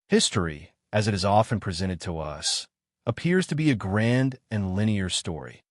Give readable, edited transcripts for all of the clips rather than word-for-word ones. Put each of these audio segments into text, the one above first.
History, as it is often presented to us, appears to be a grand and linear story,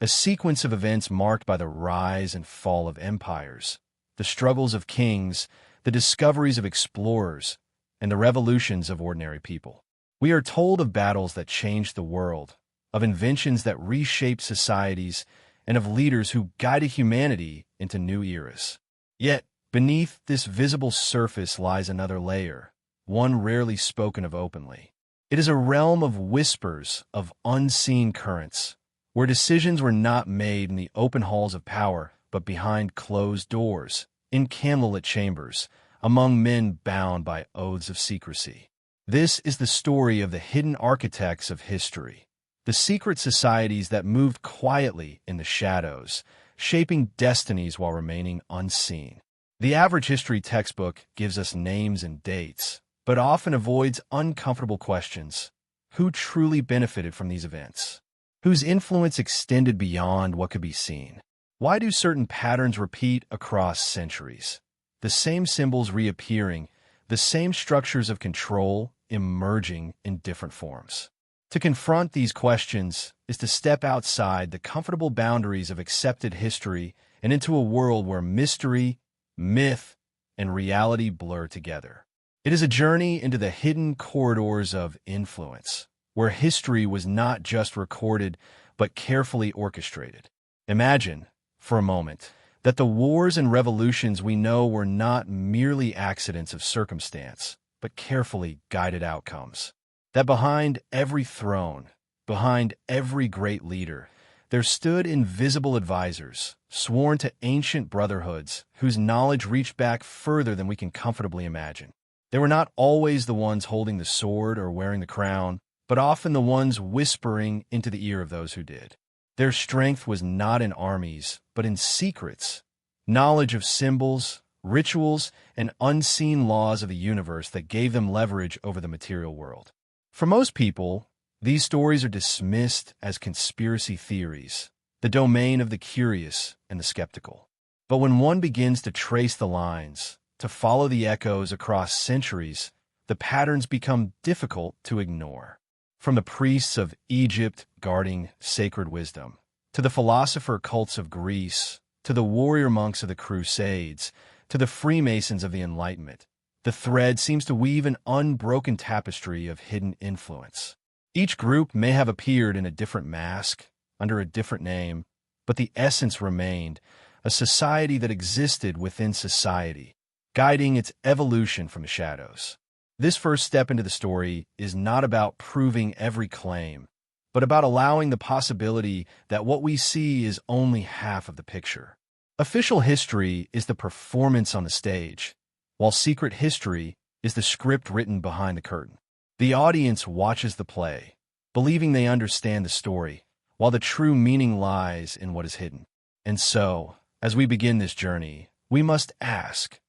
a sequence of events marked by the rise and fall of empires, the struggles of kings, the discoveries of explorers, and the revolutions of ordinary people. We are told of battles that changed the world, of inventions that reshaped societies, and of leaders who guided humanity into new eras. Yet, beneath this visible surface lies another layer, one rarely spoken of openly. It is a realm of whispers, of unseen currents, where decisions were not made in the open halls of power, but behind closed doors, in candlelit chambers, among men bound by oaths of secrecy. This is the story of the hidden architects of history, the secret societies that moved quietly in the shadows, shaping destinies while remaining unseen. The average history textbook gives us names and dates, but often avoids uncomfortable questions. Who truly benefited from these events? Whose influence extended beyond what could be seen? Why do certain patterns repeat across centuries? The same symbols reappearing, the same structures of control emerging in different forms. To confront these questions is to step outside the comfortable boundaries of accepted history and into a world where mystery, myth, and reality blur together. It is a journey into the hidden corridors of influence, where history was not just recorded, but carefully orchestrated. Imagine, for a moment, that the wars and revolutions we know were not merely accidents of circumstance, but carefully guided outcomes. That behind every throne, behind every great leader, there stood invisible advisors, sworn to ancient brotherhoods, whose knowledge reached back further than we can comfortably imagine. They were not always the ones holding the sword or wearing the crown, but often the ones whispering into the ear of those who did. Their strength was not in armies, but in secrets, knowledge of symbols, rituals, and unseen laws of the universe that gave them leverage over the material world. For most people, these stories are dismissed as conspiracy theories, the domain of the curious and the skeptical. But when one begins to trace the lines, to follow the echoes across centuries, the patterns become difficult to ignore. From the priests of Egypt guarding sacred wisdom, to the philosopher cults of Greece, to the warrior monks of the Crusades, to the Freemasons of the Enlightenment, the thread seems to weave an unbroken tapestry of hidden influence. Each group may have appeared in a different mask, under a different name, but the essence remained, a society that existed within society, guiding its evolution from the shadows. This first step into the story is not about proving every claim, but about allowing the possibility that what we see is only half of the picture. Official history is the performance on the stage, while secret history is the script written behind the curtain. The audience watches the play, believing they understand the story, while the true meaning lies in what is hidden. And so, as we begin this journey, we must ask,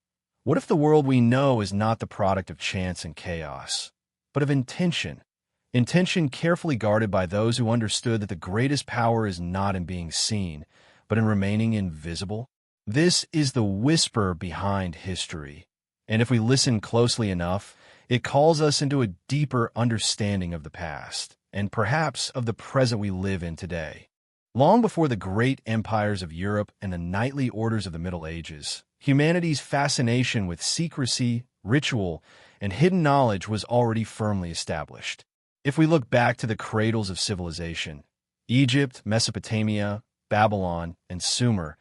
what if the world we know is not the product of chance and chaos, but of intention? Intention carefully guarded by those who understood that the greatest power is not in being seen, but in remaining invisible? This is the whisper behind history, and if we listen closely enough, it calls us into a deeper understanding of the past, and perhaps of the present we live in today. Long before the great empires of Europe and the knightly orders of the Middle Ages, humanity's fascination with secrecy, ritual, and hidden knowledge was already firmly established. If we look back to the cradles of civilization, Egypt, Mesopotamia, Babylon, and Sumer,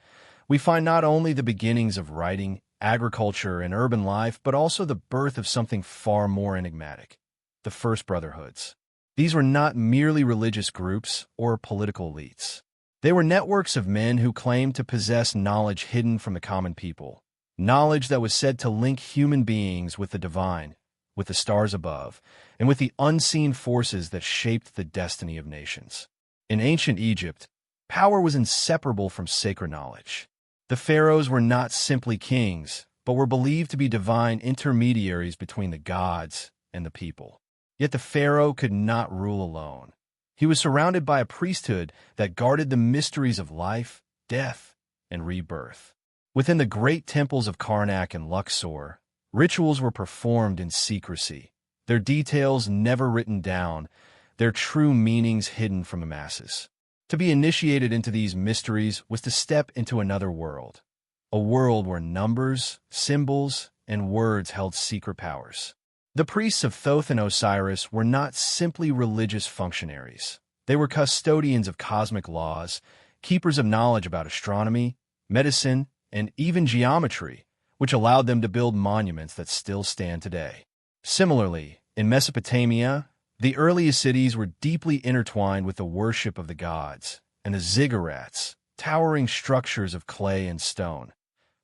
we find not only the beginnings of writing, agriculture, and urban life, but also the birth of something far more enigmatic, the first brotherhoods. These were not merely religious groups or political elites. They were networks of men who claimed to possess knowledge hidden from the common people, knowledge that was said to link human beings with the divine, with the stars above, and with the unseen forces that shaped the destiny of nations. In ancient Egypt, power was inseparable from sacred knowledge. The pharaohs were not simply kings, but were believed to be divine intermediaries between the gods and the people. Yet the pharaoh could not rule alone. He was surrounded by a priesthood that guarded the mysteries of life, death, and rebirth. Within the great temples of Karnak and Luxor, rituals were performed in secrecy, their details never written down, their true meanings hidden from the masses. To be initiated into these mysteries was to step into another world, a world where numbers, symbols, and words held secret powers. The priests of Thoth and Osiris were not simply religious functionaries. They were custodians of cosmic laws, keepers of knowledge about astronomy, medicine, and even geometry, which allowed them to build monuments that still stand today. Similarly, in Mesopotamia, the earliest cities were deeply intertwined with the worship of the gods, and the ziggurats, towering structures of clay and stone,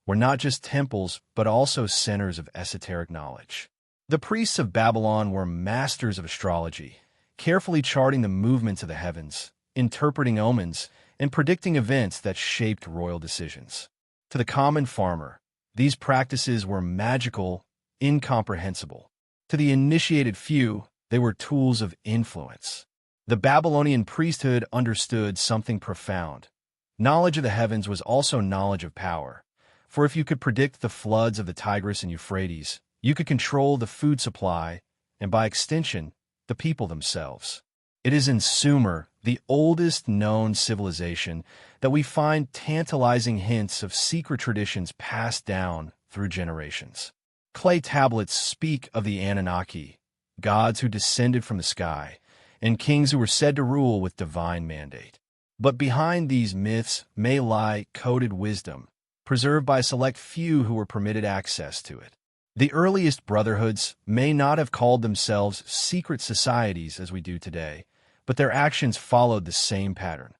were not just temples but also centers of esoteric knowledge. The priests of Babylon were masters of astrology, carefully charting the movements of the heavens, interpreting omens, and predicting events that shaped royal decisions. To the common farmer, these practices were magical, incomprehensible. To the initiated few, they were tools of influence. The Babylonian priesthood understood something profound. Knowledge of the heavens was also knowledge of power, for if you could predict the floods of the Tigris and Euphrates, you could control the food supply, and by extension, the people themselves. It is in Sumer, the oldest known civilization, that we find tantalizing hints of secret traditions passed down through generations. Clay tablets speak of the Anunnaki, gods who descended from the sky, and kings who were said to rule with divine mandate. But behind these myths may lie coded wisdom, preserved by a select few who were permitted access to it. The earliest brotherhoods may not have called themselves secret societies as we do today, but their actions followed the same pattern: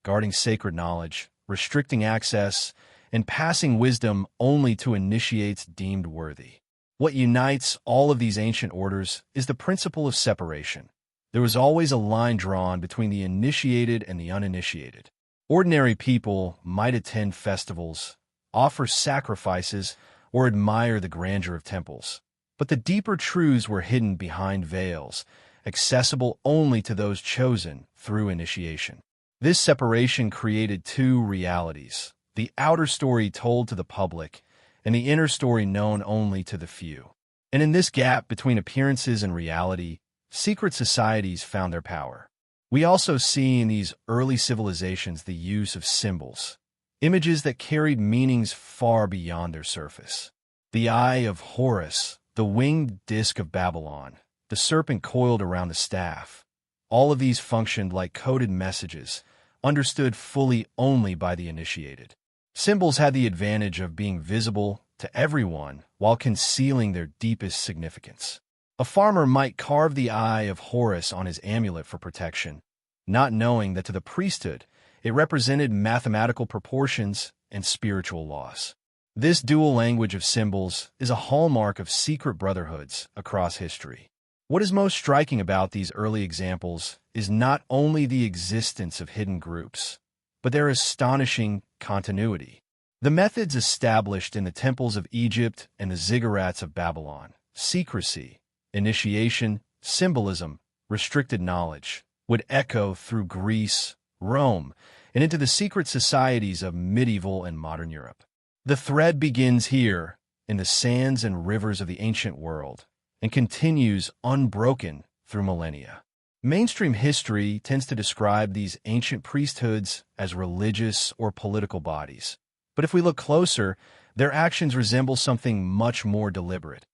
guarding sacred knowledge, restricting access, and passing wisdom only to initiates deemed worthy. What unites all of these ancient orders is the principle of separation. There was always a line drawn between the initiated and the uninitiated. Ordinary people might attend festivals, offer sacrifices, or admire the grandeur of temples, but the deeper truths were hidden behind veils, accessible only to those chosen through initiation. This separation created two realities: the outer story told to the public, and the inner story known only to the few. And in this gap between appearances and reality, secret societies found their power. We also see in these early civilizations the use of symbols, images that carried meanings far beyond their surface. The eye of Horus, the winged disk of Babylon, the serpent coiled around the staff. All of these functioned like coded messages, understood fully only by the initiated. Symbols had the advantage of being visible to everyone while concealing their deepest significance. A farmer might carve the eye of Horus on his amulet for protection, not knowing that to the priesthood it represented mathematical proportions and spiritual laws. This dual language of symbols is a hallmark of secret brotherhoods across history. What is most striking about these early examples is not only the existence of hidden groups, but their astonishing continuity. The methods established in the temples of Egypt and the ziggurats of Babylon, secrecy, initiation, symbolism, restricted knowledge, would echo through Greece, Rome, and into the secret societies of medieval and modern Europe. The thread begins here, in the sands and rivers of the ancient world, and continues unbroken through millennia. Mainstream history tends to describe these ancient priesthoods as religious or political bodies. But if we look closer, their actions resemble something much more deliberate: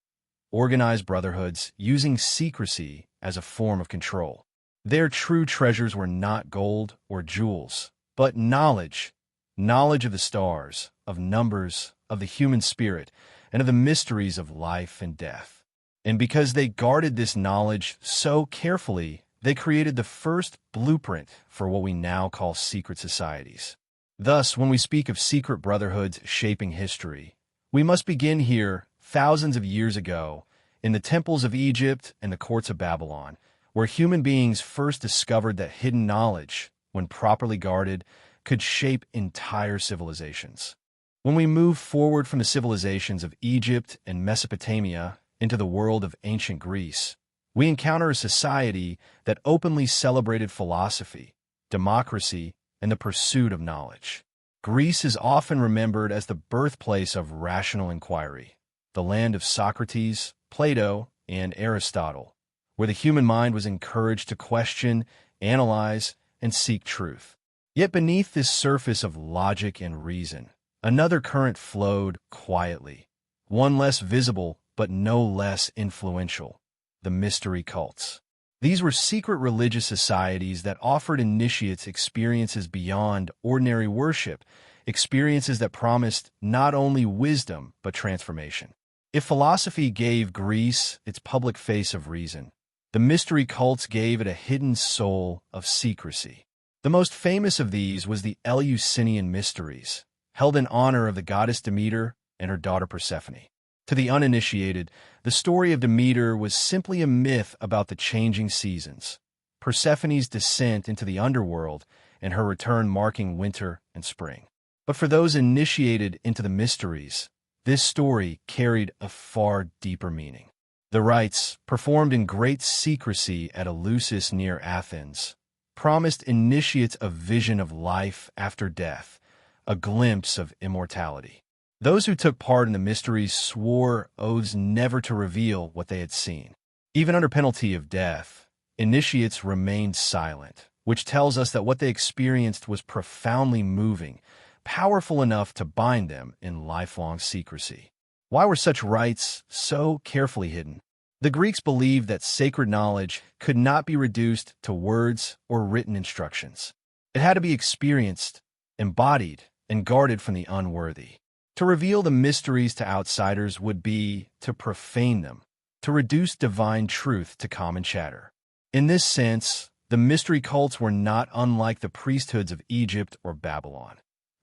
organized brotherhoods using secrecy as a form of control. Their true treasures were not gold or jewels, but knowledge of the stars, of numbers, of the human spirit, and of the mysteries of life and death. And because they guarded this knowledge so carefully, they created the first blueprint for what we now call secret societies. Thus, when we speak of secret brotherhoods shaping history, we must begin here, thousands of years ago, in the temples of Egypt and the courts of Babylon, where human beings first discovered that hidden knowledge, when properly guarded, could shape entire civilizations. When we move forward from the civilizations of Egypt and Mesopotamia into the world of ancient Greece, we encounter a society that openly celebrated philosophy, democracy, and the pursuit of knowledge. Greece is often remembered as the birthplace of rational inquiry, the land of Socrates, Plato, and Aristotle, where the human mind was encouraged to question, analyze, and seek truth. Yet beneath this surface of logic and reason, another current flowed quietly, one less visible but no less influential: the mystery cults. These were secret religious societies that offered initiates experiences beyond ordinary worship, experiences that promised not only wisdom but transformation. If philosophy gave Greece its public face of reason, the mystery cults gave it a hidden soul of secrecy. The most famous of these was the Eleusinian Mysteries, held in honor of the goddess Demeter and her daughter Persephone. To the uninitiated, the story of Demeter was simply a myth about the changing seasons, Persephone's descent into the underworld and her return marking winter and spring. But for those initiated into the mysteries, this story carried a far deeper meaning. The rites, performed in great secrecy at Eleusis near Athens, promised initiates a vision of life after death, a glimpse of immortality. Those who took part in the mysteries swore oaths never to reveal what they had seen. Even under penalty of death, initiates remained silent, which tells us that what they experienced was profoundly moving, powerful enough to bind them in lifelong secrecy. Why were such rites so carefully hidden? The Greeks believed that sacred knowledge could not be reduced to words or written instructions. It had to be experienced, embodied, and guarded from the unworthy. To reveal the mysteries to outsiders would be to profane them, to reduce divine truth to common chatter. In this sense, the mystery cults were not unlike the priesthoods of Egypt or Babylon.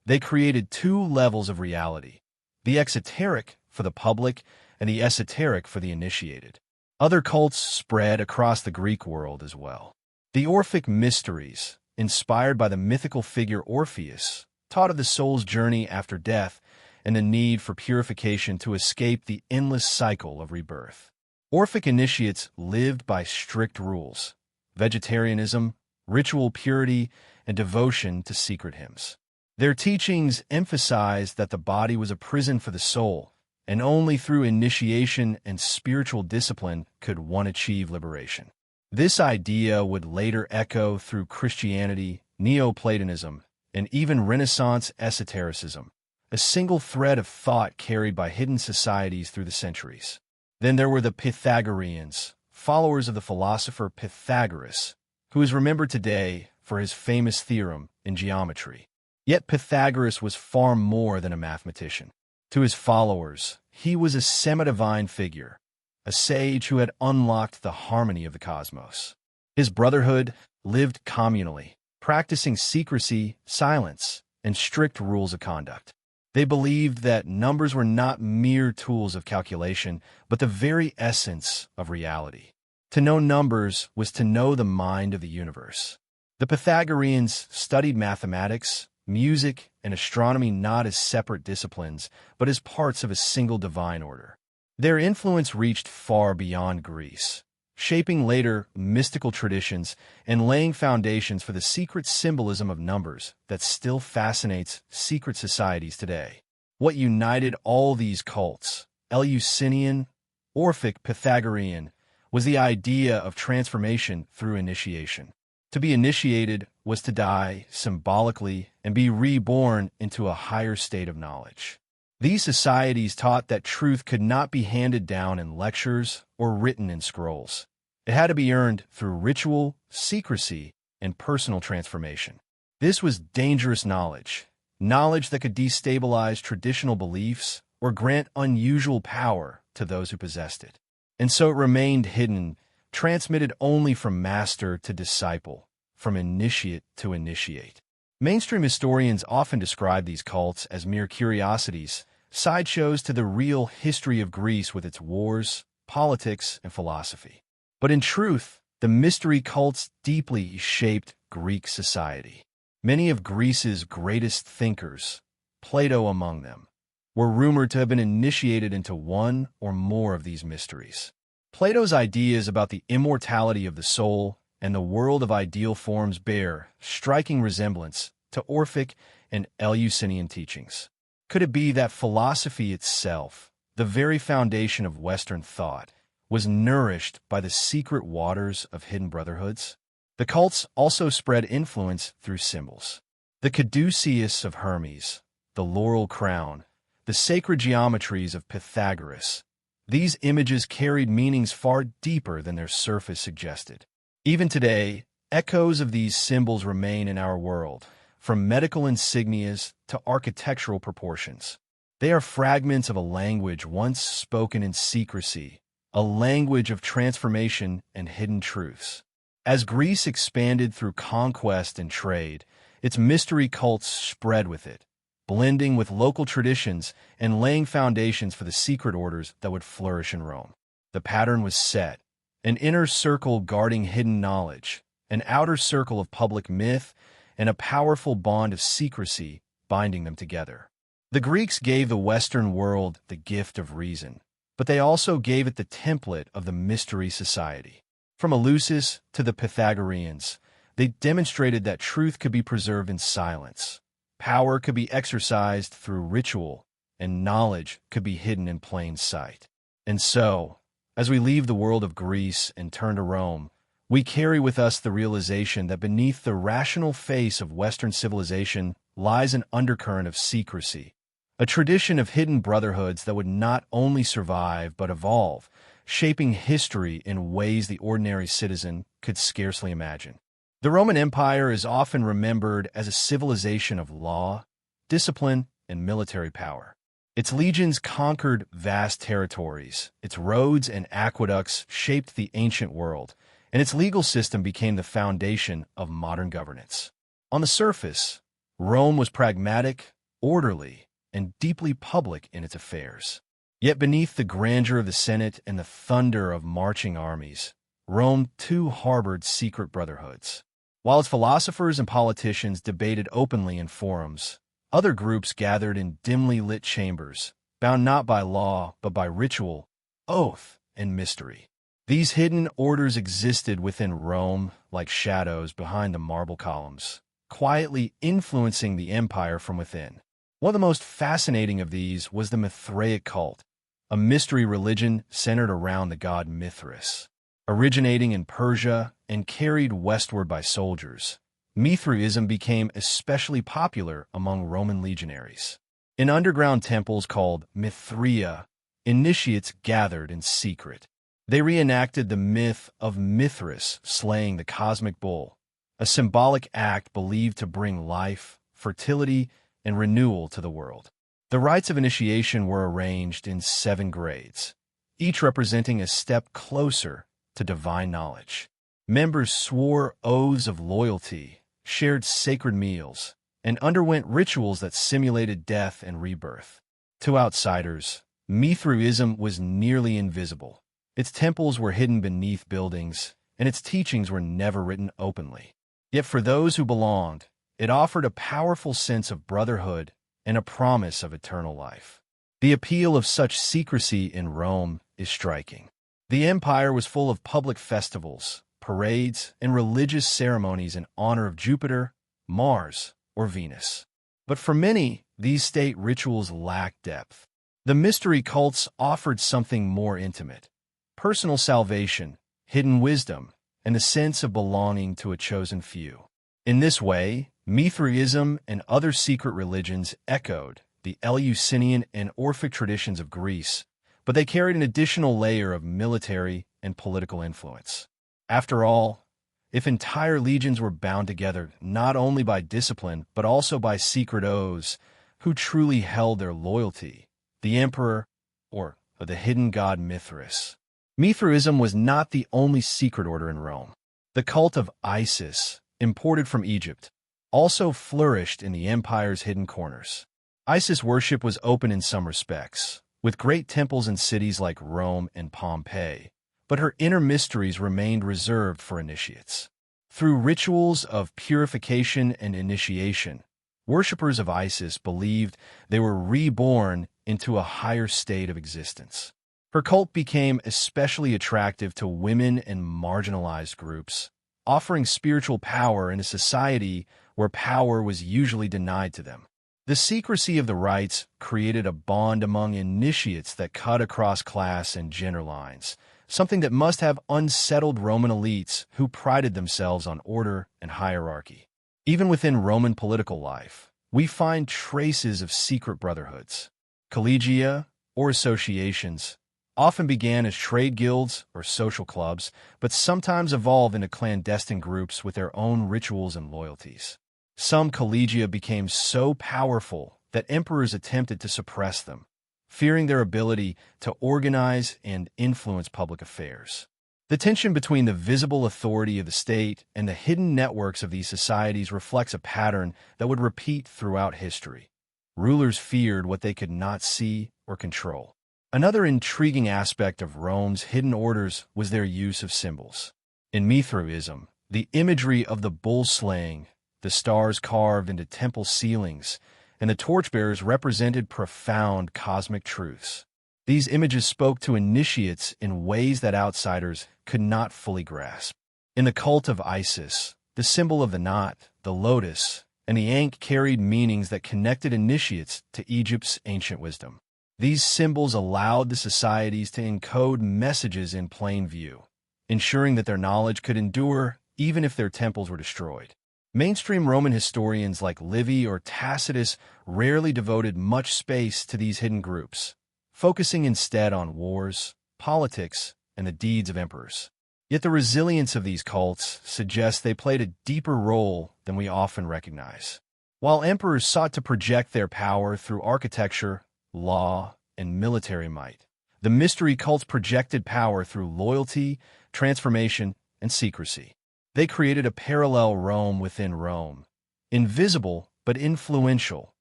They created two levels of reality: the exoteric for the public and the esoteric for the initiated. Other cults spread across the Greek world as well. The Orphic Mysteries, inspired by the mythical figure Orpheus, taught of the soul's journey after death and the need for purification to escape the endless cycle of rebirth. Orphic initiates lived by strict rules: vegetarianism, ritual purity, and devotion to secret hymns. Their teachings emphasized that the body was a prison for the soul, and only through initiation and spiritual discipline could one achieve liberation. This idea would later echo through Christianity, Neoplatonism, and even Renaissance esotericism, a single thread of thought carried by hidden societies through the centuries. Then there were the Pythagoreans, followers of the philosopher Pythagoras, who is remembered today for his famous theorem in geometry. Yet Pythagoras was far more than a mathematician. To his followers, he was a semi-divine figure, a sage who had unlocked the harmony of the cosmos. His brotherhood lived communally, practicing secrecy, silence, and strict rules of conduct. They believed that numbers were not mere tools of calculation, but the very essence of reality. To know numbers was to know the mind of the universe. The Pythagoreans studied mathematics, music, and astronomy not as separate disciplines, but as parts of a single divine order. Their influence reached far beyond Greece, shaping later mystical traditions and laying foundations for the secret symbolism of numbers that still fascinates secret societies today. What united all these cults, Eleusinian, Orphic, Pythagorean, was the idea of transformation through initiation. To be initiated was to die symbolically and be reborn into a higher state of knowledge. These societies taught that truth could not be handed down in lectures or written in scrolls. It had to be earned through ritual, secrecy, and personal transformation. This was dangerous knowledge, knowledge that could destabilize traditional beliefs or grant unusual power to those who possessed it. And so it remained hidden, transmitted only from master to disciple, from initiate to initiate. Mainstream historians often describe these cults as mere curiosities, sideshows to the real history of Greece with its wars, politics, and philosophy. But in truth, the mystery cults deeply shaped Greek society. Many of Greece's greatest thinkers, Plato among them, were rumored to have been initiated into one or more of these mysteries. Plato's ideas about the immortality of the soul and the world of ideal forms bear striking resemblance to Orphic and Eleusinian teachings. Could it be that philosophy itself, the very foundation of Western thought, was nourished by the secret waters of hidden brotherhoods. The cults also spread influence through symbols. The caduceus of Hermes, the laurel crown, the sacred geometries of Pythagoras. These images carried meanings far deeper than their surface suggested. Even today, echoes of these symbols remain in our world, from medical insignias to architectural proportions. They are fragments of a language once spoken in secrecy, a language of transformation and hidden truths. As Greece expanded through conquest and trade, its mystery cults spread with it, blending with local traditions and laying foundations for the secret orders that would flourish in Rome. The pattern was set: an inner circle guarding hidden knowledge, an outer circle of public myth, and a powerful bond of secrecy binding them together. The Greeks gave the Western world the gift of reason, but they also gave it the template of the mystery society. From Eleusis to the Pythagoreans, they demonstrated that truth could be preserved in silence, power could be exercised through ritual, and knowledge could be hidden in plain sight. And so, as we leave the world of Greece and turn to Rome, we carry with us the realization that beneath the rational face of Western civilization lies an undercurrent of secrecy, a tradition of hidden brotherhoods that would not only survive but evolve, shaping history in ways the ordinary citizen could scarcely imagine. The Roman Empire is often remembered as a civilization of law, discipline, and military power. Its legions conquered vast territories, its roads and aqueducts shaped the ancient world, and its legal system became the foundation of modern governance. On the surface, Rome was pragmatic, orderly, and deeply public in its affairs. Yet beneath the grandeur of the Senate and the thunder of marching armies, Rome too harbored secret brotherhoods. While its philosophers and politicians debated openly in forums, other groups gathered in dimly lit chambers, bound not by law but by ritual, oath, and mystery. These hidden orders existed within Rome like shadows behind the marble columns, quietly influencing the empire from within. One of the most fascinating of these was the Mithraic cult, a mystery religion centered around the god Mithras. Originating in Persia and carried westward by soldiers, Mithraism became especially popular among Roman legionaries. In underground temples called Mithraea, initiates gathered in secret. They reenacted the myth of Mithras slaying the cosmic bull, a symbolic act believed to bring life, fertility, and renewal to the world. The rites of initiation were arranged in 7 grades, each representing a step closer to divine knowledge. Members swore oaths of loyalty, shared sacred meals, and underwent rituals that simulated death and rebirth. To outsiders, Mithraism was nearly invisible. Its temples were hidden beneath buildings, and its teachings were never written openly. Yet for those who belonged, it offered a powerful sense of brotherhood and a promise of eternal life. The appeal of such secrecy in Rome is striking. The empire was full of public festivals, parades, and religious ceremonies in honor of Jupiter, Mars, or Venus. But for many, these state rituals lacked depth. The mystery cults offered something more intimate: personal salvation, hidden wisdom, and the sense of belonging to a chosen few. In this way, Mithraism and other secret religions echoed the Eleusinian and Orphic traditions of Greece, but they carried an additional layer of military and political influence. After all, if entire legions were bound together not only by discipline but also by secret oaths, who truly held their loyalty? The emperor or the hidden god Mithras? Mithraism was not the only secret order in Rome. The cult of Isis, imported from Egypt, also flourished in the empire's hidden corners. Isis worship was open in some respects, with great temples in cities like Rome and Pompeii, but her inner mysteries remained reserved for initiates. Through rituals of purification and initiation, worshippers of Isis believed they were reborn into a higher state of existence. Her cult became especially attractive to women and marginalized groups, offering spiritual power in a society where power was usually denied to them. The secrecy of the rites created a bond among initiates that cut across class and gender lines, something that must have unsettled Roman elites who prided themselves on order and hierarchy. Even within Roman political life, we find traces of secret brotherhoods. Collegia, or associations, often began as trade guilds or social clubs, but sometimes evolved into clandestine groups with their own rituals and loyalties. Some collegia became so powerful that emperors attempted to suppress them, fearing their ability to organize and influence public affairs. The tension between the visible authority of the state and the hidden networks of these societies reflects a pattern that would repeat throughout history. Rulers feared what they could not see or control. Another intriguing aspect of Rome's hidden orders was their use of symbols. In Mithraism, the imagery of the bull slaying, the stars carved into temple ceilings, and the torchbearers represented profound cosmic truths. These images spoke to initiates in ways that outsiders could not fully grasp. In the cult of Isis, the symbol of the knot, the lotus, and the ankh carried meanings that connected initiates to Egypt's ancient wisdom. These symbols allowed the societies to encode messages in plain view, ensuring that their knowledge could endure even if their temples were destroyed. Mainstream Roman historians like Livy or Tacitus rarely devoted much space to these hidden groups, focusing instead on wars, politics, and the deeds of emperors. Yet the resilience of these cults suggests they played a deeper role than we often recognize. While emperors sought to project their power through architecture, law, and military might, the mystery cults projected power through loyalty, transformation, and secrecy. They created a parallel Rome within Rome, invisible but influential,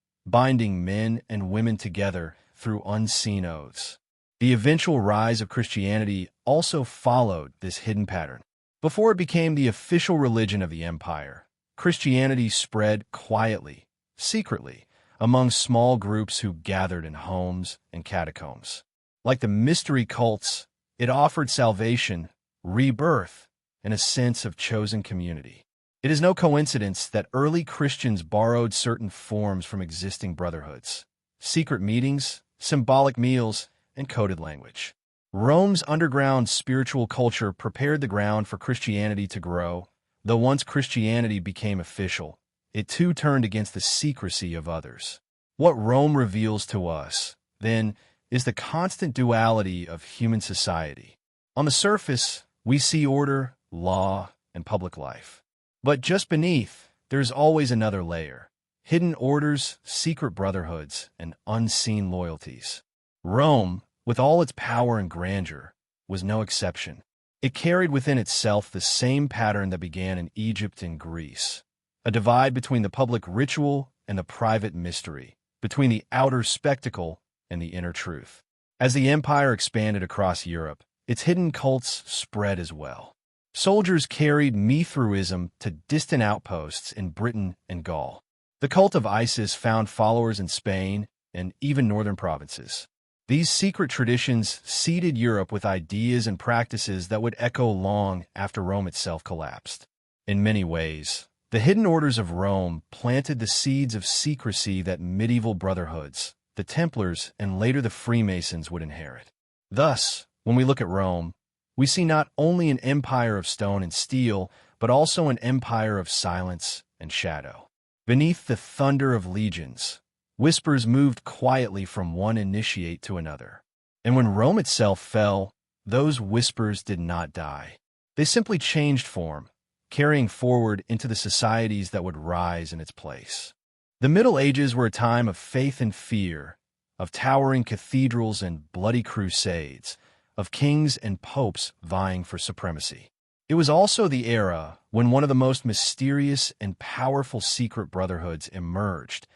binding men and women together through unseen oaths. The eventual rise of Christianity also followed this hidden pattern. Before it became the official religion of the empire, Christianity spread quietly, secretly, among small groups who gathered in homes and catacombs. Like the mystery cults, it offered salvation, rebirth, and a sense of chosen community. It is no coincidence that early Christians borrowed certain forms from existing brotherhoods: secret meetings, symbolic meals, and coded language. Rome's underground spiritual culture prepared the ground for Christianity to grow, though once Christianity became official, it too turned against the secrecy of others. What Rome reveals to us, then, is the constant duality of human society. On the surface, we see order, law, and public life. But just beneath, there's always another layer: hidden orders, secret brotherhoods, and unseen loyalties. Rome, with all its power and grandeur, was no exception. It carried within itself the same pattern that began in Egypt and Greece: a divide between the public ritual and the private mystery, between the outer spectacle and the inner truth. As the empire expanded across Europe, its hidden cults spread as well. Soldiers carried Mithraism to distant outposts in Britain and Gaul. The cult of Isis found followers in Spain and even northern provinces. These secret traditions seeded Europe with ideas and practices that would echo long after Rome itself collapsed. In many ways, the hidden orders of Rome planted the seeds of secrecy that medieval brotherhoods, the Templars, and later the Freemasons would inherit. Thus, when we look at Rome, we see not only an empire of stone and steel, but also an empire of silence and shadow. Beneath the thunder of legions, whispers moved quietly from one initiate to another. And when Rome itself fell, those whispers did not die. They simply changed form, carrying forward into the societies that would rise in its place. The Middle Ages were a time of faith and fear, of towering cathedrals and bloody crusades, of kings and popes vying for supremacy. It was also the era when one of the most mysterious and powerful secret brotherhoods emerged,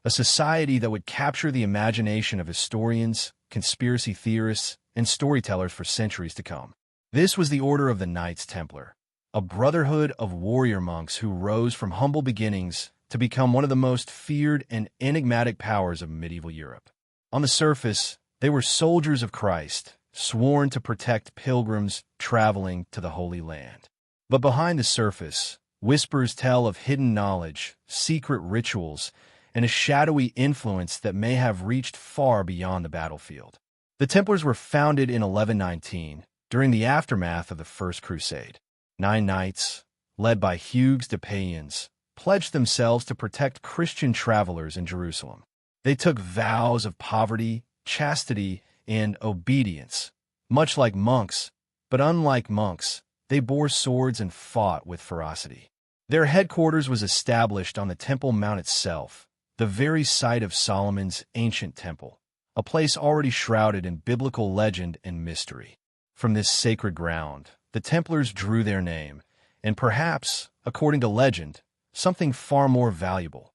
a society that would capture the imagination of historians, conspiracy theorists, and storytellers for centuries to come. This was the Order of the Knights Templar, a brotherhood of warrior monks who rose from humble beginnings to become one of the most feared and enigmatic powers of medieval Europe. On the surface, they were soldiers of Christ, sworn to protect pilgrims traveling to the Holy Land. But behind the surface, whispers tell of hidden knowledge, secret rituals, and a shadowy influence that may have reached far beyond the battlefield. The Templars were founded in 1119, during the aftermath of the First Crusade. 9 knights, led by Hugues de Payens, pledged themselves to protect Christian travelers in Jerusalem. They took vows of poverty, chastity, and obedience, much like monks, but unlike monks, they bore swords and fought with ferocity. Their headquarters was established on the Temple Mount itself, the very site of Solomon's ancient temple, a place already shrouded in biblical legend and mystery. From this sacred ground, the Templars drew their name, and perhaps, according to legend, something far more valuable: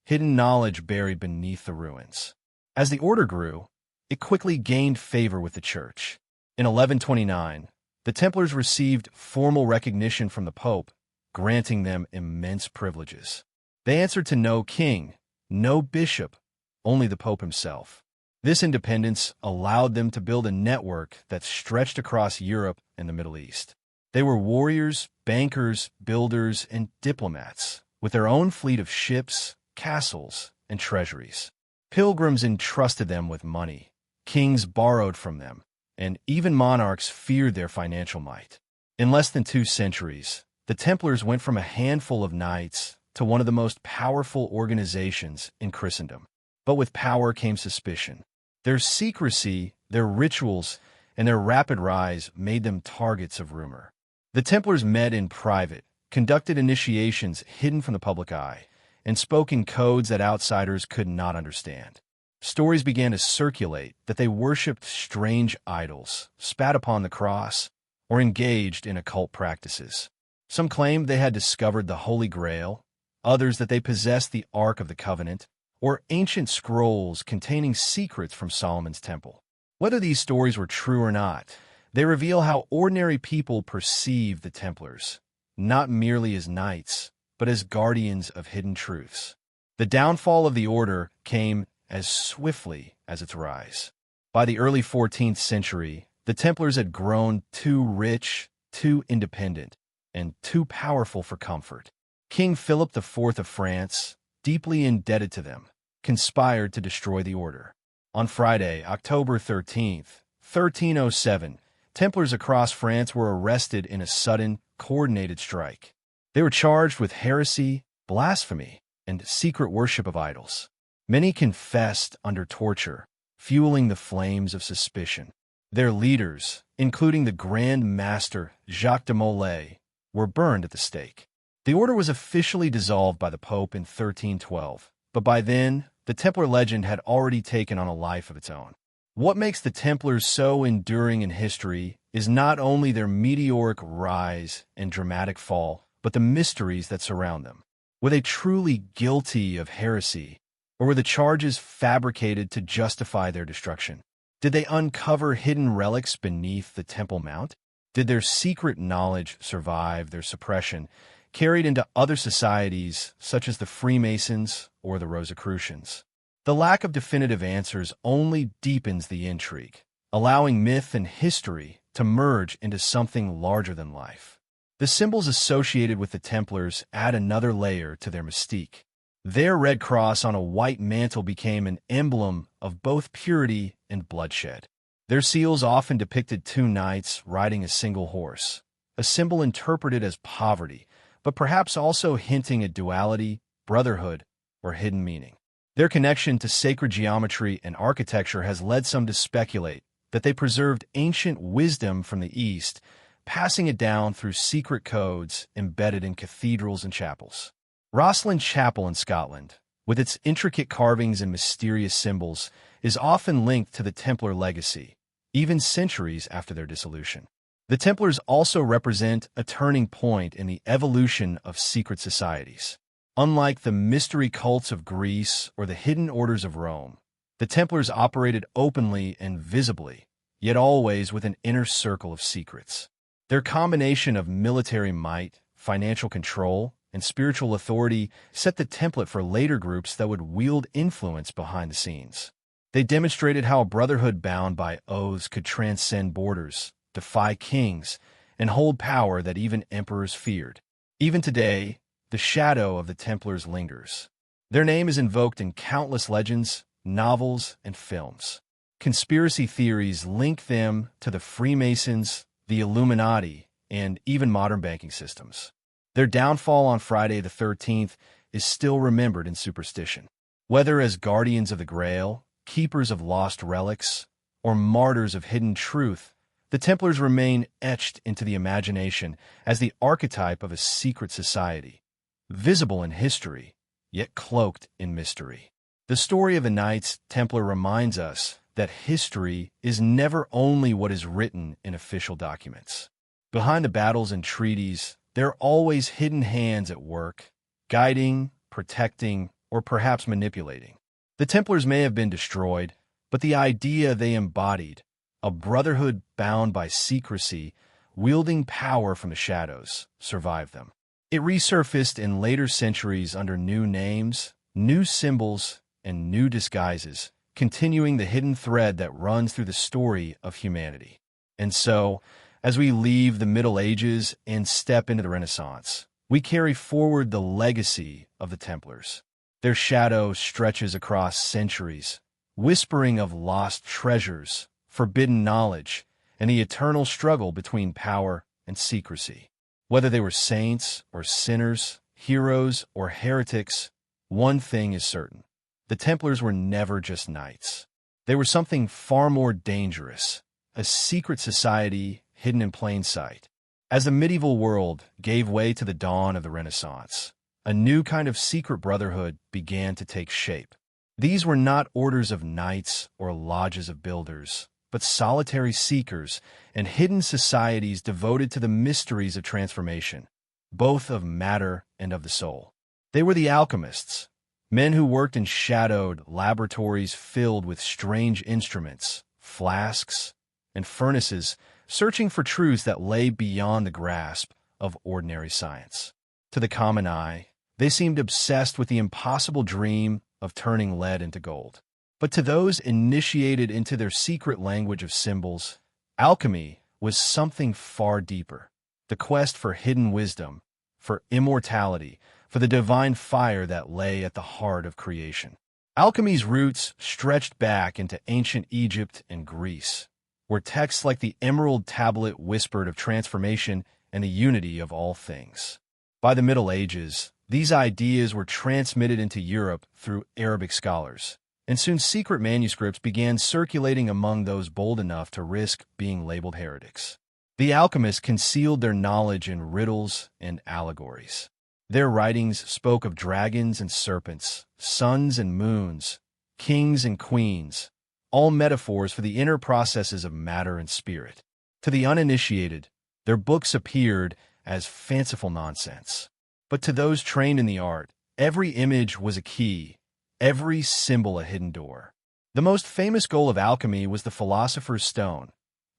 hidden knowledge buried beneath the ruins. As the order grew, it quickly gained favor with the Church. In 1129, the Templars received formal recognition from the Pope, granting them immense privileges. They answered to no king, no bishop, only the Pope himself. This independence allowed them to build a network that stretched across Europe and the Middle East. They were warriors, bankers, builders, and diplomats, with their own fleet of ships, castles, and treasuries. Pilgrims entrusted them with money, kings borrowed from them, and even monarchs feared their financial might. In less than 2 centuries, the Templars went from a handful of knights to one of the most powerful organizations in Christendom. But with power came suspicion. Their secrecy, their rituals, and their rapid rise made them targets of rumor. The Templars met in private, conducted initiations hidden from the public eye, and spoke in codes that outsiders could not understand. Stories began to circulate that they worshipped strange idols, spat upon the cross, or engaged in occult practices. Some claimed they had discovered the Holy Grail, others that they possessed the Ark of the Covenant, or ancient scrolls containing secrets from Solomon's temple. Whether these stories were true or not, they reveal how ordinary people perceived the Templars, not merely as knights, but as guardians of hidden truths. The downfall of the order came as swiftly as its rise. By the early 14th century, the Templars had grown too rich, too independent, and too powerful for comfort. King Philip IV of France, deeply indebted to them, conspired to destroy the order. On Friday, October 13th, 1307, Templars across France were arrested in a sudden, coordinated strike. They were charged with heresy, blasphemy, and secret worship of idols. Many confessed under torture, fueling the flames of suspicion. Their leaders, including the Grand Master Jacques de Molay, were burned at the stake. The order was officially dissolved by the Pope in 1312, but by then, the Templar legend had already taken on a life of its own. What makes the Templars so enduring in history is not only their meteoric rise and dramatic fall, but the mysteries that surround them. Were they truly guilty of heresy, or were the charges fabricated to justify their destruction? Did they uncover hidden relics beneath the Temple Mount? Did their secret knowledge survive their suppression, carried into other societies such as the Freemasons or the Rosicrucians? The lack of definitive answers only deepens the intrigue, allowing myth and history to merge into something larger than life. The symbols associated with the Templars add another layer to their mystique. Their red cross on a white mantle became an emblem of both purity and bloodshed. Their seals often depicted 2 knights riding a single horse, a symbol interpreted as poverty, but perhaps also hinting at duality, brotherhood, or hidden meaning. Their connection to sacred geometry and architecture has led some to speculate that they preserved ancient wisdom from the East, passing it down through secret codes embedded in cathedrals and chapels. Rosslyn Chapel in Scotland, with its intricate carvings and mysterious symbols, is often linked to the Templar legacy, even centuries after their dissolution. The Templars also represent a turning point in the evolution of secret societies. Unlike the mystery cults of Greece or the hidden orders of Rome, the Templars operated openly and visibly, yet always with an inner circle of secrets. Their combination of military might, financial control, and spiritual authority set the template for later groups that would wield influence behind the scenes. They demonstrated how a brotherhood bound by oaths could transcend borders, defy kings, and hold power that even emperors feared. Even today, the shadow of the Templars lingers. Their name is invoked in countless legends, novels, and films. Conspiracy theories link them to the Freemasons, the Illuminati, and even modern banking systems. Their downfall on Friday the 13th is still remembered in superstition. Whether as guardians of the Grail, keepers of lost relics, or martyrs of hidden truth, the Templars remain etched into the imagination as the archetype of a secret society, visible in history, yet cloaked in mystery. The story of the Knights Templar reminds us that history is never only what is written in official documents. Behind the battles and treaties, there are always hidden hands at work, guiding, protecting, or perhaps manipulating. The Templars may have been destroyed, but the idea they embodied, a brotherhood bound by secrecy, wielding power from the shadows, survived them. It resurfaced in later centuries under new names, new symbols, and new disguises, continuing the hidden thread that runs through the story of humanity. And so, as we leave the Middle Ages and step into the Renaissance, we carry forward the legacy of the Templars. Their shadow stretches across centuries, whispering of lost treasures, forbidden knowledge, and the eternal struggle between power and secrecy. Whether they were saints or sinners, heroes or heretics, one thing is certain. The Templars were never just knights. They were something far more dangerous, a secret society hidden in plain sight. As the medieval world gave way to the dawn of the Renaissance, a new kind of secret brotherhood began to take shape. These were not orders of knights or lodges of builders, but solitary seekers and hidden societies devoted to the mysteries of transformation, both of matter and of the soul. They were the alchemists, men who worked in shadowed laboratories filled with strange instruments, flasks, and furnaces, searching for truths that lay beyond the grasp of ordinary science. To the common eye, they seemed obsessed with the impossible dream of turning lead into gold. But to those initiated into their secret language of symbols, alchemy was something far deeper. The quest for hidden wisdom, for immortality, for the divine fire that lay at the heart of creation. Alchemy's roots stretched back into ancient Egypt and Greece, where texts like the Emerald Tablet whispered of transformation and the unity of all things. By the Middle Ages, these ideas were transmitted into Europe through Arabic scholars, and soon secret manuscripts began circulating among those bold enough to risk being labeled heretics. The alchemists concealed their knowledge in riddles and allegories. Their writings spoke of dragons and serpents, suns and moons, kings and queens, all metaphors for the inner processes of matter and spirit. To the uninitiated, their books appeared as fanciful nonsense. But to those trained in the art, every image was a key, every symbol a hidden door. The most famous goal of alchemy was the philosopher's stone,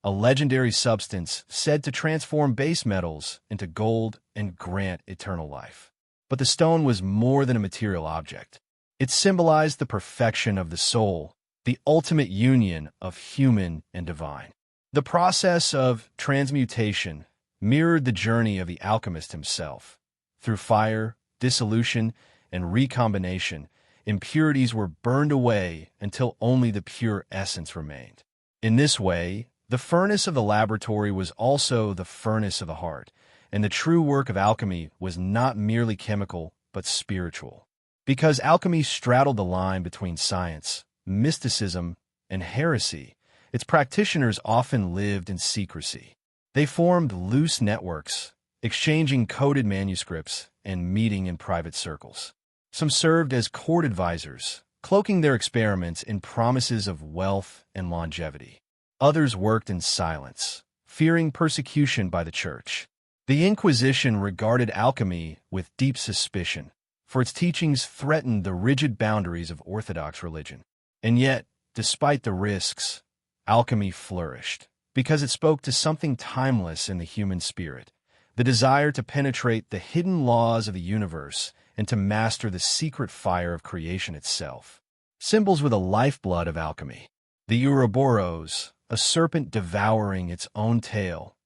a legendary substance said to transform base metals into gold and grant eternal life. But the stone was more than a material object. It symbolized the perfection of the soul, the ultimate union of human and divine. The process of transmutation mirrored the journey of the alchemist himself. Through fire, dissolution, and recombination, impurities were burned away until only the pure essence remained. In this way, the furnace of the laboratory was also the furnace of the heart, and the true work of alchemy was not merely chemical, but spiritual. Because alchemy straddled the line between science, mysticism, and heresy, its practitioners often lived in secrecy. They formed loose networks, exchanging coded manuscripts and meeting in private circles. Some served as court advisors, cloaking their experiments in promises of wealth and longevity. Others worked in silence, fearing persecution by the church. The Inquisition regarded alchemy with deep suspicion, for its teachings threatened the rigid boundaries of orthodox religion. And yet, despite the risks, alchemy flourished, because it spoke to something timeless in the human spirit, the desire to penetrate the hidden laws of the universe and to master the secret fire of creation itself. Symbols were the lifeblood of alchemy. The Ouroboros, a serpent devouring its own tail,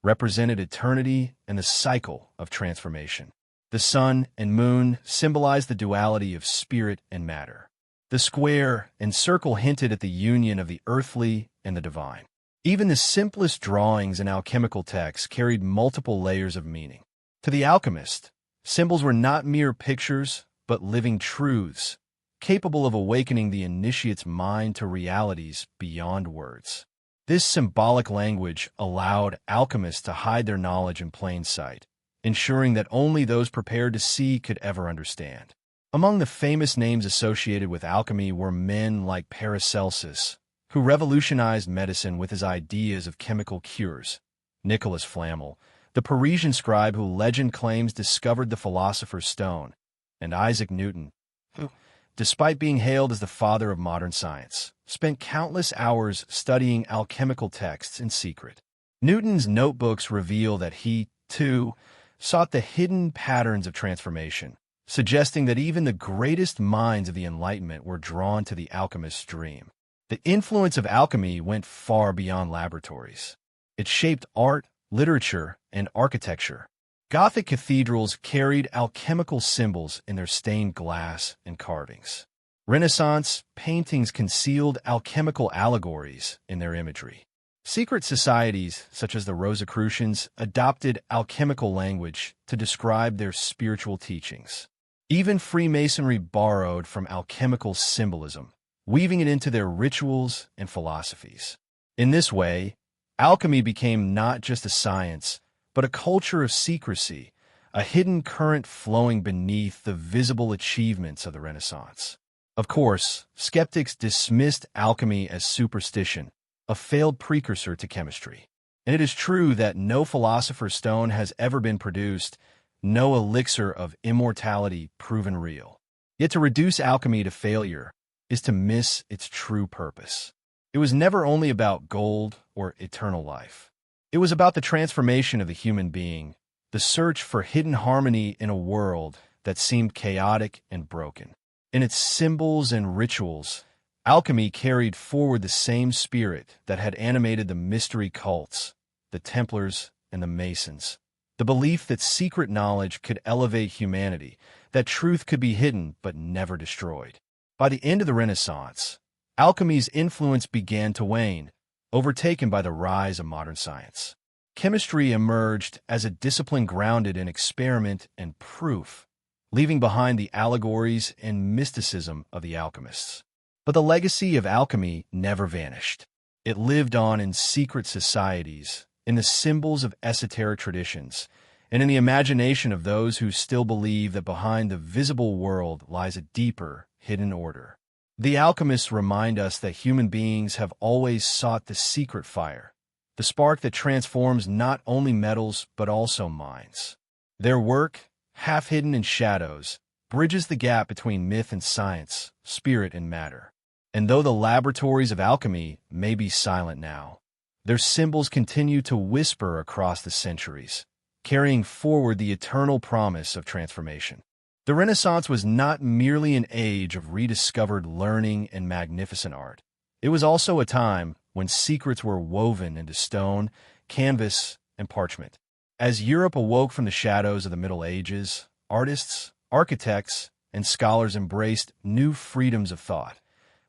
represented eternity and the cycle of transformation. The sun and moon symbolized the duality of spirit and matter. The square and circle hinted at the union of the earthly and the divine. Even the simplest drawings in alchemical texts carried multiple layers of meaning. To the alchemist, symbols were not mere pictures, but living truths, capable of awakening the initiate's mind to realities beyond words. This symbolic language allowed alchemists to hide their knowledge in plain sight, ensuring that only those prepared to see could ever understand. Among the famous names associated with alchemy were men like Paracelsus, who revolutionized medicine with his ideas of chemical cures, Nicholas Flamel, the Parisian scribe who legend claims discovered the philosopher's stone, and Isaac Newton, who, despite being hailed as the father of modern science, spent countless hours studying alchemical texts in secret. Newton's notebooks reveal that he, too, sought the hidden patterns of transformation, suggesting that even the greatest minds of the Enlightenment were drawn to the alchemist's dream. The influence of alchemy went far beyond laboratories. It shaped art, literature, and architecture. Gothic cathedrals carried alchemical symbols in their stained glass and carvings. Renaissance paintings concealed alchemical allegories in their imagery. Secret societies, such as the Rosicrucians, adopted alchemical language to describe their spiritual teachings. Even Freemasonry borrowed from alchemical symbolism, weaving it into their rituals and philosophies. In this way, alchemy became not just a science, but a culture of secrecy, a hidden current flowing beneath the visible achievements of the Renaissance. Of course, skeptics dismissed alchemy as superstition, a failed precursor to chemistry. And it is true that no philosopher's stone has ever been produced, no elixir of immortality proven real. Yet to reduce alchemy to failure is to miss its true purpose. It was never only about gold or eternal life. It was about the transformation of the human being, the search for hidden harmony in a world that seemed chaotic and broken. In its symbols and rituals, alchemy carried forward the same spirit that had animated the mystery cults, the Templars and the Masons. The belief that secret knowledge could elevate humanity, that truth could be hidden but never destroyed. By the end of the Renaissance, alchemy's influence began to wane, overtaken by the rise of modern science. Chemistry emerged as a discipline grounded in experiment and proof, leaving behind the allegories and mysticism of the alchemists. But the legacy of alchemy never vanished. It lived on in secret societies, in the symbols of esoteric traditions, and in the imagination of those who still believe that behind the visible world lies a deeper, hidden order. The alchemists remind us that human beings have always sought the secret fire, the spark that transforms not only metals but also minds. Their work, half hidden in shadows, bridges the gap between myth and science, spirit and matter. And though the laboratories of alchemy may be silent now, their symbols continue to whisper across the centuries, carrying forward the eternal promise of transformation. The Renaissance was not merely an age of rediscovered learning and magnificent art. It was also a time when secrets were woven into stone, canvas, and parchment. As Europe awoke from the shadows of the Middle Ages, artists, architects, and scholars embraced new freedoms of thought,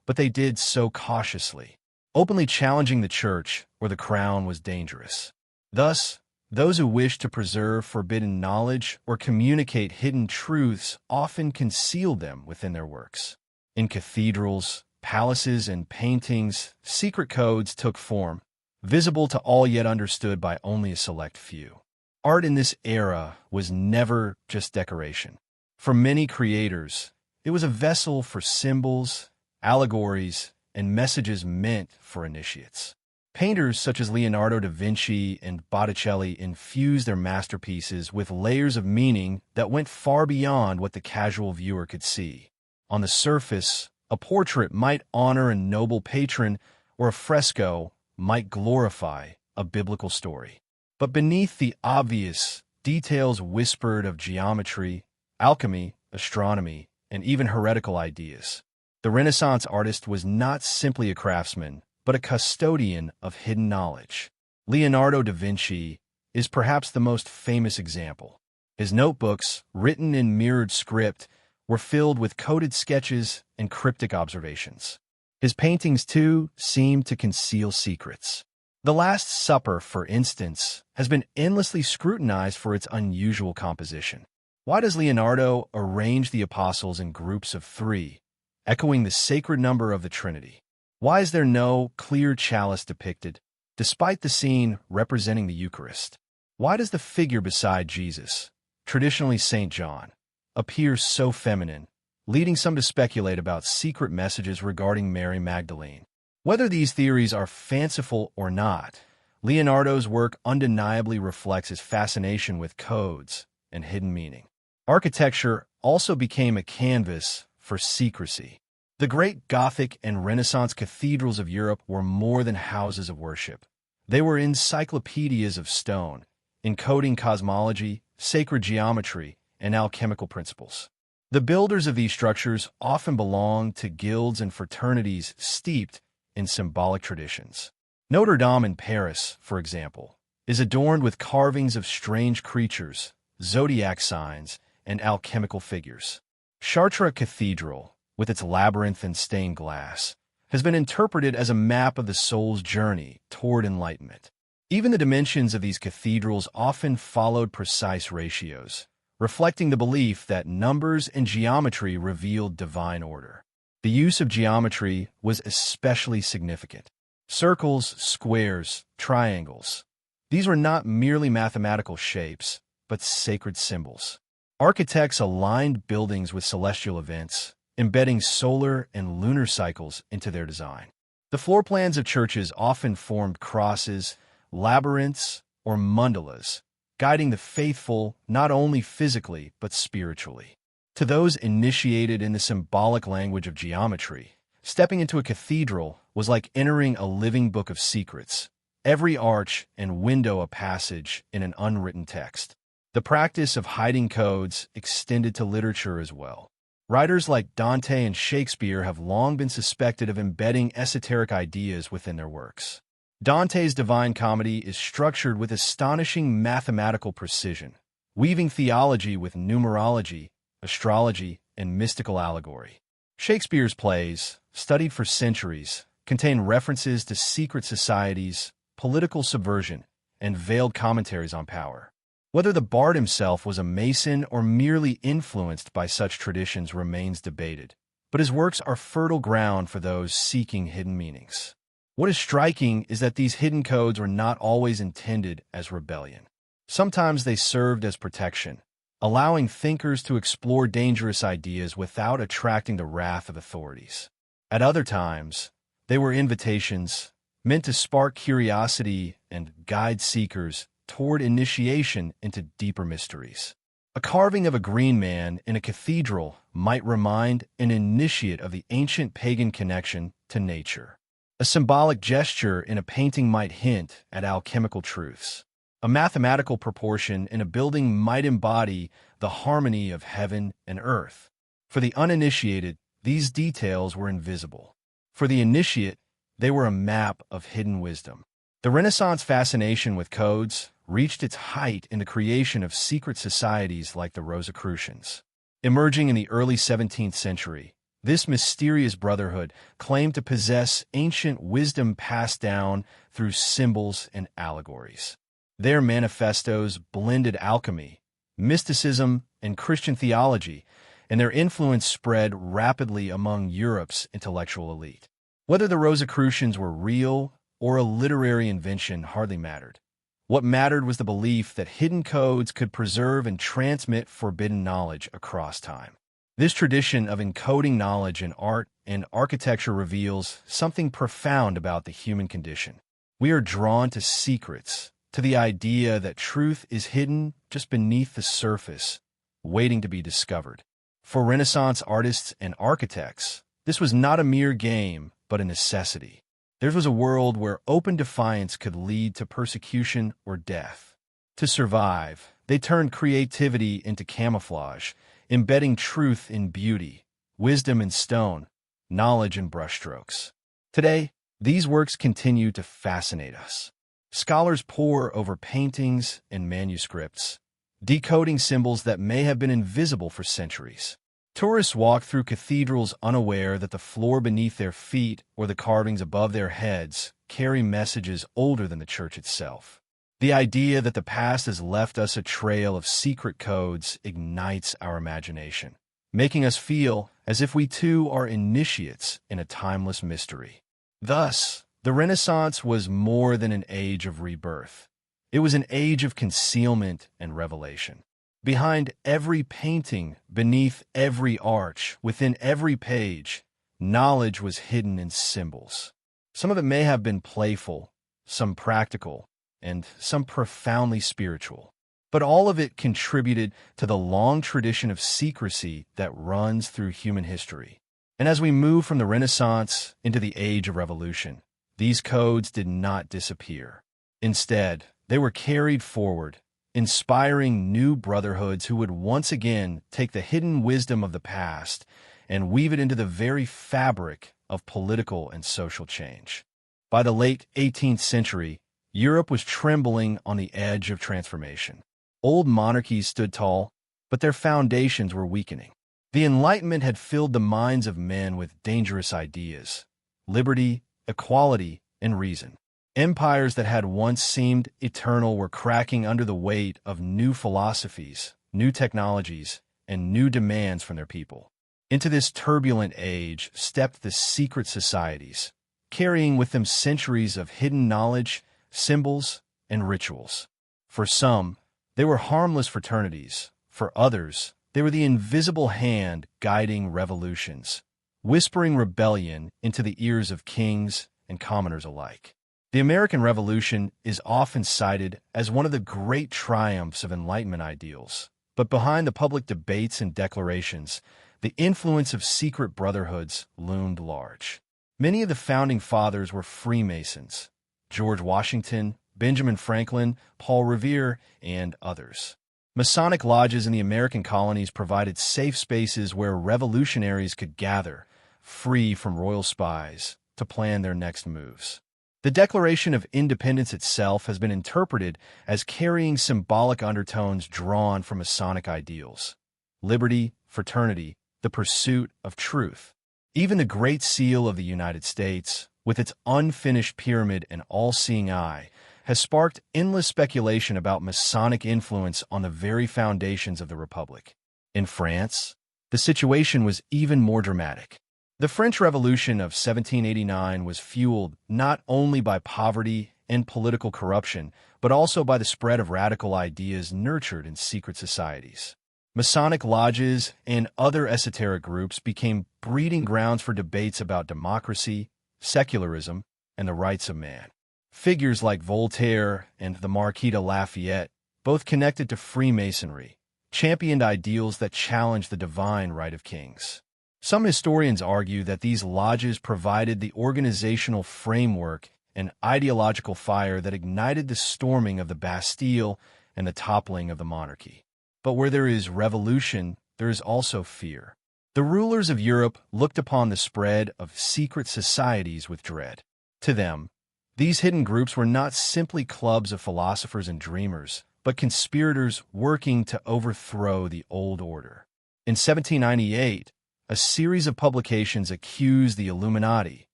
but they did so cautiously, openly challenging the church where the crown was dangerous. Thus, those who wished to preserve forbidden knowledge or communicate hidden truths often concealed them within their works. In cathedrals, palaces, and paintings, secret codes took form, visible to all yet understood by only a select few. Art in this era was never just decoration. For many creators, it was a vessel for symbols, allegories, and messages meant for initiates. Painters such as Leonardo da Vinci and Botticelli infused their masterpieces with layers of meaning that went far beyond what the casual viewer could see. On the surface, a portrait might honor a noble patron, or a fresco might glorify a biblical story. But beneath the obvious, details whispered of geometry, alchemy, astronomy, and even heretical ideas. The Renaissance artist was not simply a craftsman, but a custodian of hidden knowledge. Leonardo da Vinci is perhaps the most famous example. His notebooks, written in mirrored script, were filled with coded sketches and cryptic observations. His paintings, too, seemed to conceal secrets. The Last Supper, for instance, has been endlessly scrutinized for its unusual composition. Why does Leonardo arrange the apostles in groups of three, echoing the sacred number of the Trinity? Why is there no clear chalice depicted, despite the scene representing the Eucharist? Why does the figure beside Jesus, traditionally St. John, appear so feminine, leading some to speculate about secret messages regarding Mary Magdalene? Whether these theories are fanciful or not, Leonardo's work undeniably reflects his fascination with codes and hidden meaning. Architecture also became a canvas for secrecy. The great Gothic and Renaissance cathedrals of Europe were more than houses of worship. They were encyclopedias of stone, encoding cosmology, sacred geometry, and alchemical principles. The builders of these structures often belonged to guilds and fraternities steeped in symbolic traditions. Notre Dame in Paris, for example, is adorned with carvings of strange creatures, zodiac signs, and alchemical figures. Chartres Cathedral, with its labyrinth and stained glass, has been interpreted as a map of the soul's journey toward enlightenment. Even the dimensions of these cathedrals often followed precise ratios, reflecting the belief that numbers and geometry revealed divine order. The use of geometry was especially significant. Circles, squares, triangles. These were not merely mathematical shapes, but sacred symbols. Architects aligned buildings with celestial events, embedding solar and lunar cycles into their design. The floor plans of churches often formed crosses, labyrinths, or mandalas, guiding the faithful not only physically but spiritually. To those initiated in the symbolic language of geometry, stepping into a cathedral was like entering a living book of secrets, every arch and window a passage in an unwritten text. The practice of hiding codes extended to literature as well. Writers like Dante and Shakespeare have long been suspected of embedding esoteric ideas within their works. Dante's Divine Comedy is structured with astonishing mathematical precision, weaving theology with numerology, astrology, and mystical allegory. Shakespeare's plays, studied for centuries, contain references to secret societies, political subversion, and veiled commentaries on power. Whether the bard himself was a Mason or merely influenced by such traditions remains debated, but his works are fertile ground for those seeking hidden meanings. What is striking is that these hidden codes were not always intended as rebellion. Sometimes they served as protection, allowing thinkers to explore dangerous ideas without attracting the wrath of authorities. At other times, they were invitations meant to spark curiosity and guide seekers toward initiation into deeper mysteries. A carving of a green man in a cathedral might remind an initiate of the ancient pagan connection to nature. A symbolic gesture in a painting might hint at alchemical truths. A mathematical proportion in a building might embody the harmony of heaven and earth. For the uninitiated, these details were invisible. For the initiate, they were a map of hidden wisdom. The Renaissance fascination with codes reached its height in the creation of secret societies like the Rosicrucians. Emerging in the early 17th century, this mysterious brotherhood claimed to possess ancient wisdom passed down through symbols and allegories. Their manifestos blended alchemy, mysticism, and Christian theology, and their influence spread rapidly among Europe's intellectual elite. Whether the Rosicrucians were real or a literary invention hardly mattered. What mattered was the belief that hidden codes could preserve and transmit forbidden knowledge across time. This tradition of encoding knowledge in art and architecture reveals something profound about the human condition. We are drawn to secrets, to the idea that truth is hidden just beneath the surface, waiting to be discovered. For Renaissance artists and architects, this was not a mere game, but a necessity. There was a world where open defiance could lead to persecution or death. To survive, they turned creativity into camouflage, embedding truth in beauty, wisdom in stone, knowledge in brushstrokes. Today, these works continue to fascinate us. Scholars pore over paintings and manuscripts, decoding symbols that may have been invisible for centuries. Tourists walk through cathedrals unaware that the floor beneath their feet or the carvings above their heads carry messages older than the church itself. The idea that the past has left us a trail of secret codes ignites our imagination, making us feel as if we too are initiates in a timeless mystery. Thus, the Renaissance was more than an age of rebirth. It was an age of concealment and revelation. Behind every painting, beneath every arch, within every page, knowledge was hidden in symbols. Some of it may have been playful, some practical, and some profoundly spiritual. But all of it contributed to the long tradition of secrecy that runs through human history. And as we move from the Renaissance into the Age of Revolution, these codes did not disappear. Instead, they were carried forward, inspiring new brotherhoods who would once again take the hidden wisdom of the past and weave it into the very fabric of political and social change. By the late 18th century, Europe was trembling on the edge of transformation. Old monarchies stood tall, but their foundations were weakening. The Enlightenment had filled the minds of men with dangerous ideas: liberty, equality, and reason. Empires that had once seemed eternal were cracking under the weight of new philosophies, new technologies, and new demands from their people. Into this turbulent age stepped the secret societies, carrying with them centuries of hidden knowledge, symbols, and rituals. For some, they were harmless fraternities. For others, they were the invisible hand guiding revolutions, whispering rebellion into the ears of kings and commoners alike. The American Revolution is often cited as one of the great triumphs of Enlightenment ideals, but behind the public debates and declarations, the influence of secret brotherhoods loomed large. Many of the founding fathers were Freemasons: George Washington, Benjamin Franklin, Paul Revere, and others. Masonic lodges in the American colonies provided safe spaces where revolutionaries could gather, free from royal spies, to plan their next moves. The Declaration of Independence itself has been interpreted as carrying symbolic undertones drawn from Masonic ideals: liberty, fraternity, the pursuit of truth. Even the Great Seal of the United States, with its unfinished pyramid and all-seeing eye, has sparked endless speculation about Masonic influence on the very foundations of the Republic. In France, the situation was even more dramatic. The French Revolution of 1789 was fueled not only by poverty and political corruption, but also by the spread of radical ideas nurtured in secret societies. Masonic lodges and other esoteric groups became breeding grounds for debates about democracy, secularism, and the rights of man. Figures like Voltaire and the Marquis de Lafayette, both connected to Freemasonry, championed ideals that challenged the divine right of kings. Some historians argue that these lodges provided the organizational framework and ideological fire that ignited the storming of the Bastille and the toppling of the monarchy. But where there is revolution, there is also fear. The rulers of Europe looked upon the spread of secret societies with dread. To them, these hidden groups were not simply clubs of philosophers and dreamers, but conspirators working to overthrow the old order. In 1798, a series of publications accused the Illuminati,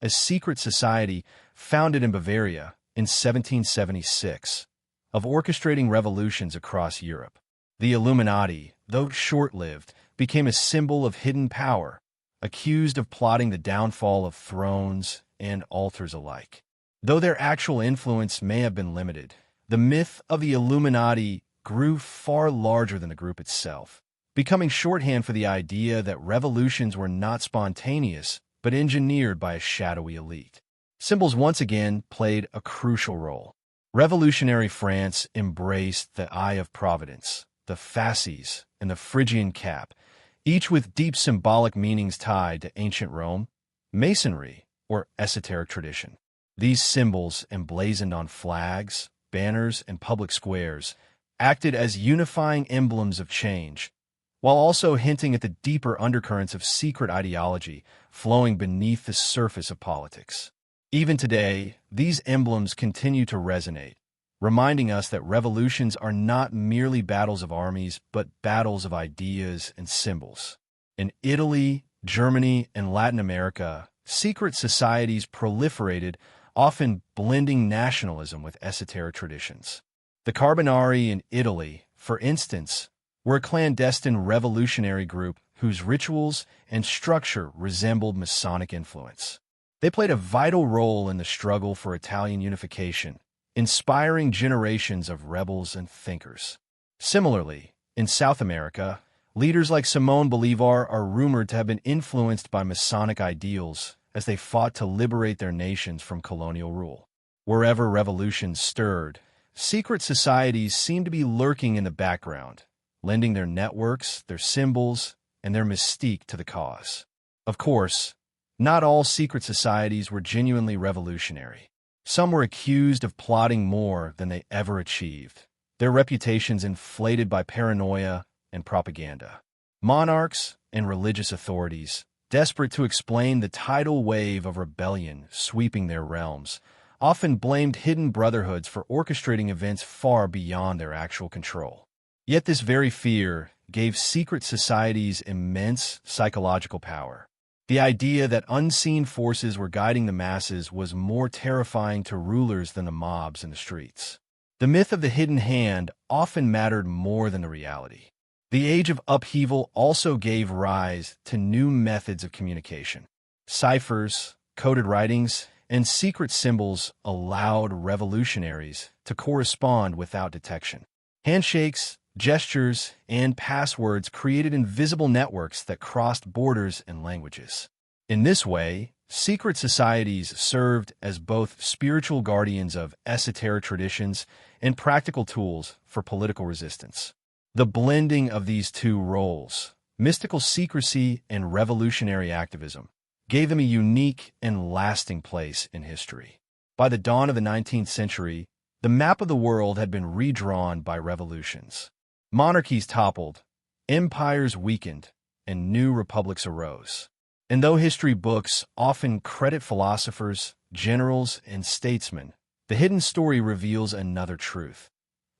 a secret society founded in Bavaria in 1776, of orchestrating revolutions across Europe. The Illuminati, though short-lived, became a symbol of hidden power, accused of plotting the downfall of thrones and altars alike. Though their actual influence may have been limited, the myth of the Illuminati grew far larger than the group itself, becoming shorthand for the idea that revolutions were not spontaneous, but engineered by a shadowy elite. Symbols once again played a crucial role. Revolutionary France embraced the Eye of Providence, the fasces, and the Phrygian cap, each with deep symbolic meanings tied to ancient Rome, Masonry, or esoteric tradition. These symbols, emblazoned on flags, banners, and public squares, acted as unifying emblems of change, while also hinting at the deeper undercurrents of secret ideology flowing beneath the surface of politics. Even today, these emblems continue to resonate, reminding us that revolutions are not merely battles of armies, but battles of ideas and symbols. In Italy, Germany, and Latin America, secret societies proliferated often blending nationalism with esoteric traditions. The Carbonari in Italy, for instance, were a clandestine revolutionary group whose rituals and structure resembled Masonic influence. They played a vital role in the struggle for Italian unification, inspiring generations of rebels and thinkers. Similarly, in South America, leaders like Simón Bolívar are rumored to have been influenced by Masonic ideals as they fought to liberate their nations from colonial rule. Wherever revolutions stirred, secret societies seemed to be lurking in the background, lending their networks, their symbols, and their mystique to the cause. Of course, not all secret societies were genuinely revolutionary. Some were accused of plotting more than they ever achieved, their reputations inflated by paranoia and propaganda. Monarchs and religious authorities, desperate to explain the tidal wave of rebellion sweeping their realms, often blamed hidden brotherhoods for orchestrating events far beyond their actual control. Yet this very fear gave secret societies immense psychological power. The idea that unseen forces were guiding the masses was more terrifying to rulers than the mobs in the streets. The myth of the hidden hand often mattered more than the reality. The age of upheaval also gave rise to new methods of communication. Ciphers, coded writings, and secret symbols allowed revolutionaries to correspond without detection. Handshakes, gestures, and passwords created invisible networks that crossed borders and languages. In this way, secret societies served as both spiritual guardians of esoteric traditions and practical tools for political resistance. The blending of these two roles, mystical secrecy and revolutionary activism, gave them a unique and lasting place in history. By the dawn of the 19th century, the map of the world had been redrawn by revolutions. Monarchies toppled, empires weakened, and new republics arose. And though history books often credit philosophers, generals, and statesmen, the hidden story reveals another truth: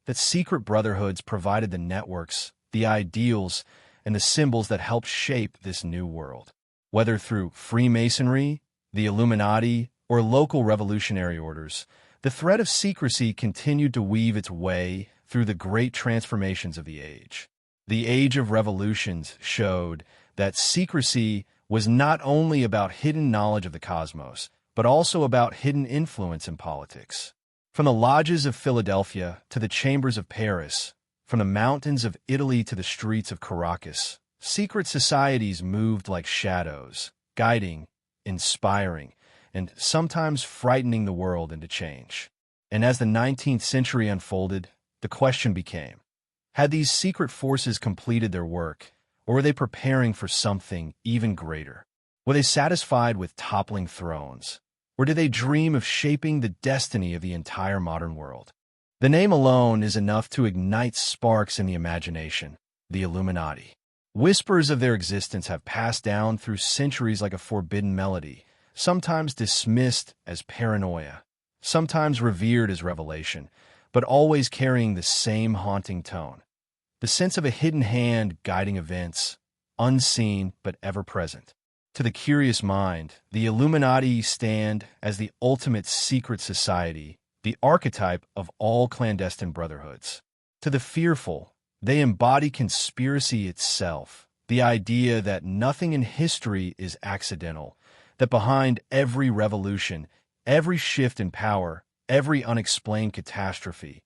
that secret brotherhoods provided the networks, the ideals, and the symbols that helped shape this new world. Whether through Freemasonry, the Illuminati, or local revolutionary orders, the thread of secrecy continued to weave its way through the great transformations of the age. The Age of Revolutions showed that secrecy was not only about hidden knowledge of the cosmos, but also about hidden influence in politics. From the lodges of Philadelphia to the chambers of Paris, from the mountains of Italy to the streets of Caracas, secret societies moved like shadows, guiding, inspiring, and sometimes frightening the world into change. And as the 19th century unfolded, the question became, had these secret forces completed their work, or were they preparing for something even greater? Were they satisfied with toppling thrones, or did they dream of shaping the destiny of the entire modern world? The name alone is enough to ignite sparks in the imagination: the Illuminati. Whispers of their existence have passed down through centuries like a forbidden melody, sometimes dismissed as paranoia, sometimes revered as revelation, but always carrying the same haunting tone: the sense of a hidden hand guiding events, unseen but ever present. To the curious mind, the Illuminati stand as the ultimate secret society, the archetype of all clandestine brotherhoods. To the fearful, they embody conspiracy itself, the idea that nothing in history is accidental, that behind every revolution, every shift in power, every unexplained catastrophe,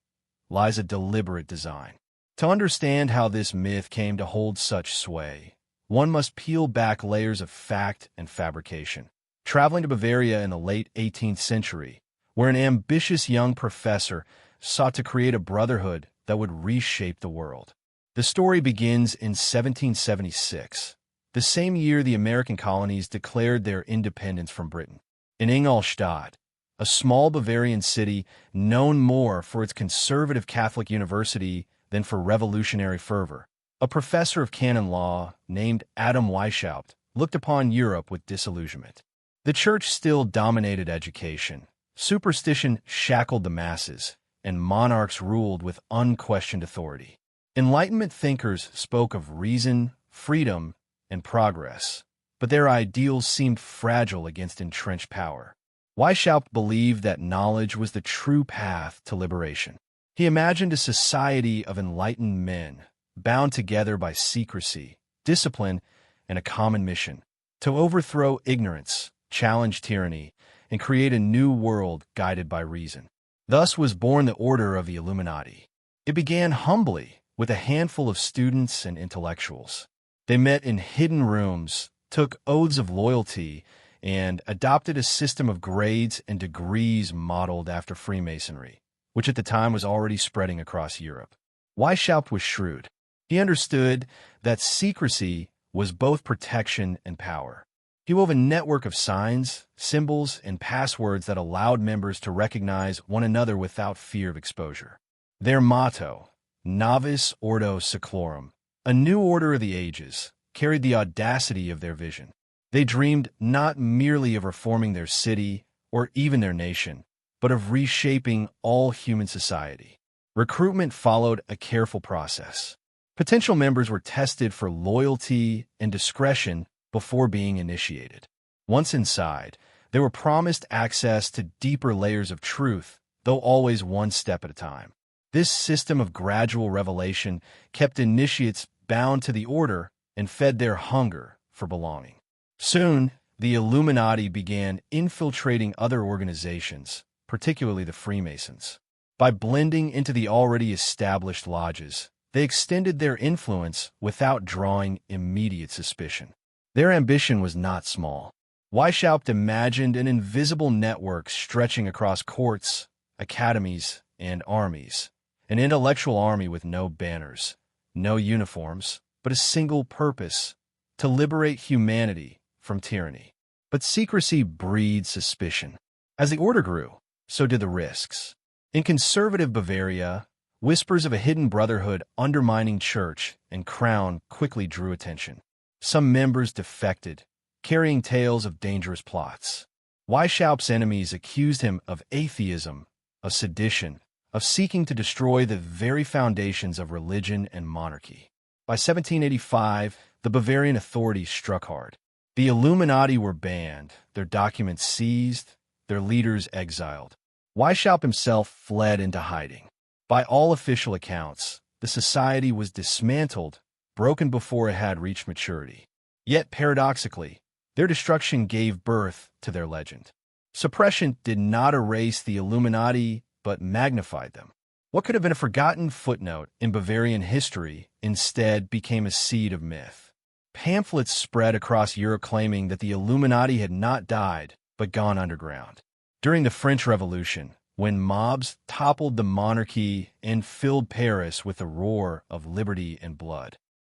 lies a deliberate design. To understand how this myth came to hold such sway, one must peel back layers of fact and fabrication. Traveling to Bavaria in the late 18th century, where an ambitious young professor sought to create a brotherhood that would reshape the world. The story begins in 1776, the same year the American colonies declared their independence from Britain. In Ingolstadt, a small Bavarian city known more for its conservative Catholic university than for revolutionary fervor, a professor of canon law named Adam Weishaupt looked upon Europe with disillusionment. The church still dominated education, superstition shackled the masses, and monarchs ruled with unquestioned authority. Enlightenment thinkers spoke of reason, freedom, and progress, but their ideals seemed fragile against entrenched power. Weishaupt believed that knowledge was the true path to liberation. He imagined a society of enlightened men, bound together by secrecy, discipline, and a common mission: to overthrow ignorance, challenge tyranny, and create a new world guided by reason. Thus was born the Order of the Illuminati. It began humbly, with a handful of students and intellectuals. They met in hidden rooms, took oaths of loyalty, and adopted a system of grades and degrees modeled after Freemasonry, which at the time was already spreading across Europe. Weishaupt was shrewd. He understood that secrecy was both protection and power. He wove a network of signs, symbols, and passwords that allowed members to recognize one another without fear of exposure. Their motto, Novis Ordo Seclorum, a new order of the ages, carried the audacity of their vision. They dreamed not merely of reforming their city or even their nation, but of reshaping all human society. Recruitment followed a careful process. Potential members were tested for loyalty and discretion before being initiated. Once inside, they were promised access to deeper layers of truth, though always one step at a time. This system of gradual revelation kept initiates bound to the order and fed their hunger for belonging. Soon, the Illuminati began infiltrating other organizations, particularly the Freemasons. By blending into the already established lodges, they extended their influence without drawing immediate suspicion. Their ambition was not small. Weishaupt imagined an invisible network stretching across courts, academies, and armies, an intellectual army with no banners, no uniforms, but a single purpose: to liberate humanity from tyranny. But secrecy breeds suspicion. As the order grew, so did the risks. In conservative Bavaria, whispers of a hidden brotherhood undermining church and crown quickly drew attention. Some members defected, carrying tales of dangerous plots. Weishaupt's enemies accused him of atheism, of sedition, of seeking to destroy the very foundations of religion and monarchy. By 1785, the Bavarian authorities struck hard. The Illuminati were banned, their documents seized, their leaders exiled. Weishaupt himself fled into hiding. By all official accounts, the society was dismantled, broken before it had reached maturity. Yet, paradoxically, their destruction gave birth to their legend. Suppression did not erase the Illuminati, but magnified them. What could have been a forgotten footnote in Bavarian history instead became a seed of myth. Pamphlets spread across Europe claiming that the Illuminati had not died, but gone underground. During the French Revolution, when mobs toppled the monarchy and filled Paris with a roar of liberty and blood,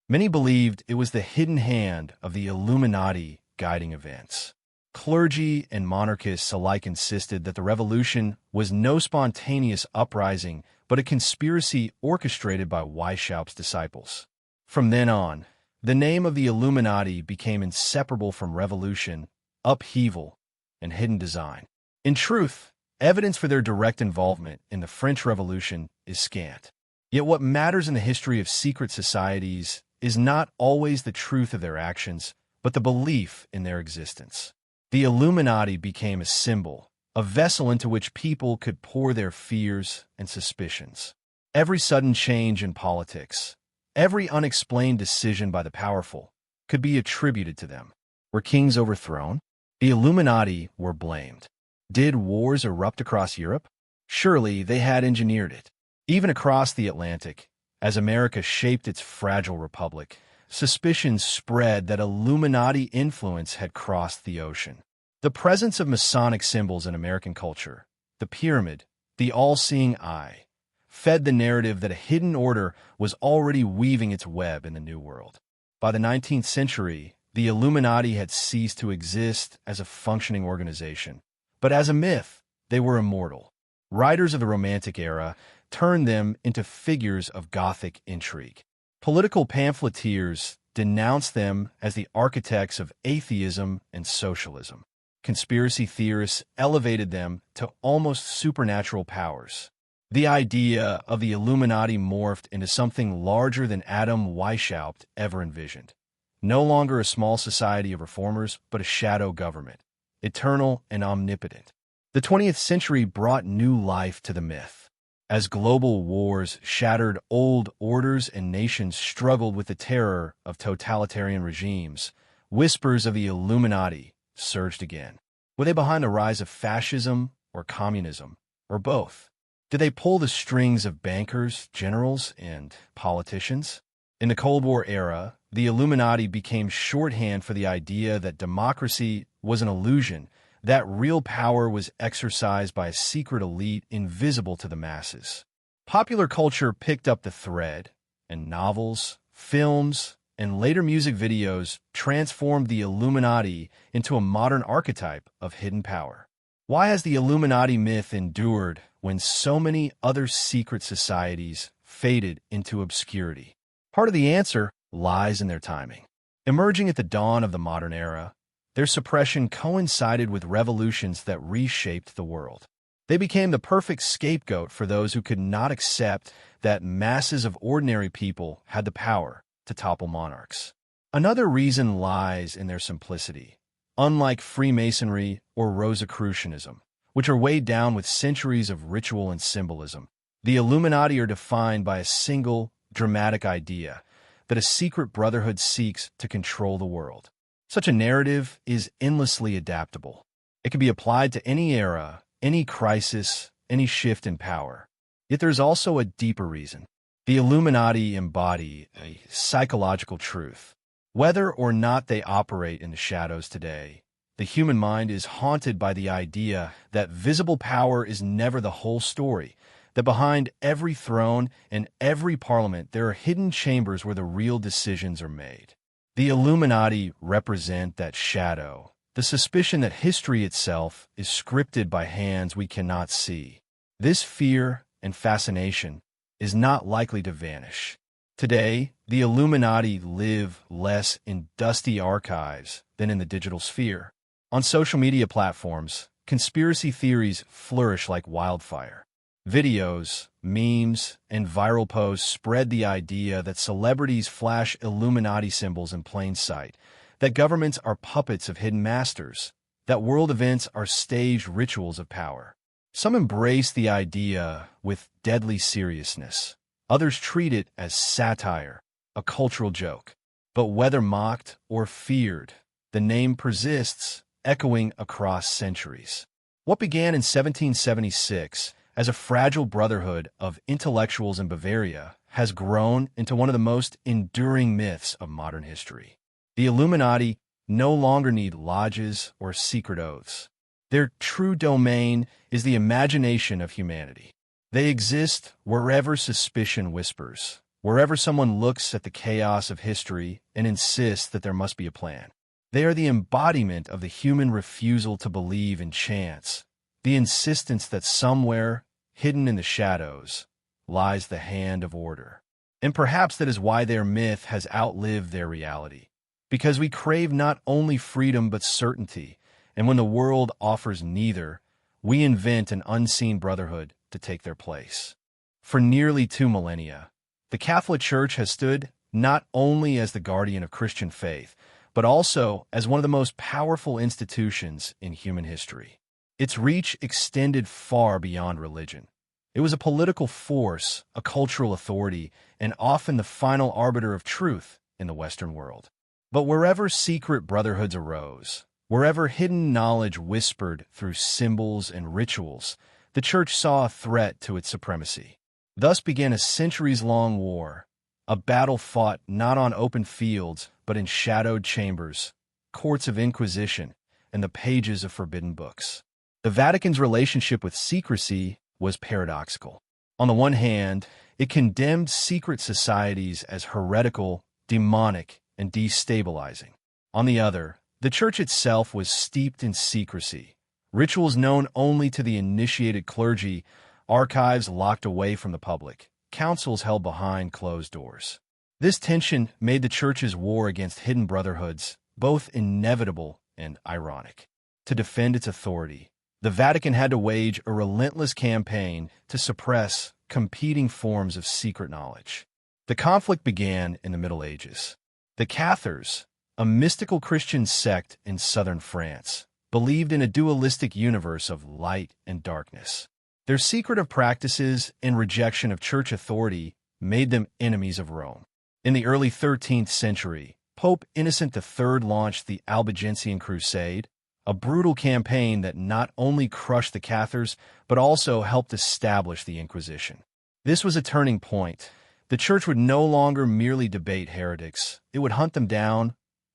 many believed it was the hidden hand of the Illuminati guiding events. Clergy and monarchists alike insisted that the revolution was no spontaneous uprising, but a conspiracy orchestrated by Weishaupt's disciples. From then on, the name of the Illuminati became inseparable from revolution, upheaval, and hidden design. In truth, evidence for their direct involvement in the French Revolution is scant. Yet what matters in the history of secret societies is not always the truth of their actions, but the belief in their existence. The Illuminati became a symbol, a vessel into which people could pour their fears and suspicions. Every sudden change in politics, every unexplained decision by the powerful, could be attributed to them. Were kings overthrown? The Illuminati were blamed. Did wars erupt across Europe? Surely they had engineered it. Even across the Atlantic, as America shaped its fragile republic, suspicions spread that Illuminati influence had crossed the ocean. The presence of Masonic symbols in American culture, the pyramid, the all-seeing eye, fed the narrative that a hidden order was already weaving its web in the New World. By the 19th century, the Illuminati had ceased to exist as a functioning organization. But as a myth, they were immortal. Writers of the Romantic era turned them into figures of Gothic intrigue. Political pamphleteers denounced them as the architects of atheism and socialism. Conspiracy theorists elevated them to almost supernatural powers. The idea of the Illuminati morphed into something larger than Adam Weishaupt ever envisioned. No longer a small society of reformers, but a shadow government, eternal and omnipotent. The 20th century brought new life to the myth. As global wars shattered old orders and nations struggled with the terror of totalitarian regimes, whispers of the Illuminati surged again. Were they behind the rise of fascism or communism, or both? Did they pull the strings of bankers, generals, and politicians? In the Cold War era, the Illuminati became shorthand for the idea that democracy was an illusion, that real power was exercised by a secret elite invisible to the masses. Popular culture picked up the thread, and novels, films, and later music videos transformed the Illuminati into a modern archetype of hidden power. Why has the Illuminati myth endured when so many other secret societies faded into obscurity? Part of the answer lies in their timing. Emerging at the dawn of the modern era, their suppression coincided with revolutions that reshaped the world. They became the perfect scapegoat for those who could not accept that masses of ordinary people had the power to topple monarchs. Another reason lies in their simplicity. Unlike Freemasonry or Rosicrucianism, which are weighed down with centuries of ritual and symbolism, the Illuminati are defined by a single, dramatic idea that a secret brotherhood seeks to control the world. Such a narrative is endlessly adaptable. It can be applied to any era, any crisis, any shift in power. Yet there's also a deeper reason. The Illuminati embody a psychological truth. Whether or not they operate in the shadows today, the human mind is haunted by the idea that visible power is never the whole story, that behind every throne and every parliament there are hidden chambers where the real decisions are made. The Illuminati represent that shadow, the suspicion that history itself is scripted by hands we cannot see. This fear and fascination is not likely to vanish. Today, the Illuminati live less in dusty archives than in the digital sphere. On social media platforms, conspiracy theories flourish like wildfire. Videos, memes, and viral posts spread the idea that celebrities flash Illuminati symbols in plain sight, that governments are puppets of hidden masters, that world events are staged rituals of power. Some embrace the idea with deadly seriousness. Others treat it as satire, a cultural joke. But whether mocked or feared, the name persists, echoing across centuries. What began in 1776 as a fragile brotherhood of intellectuals in Bavaria has grown into one of the most enduring myths of modern history. The Illuminati no longer need lodges or secret oaths. Their true domain is the imagination of humanity. They exist wherever suspicion whispers, wherever someone looks at the chaos of history and insists that there must be a plan. They are the embodiment of the human refusal to believe in chance, the insistence that somewhere, hidden in the shadows, lies the hand of order. And perhaps that is why their myth has outlived their reality. Because we crave not only freedom but certainty, and when the world offers neither, we invent an unseen brotherhood to take their place. For nearly 2 millennia, the Catholic Church has stood not only as the guardian of Christian faith, but also as one of the most powerful institutions in human history. Its reach extended far beyond religion. It was a political force, a cultural authority, and often the final arbiter of truth in the Western world. But wherever secret brotherhoods arose, wherever hidden knowledge whispered through symbols and rituals, the Church saw a threat to its supremacy. Thus began a centuries-long war, a battle fought not on open fields, but in shadowed chambers, courts of inquisition, and the pages of forbidden books. The Vatican's relationship with secrecy was paradoxical. On the one hand, it condemned secret societies as heretical, demonic, and destabilizing. On the other, the Church itself was steeped in secrecy, rituals known only to the initiated clergy, archives locked away from the public, councils held behind closed doors. This tension made the Church's war against hidden brotherhoods both inevitable and ironic. To defend its authority, the Vatican had to wage a relentless campaign to suppress competing forms of secret knowledge. The conflict began in the Middle Ages. The Cathars, a mystical Christian sect in southern France, believed in a dualistic universe of light and darkness. Their secretive practices and rejection of church authority made them enemies of Rome. In the early 13th century, Pope Innocent III launched the Albigensian Crusade, a brutal campaign that not only crushed the Cathars, but also helped establish the Inquisition. This was a turning point. The Church would no longer merely debate heretics. It would hunt them down,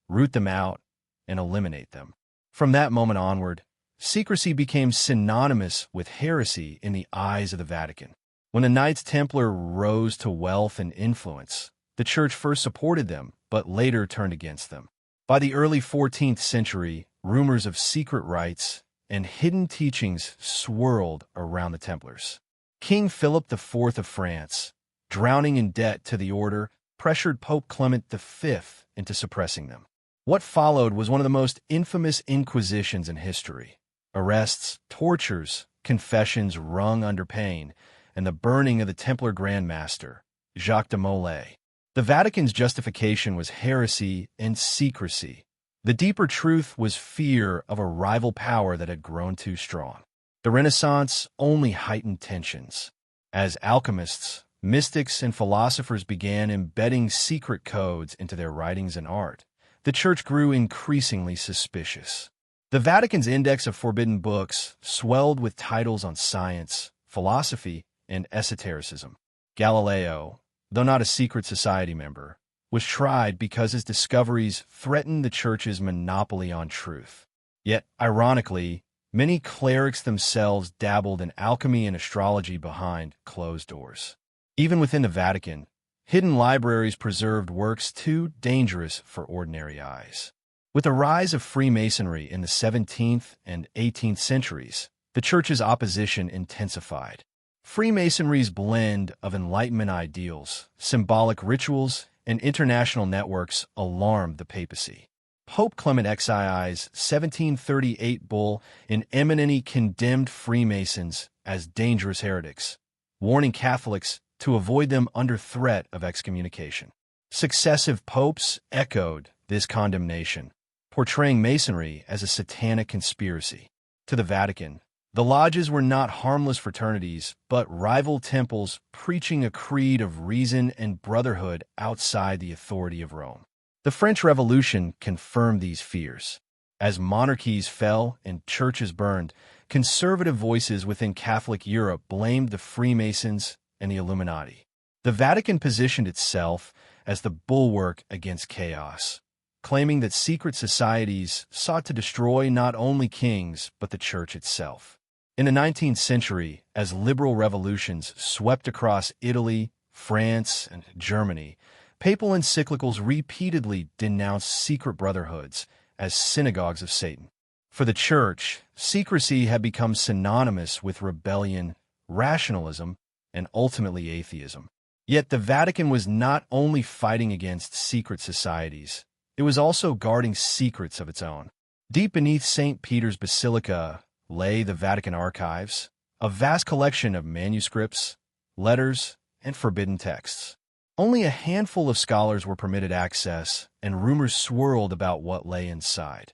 root them out, and eliminate them. From that moment onward, secrecy became synonymous with heresy in the eyes of the Vatican. When the Knights Templar rose to wealth and influence, the Church first supported them, but later turned against them. By the early 14th century, rumors of secret rites and hidden teachings swirled around the Templars. King Philip IV of France, drowning in debt to the order, pressured Pope Clement V into suppressing them. What followed was one of the most infamous inquisitions in history. Arrests, tortures, confessions wrung under pain, and the burning of the Templar Grand Master, Jacques de Molay. The Vatican's justification was heresy and secrecy. The deeper truth was fear of a rival power that had grown too strong. The Renaissance only heightened tensions. As alchemists, mystics, and philosophers began embedding secret codes into their writings and art, the Church grew increasingly suspicious. The Vatican's index of forbidden books swelled with titles on science, philosophy, and esotericism. Galileo, though not a secret society member, was tried because his discoveries threatened the Church's monopoly on truth. Yet, ironically, many clerics themselves dabbled in alchemy and astrology behind closed doors. Even within the Vatican, hidden libraries preserved works too dangerous for ordinary eyes. With the rise of Freemasonry in the 17th and 18th centuries, the Church's opposition intensified. Freemasonry's blend of Enlightenment ideals, symbolic rituals, and international networks alarmed the papacy. Pope Clement XII's 1738 bull in eminently condemned Freemasons as dangerous heretics, warning Catholics to avoid them under threat of excommunication. Successive popes echoed this condemnation, portraying Masonry as a satanic conspiracy. To the Vatican, the lodges were not harmless fraternities, but rival temples preaching a creed of reason and brotherhood outside the authority of Rome. The French Revolution confirmed these fears. As monarchies fell and churches burned, conservative voices within Catholic Europe blamed the Freemasons and the Illuminati. The Vatican positioned itself as the bulwark against chaos, claiming that secret societies sought to destroy not only kings but the Church itself. In the 19th century, as liberal revolutions swept across Italy, France, and Germany, papal encyclicals repeatedly denounced secret brotherhoods as synagogues of Satan. For the Church, secrecy had become synonymous with rebellion, rationalism, and ultimately atheism. Yet the Vatican was not only fighting against secret societies, it was also guarding secrets of its own. Deep beneath St. Peter's Basilica lay the Vatican archives, a vast collection of manuscripts, letters, and forbidden texts. Only a handful of scholars were permitted access, and rumors swirled about what lay inside.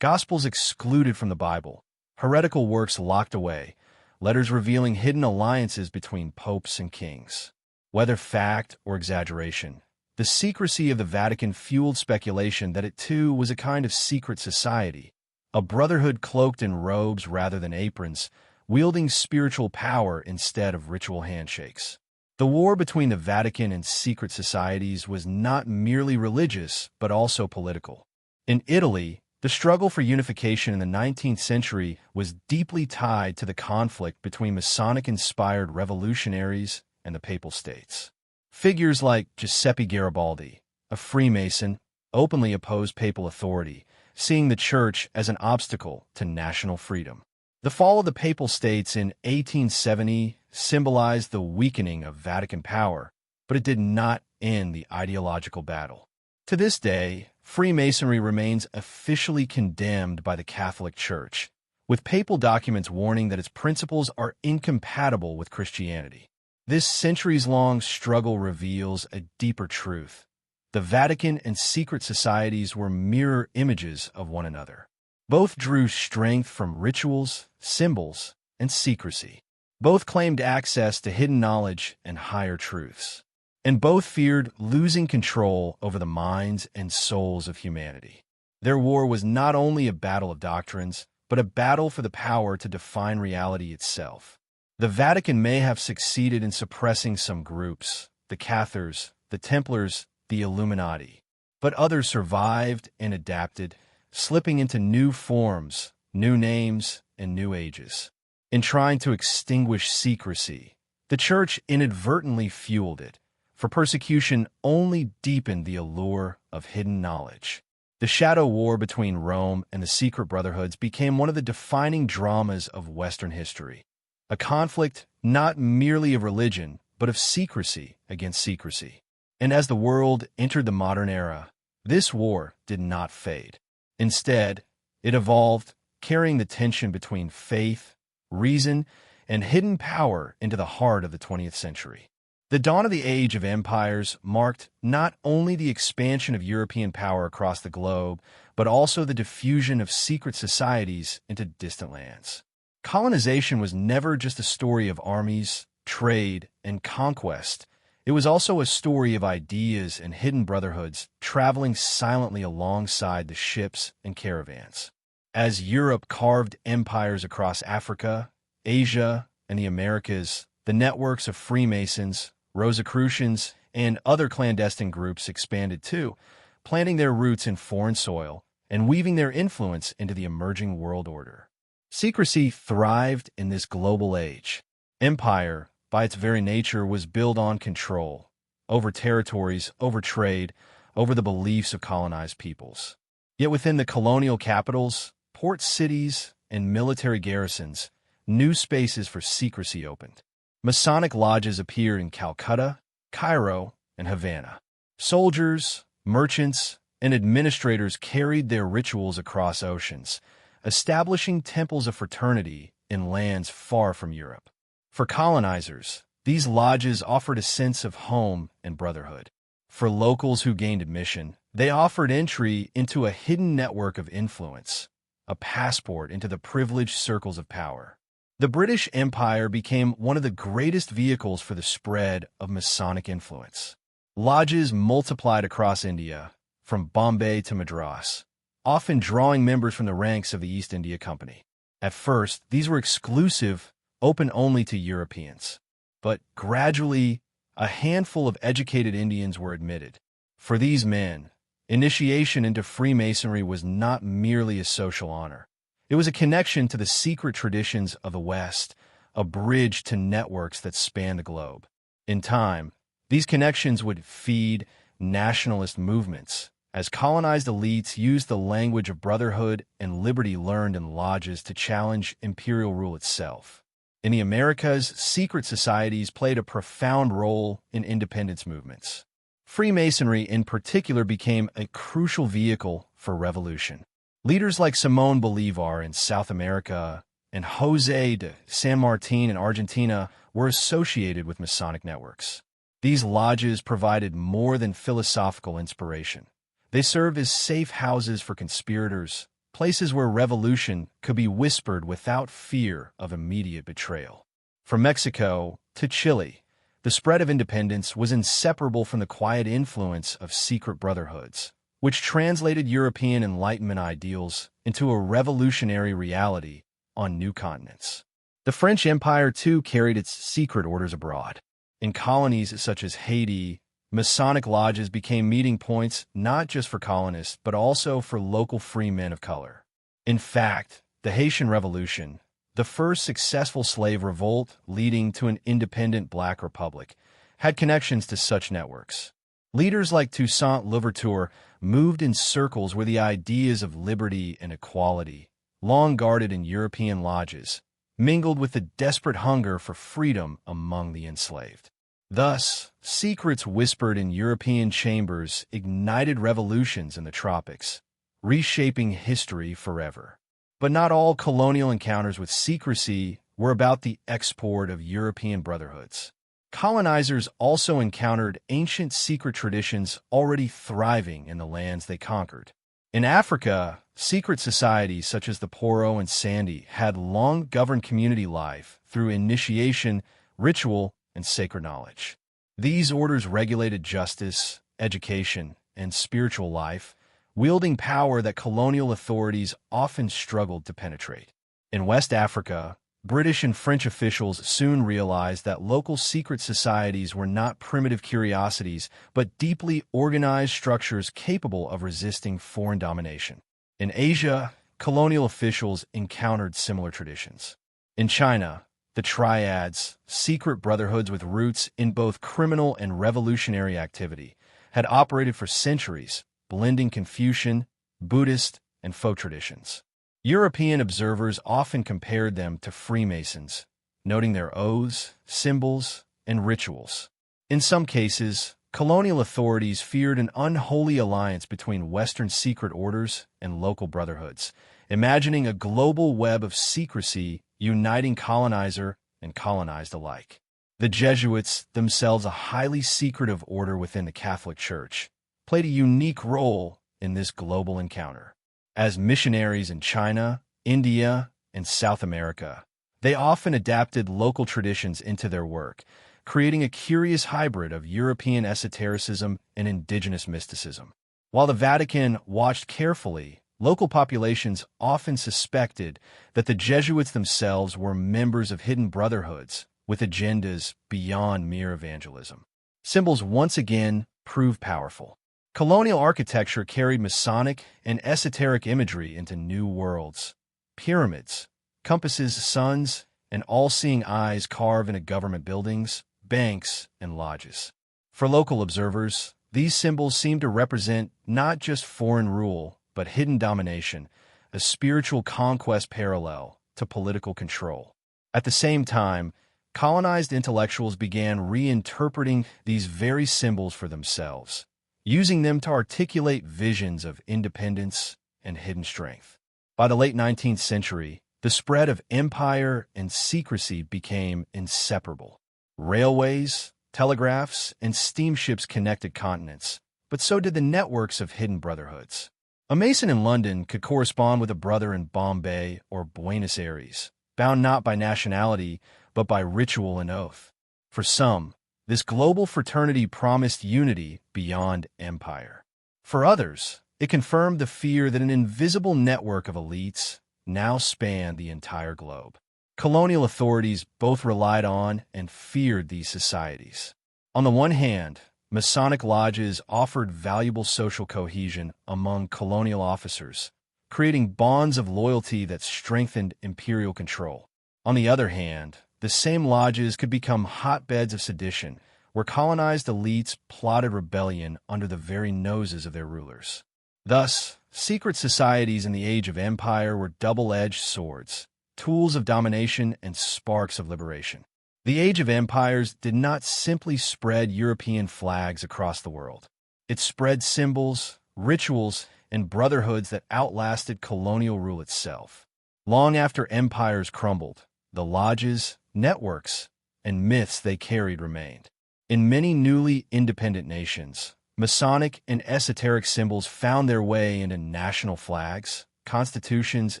Gospels excluded from the Bible, heretical works locked away, letters revealing hidden alliances between popes and kings. Whether fact or exaggeration, the secrecy of the Vatican fueled speculation that it too was a kind of secret society, a brotherhood cloaked in robes rather than aprons, wielding spiritual power instead of ritual handshakes. The war between the Vatican and secret societies was not merely religious, but also political. In Italy, the struggle for unification in the 19th century was deeply tied to the conflict between Masonic-inspired revolutionaries and the Papal States. Figures like Giuseppe Garibaldi, a Freemason, openly opposed papal authority, seeing the Church as an obstacle to national freedom. The fall of the Papal States in 1870 symbolized the weakening of Vatican power, but it did not end the ideological battle. To this day, Freemasonry remains officially condemned by the Catholic Church, with papal documents warning that its principles are incompatible with Christianity. This centuries-long struggle reveals a deeper truth. The Vatican and secret societies were mirror images of one another. Both drew strength from rituals, symbols, and secrecy. Both claimed access to hidden knowledge and higher truths. And both feared losing control over the minds and souls of humanity. Their war was not only a battle of doctrines, but a battle for the power to define reality itself. The Vatican may have succeeded in suppressing some groups, the Cathars, the Templars, the Illuminati, but others survived and adapted, slipping into new forms, new names, and new ages. In trying to extinguish secrecy, the Church inadvertently fueled it, for persecution only deepened the allure of hidden knowledge. The shadow war between Rome and the secret brotherhoods became one of the defining dramas of Western history, a conflict not merely of religion, but of secrecy against secrecy. And as the world entered the modern era, this war did not fade. Instead, it evolved, carrying the tension between faith, reason, and hidden power into the heart of the 20th century. The dawn of the Age of Empires marked not only the expansion of European power across the globe, but also the diffusion of secret societies into distant lands. Colonization was never just a story of armies, trade, and conquest. It was also a story of ideas and hidden brotherhoods traveling silently alongside the ships and caravans. As Europe carved empires across Africa, Asia, and the Americas, the networks of Freemasons, Rosicrucians, and other clandestine groups expanded too, planting their roots in foreign soil and weaving their influence into the emerging world order. Secrecy thrived in this global age. Empire, by its very nature, was built on control, over territories, over trade, over the beliefs of colonized peoples. Yet within the colonial capitals, port cities, and military garrisons, new spaces for secrecy opened. Masonic lodges appeared in Calcutta, Cairo, and Havana. Soldiers, merchants, and administrators carried their rituals across oceans, establishing temples of fraternity in lands far from Europe. For colonizers, these lodges offered a sense of home and brotherhood. For locals who gained admission, they offered entry into a hidden network of influence, a passport into the privileged circles of power. The British Empire became one of the greatest vehicles for the spread of Masonic influence. Lodges multiplied across India, from Bombay to Madras, often drawing members from the ranks of the East India Company. At first, these were exclusive, open only to Europeans. But gradually, a handful of educated Indians were admitted. For these men, initiation into Freemasonry was not merely a social honor. It was a connection to the secret traditions of the West, a bridge to networks that spanned the globe. In time, these connections would feed nationalist movements, as colonized elites used the language of brotherhood and liberty learned in lodges to challenge imperial rule itself. In the Americas, secret societies played a profound role in independence movements. Freemasonry, in particular, became a crucial vehicle for revolution. Leaders like Simón Bolívar in South America and José de San Martín in Argentina were associated with Masonic networks. These lodges provided more than philosophical inspiration. They served as safe houses for conspirators, places where revolution could be whispered without fear of immediate betrayal. From Mexico to Chile, the spread of independence was inseparable from the quiet influence of secret brotherhoods, which translated European Enlightenment ideals into a revolutionary reality on new continents. The French Empire, too, carried its secret orders abroad. In colonies such as Haiti, Masonic lodges became meeting points not just for colonists, but also for local free men of color. In fact, the Haitian Revolution, the first successful slave revolt leading to an independent Black republic, had connections to such networks. Leaders like Toussaint Louverture moved in circles where the ideas of liberty and equality, long guarded in European lodges, mingled with the desperate hunger for freedom among the enslaved. Thus, secrets whispered in European chambers ignited revolutions in the tropics, reshaping history forever. But not all colonial encounters with secrecy were about the export of European brotherhoods. Colonizers also encountered ancient secret traditions already thriving in the lands they conquered. In Africa, secret societies such as the Poro and Sandy had long governed community life through initiation, ritual, and sacred knowledge. These orders regulated justice, education, and spiritual life, wielding power that colonial authorities often struggled to penetrate. In West Africa, British and French officials soon realized that local secret societies were not primitive curiosities, but deeply organized structures capable of resisting foreign domination. In Asia, colonial officials encountered similar traditions. In China, the triads, secret brotherhoods with roots in both criminal and revolutionary activity, had operated for centuries, blending Confucian, Buddhist, and folk traditions. European observers often compared them to Freemasons, noting their oaths, symbols, and rituals. In some cases, colonial authorities feared an unholy alliance between Western secret orders and local brotherhoods, imagining a global web of secrecy uniting colonizer and colonized alike. The Jesuits, themselves a highly secretive order within the Catholic Church, played a unique role in this global encounter. As missionaries in China, India, and South America, they often adapted local traditions into their work, creating a curious hybrid of European esotericism and indigenous mysticism. While the Vatican watched carefully, local populations often suspected that the Jesuits themselves were members of hidden brotherhoods with agendas beyond mere evangelism. Symbols once again proved powerful. Colonial architecture carried Masonic and esoteric imagery into new worlds. Pyramids, compasses, suns, and all-seeing eyes carved into government buildings, banks, and lodges. For local observers, these symbols seemed to represent not just foreign rule, but hidden domination, a spiritual conquest parallel to political control. At the same time, colonized intellectuals began reinterpreting these very symbols for themselves, using them to articulate visions of independence and hidden strength. By the late 19th century, the spread of empire and secrecy became inseparable. Railways, telegraphs, and steamships connected continents, but so did the networks of hidden brotherhoods. A Mason in London could correspond with a brother in Bombay or Buenos Aires, bound not by nationality, but by ritual and oath. For some, this global fraternity promised unity beyond empire. For others, it confirmed the fear that an invisible network of elites now spanned the entire globe. Colonial authorities both relied on and feared these societies. On the one hand, Masonic lodges offered valuable social cohesion among colonial officers, creating bonds of loyalty that strengthened imperial control. On the other hand, the same lodges could become hotbeds of sedition, where colonized elites plotted rebellion under the very noses of their rulers. Thus, secret societies in the age of empire were double-edged swords, tools of domination and sparks of liberation. The age of empires did not simply spread European flags across the world. It spread symbols, rituals, and brotherhoods that outlasted colonial rule itself. Long after empires crumbled, the lodges, networks, and myths they carried remained. In many newly independent nations, Masonic and esoteric symbols found their way into national flags, constitutions,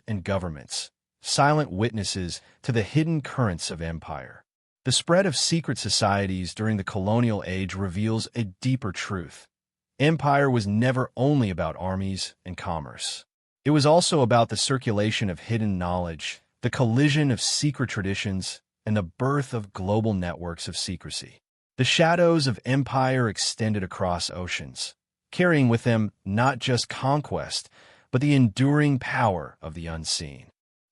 and governments, silent witnesses to the hidden currents of empire. The spread of secret societies during the colonial age reveals a deeper truth. Empire was never only about armies and commerce. It was also about the circulation of hidden knowledge, the collision of secret traditions, and the birth of global networks of secrecy. The shadows of empire extended across oceans, carrying with them not just conquest, but the enduring power of the unseen.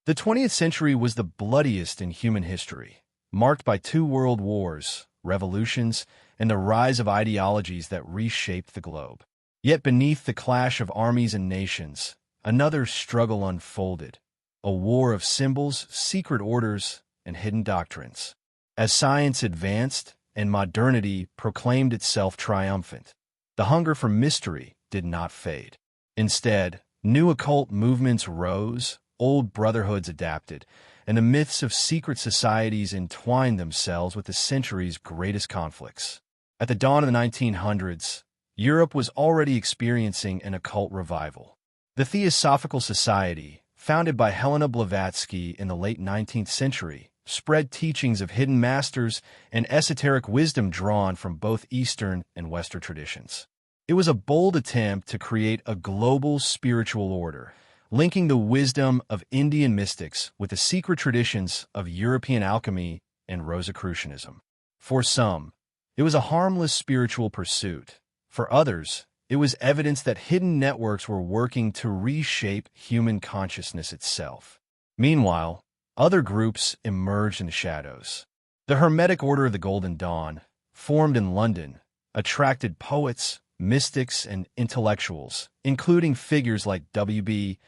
The 20th century was the bloodiest in human history, marked by 2 world wars, revolutions, and the rise of ideologies that reshaped the globe. Yet beneath the clash of armies and nations, another struggle unfolded, a war of symbols, secret orders, and hidden doctrines. As science advanced and modernity proclaimed itself triumphant, the hunger for mystery did not fade. Instead, new occult movements rose, old brotherhoods adapted, and the myths of secret societies entwined themselves with the century's greatest conflicts. At the dawn of the 1900s, Europe was already experiencing an occult revival. The Theosophical Society, founded by Helena Blavatsky in the late 19th century, spread teachings of hidden masters and esoteric wisdom drawn from both Eastern and Western traditions. It was a bold attempt to create a global spiritual order, linking the wisdom of Indian mystics with the secret traditions of European alchemy and Rosicrucianism. For some, it was a harmless spiritual pursuit. For others, it was evidence that hidden networks were working to reshape human consciousness itself. Meanwhile, other groups emerged in the shadows. The Hermetic Order of the Golden Dawn, formed in London, attracted poets, mystics, and intellectuals, including figures like W.B.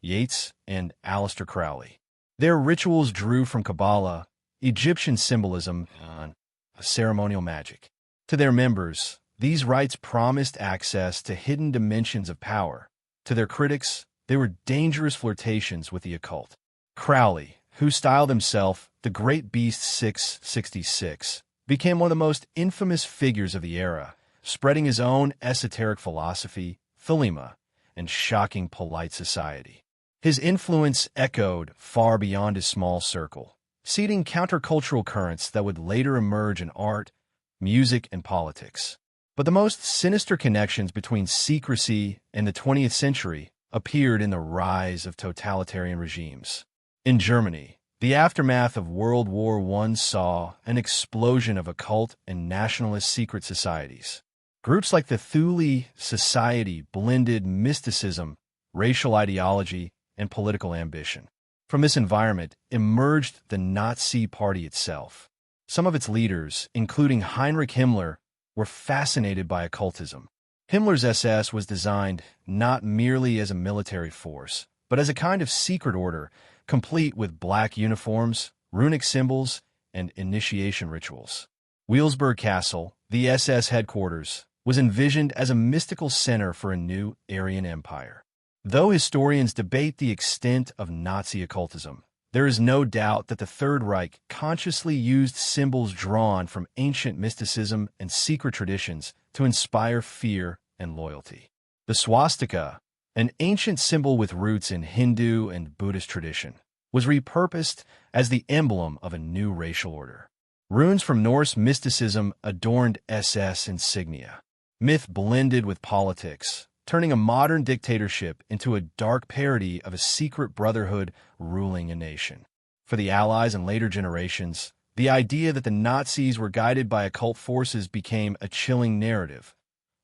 Yeats and Aleister Crowley. Their rituals drew from Kabbalah, Egyptian symbolism, and ceremonial magic. To their members, these rites promised access to hidden dimensions of power. To their critics, they were dangerous flirtations with the occult. Crowley, who styled himself the Great Beast 666, became one of the most infamous figures of the era, spreading his own esoteric philosophy, thelema, and shocking polite society. His influence echoed far beyond his small circle, seeding countercultural currents that would later emerge in art, music, and politics. But the most sinister connections between secrecy and the 20th century appeared in the rise of totalitarian regimes. In Germany, the aftermath of World War I saw an explosion of occult and nationalist secret societies. Groups like the Thule Society blended mysticism, racial ideology, and political ambition. From this environment emerged the Nazi Party itself. Some of its leaders, including Heinrich Himmler, were fascinated by occultism. Himmler's SS was designed not merely as a military force, but as a kind of secret order, complete with black uniforms, runic symbols, and initiation rituals. Wilsburg Castle, the SS headquarters, was envisioned as a mystical center for a new Aryan empire. Though historians debate the extent of Nazi occultism, there is no doubt that the Third Reich consciously used symbols drawn from ancient mysticism and secret traditions to inspire fear and loyalty. The swastika, an ancient symbol with roots in Hindu and Buddhist tradition, was repurposed as the emblem of a new racial order. Runes from Norse mysticism adorned SS insignia. Myth blended with politics, turning a modern dictatorship into a dark parody of a secret brotherhood ruling a nation. For the Allies and later generations, the idea that the Nazis were guided by occult forces became a chilling narrative,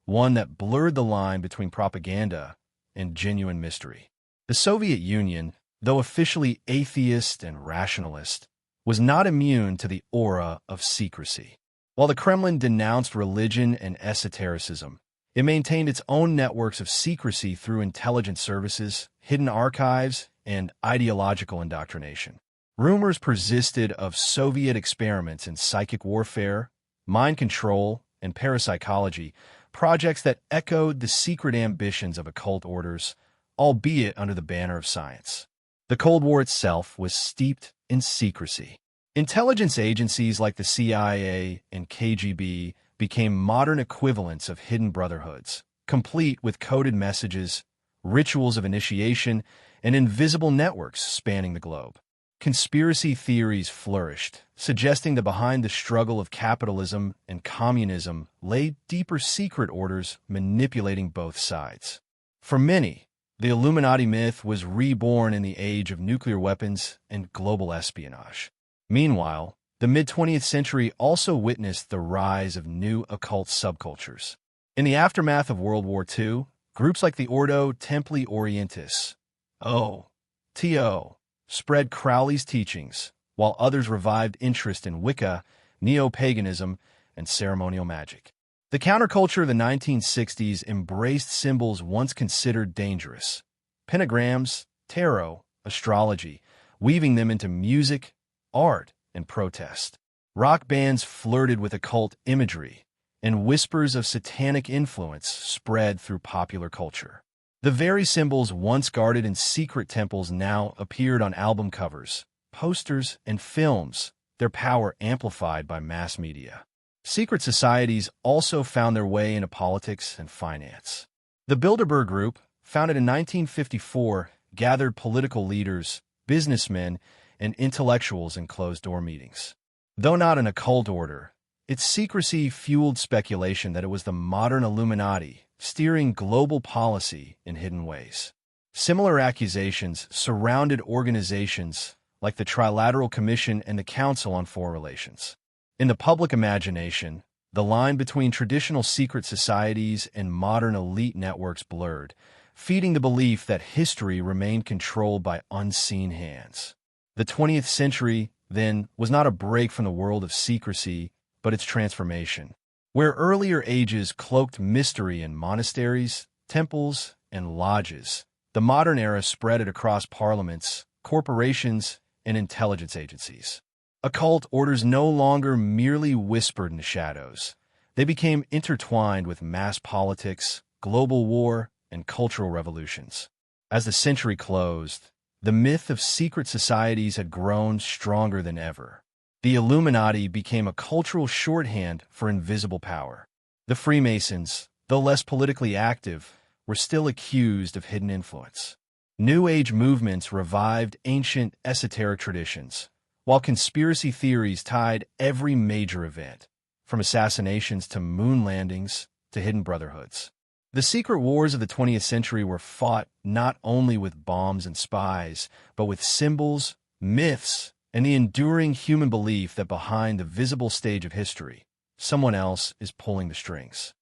one that blurred the line between propaganda and genuine mystery. The Soviet Union, though officially atheist and rationalist, was not immune to the aura of secrecy. While the Kremlin denounced religion and esotericism, it maintained its own networks of secrecy through intelligence services, hidden archives, and ideological indoctrination. Rumors persisted of Soviet experiments in psychic warfare, mind control, and parapsychology, projects that echoed the secret ambitions of occult orders, albeit under the banner of science. The Cold War itself was steeped in secrecy. Intelligence agencies like the CIA and KGB became modern equivalents of hidden brotherhoods, complete with coded messages, rituals of initiation, and invisible networks spanning the globe. Conspiracy theories flourished, suggesting that behind the struggle of capitalism and communism lay deeper secret orders manipulating both sides. For many, the Illuminati myth was reborn in the age of nuclear weapons and global espionage. Meanwhile, the mid-20th century also witnessed the rise of new occult subcultures. In the aftermath of World War II, groups like the Ordo Templi Orientis, OTO, spread Crowley's teachings, while others revived interest in Wicca, neo-paganism, and ceremonial magic. The counterculture of the 1960s embraced symbols once considered dangerous: pentagrams, tarot, astrology, weaving them into music, art, and protest. Rock bands flirted with occult imagery, and whispers of satanic influence spread through popular culture. The very symbols once guarded in secret temples now appeared on album covers, posters, and films, their power amplified by mass media. Secret societies also found their way into politics and finance. The Bilderberg Group, founded in 1954, gathered political leaders, businessmen, and intellectuals in closed-door meetings. Though not an occult order, its secrecy fueled speculation that it was the modern Illuminati, steering global policy in hidden ways. Similar accusations surrounded organizations like the Trilateral Commission and the Council on Foreign Relations. In the public imagination, the line between traditional secret societies and modern elite networks blurred, feeding the belief that history remained controlled by unseen hands. The 20th century, then, was not a break from the world of secrecy, but its transformation. Where earlier ages cloaked mystery in monasteries, temples, and lodges, the modern era spread it across parliaments, corporations, and intelligence agencies. Occult orders no longer merely whispered in the shadows. They became intertwined with mass politics, global war, and cultural revolutions. As the century closed, the myth of secret societies had grown stronger than ever. The Illuminati became a cultural shorthand for invisible power. The Freemasons, though less politically active, were still accused of hidden influence. New Age movements revived ancient esoteric traditions, while conspiracy theories tied every major event, from assassinations to moon landings to hidden brotherhoods. The secret wars of the 20th century were fought not only with bombs and spies, but with symbols, myths, and the enduring human belief that behind the visible stage of history, someone else is pulling the strings.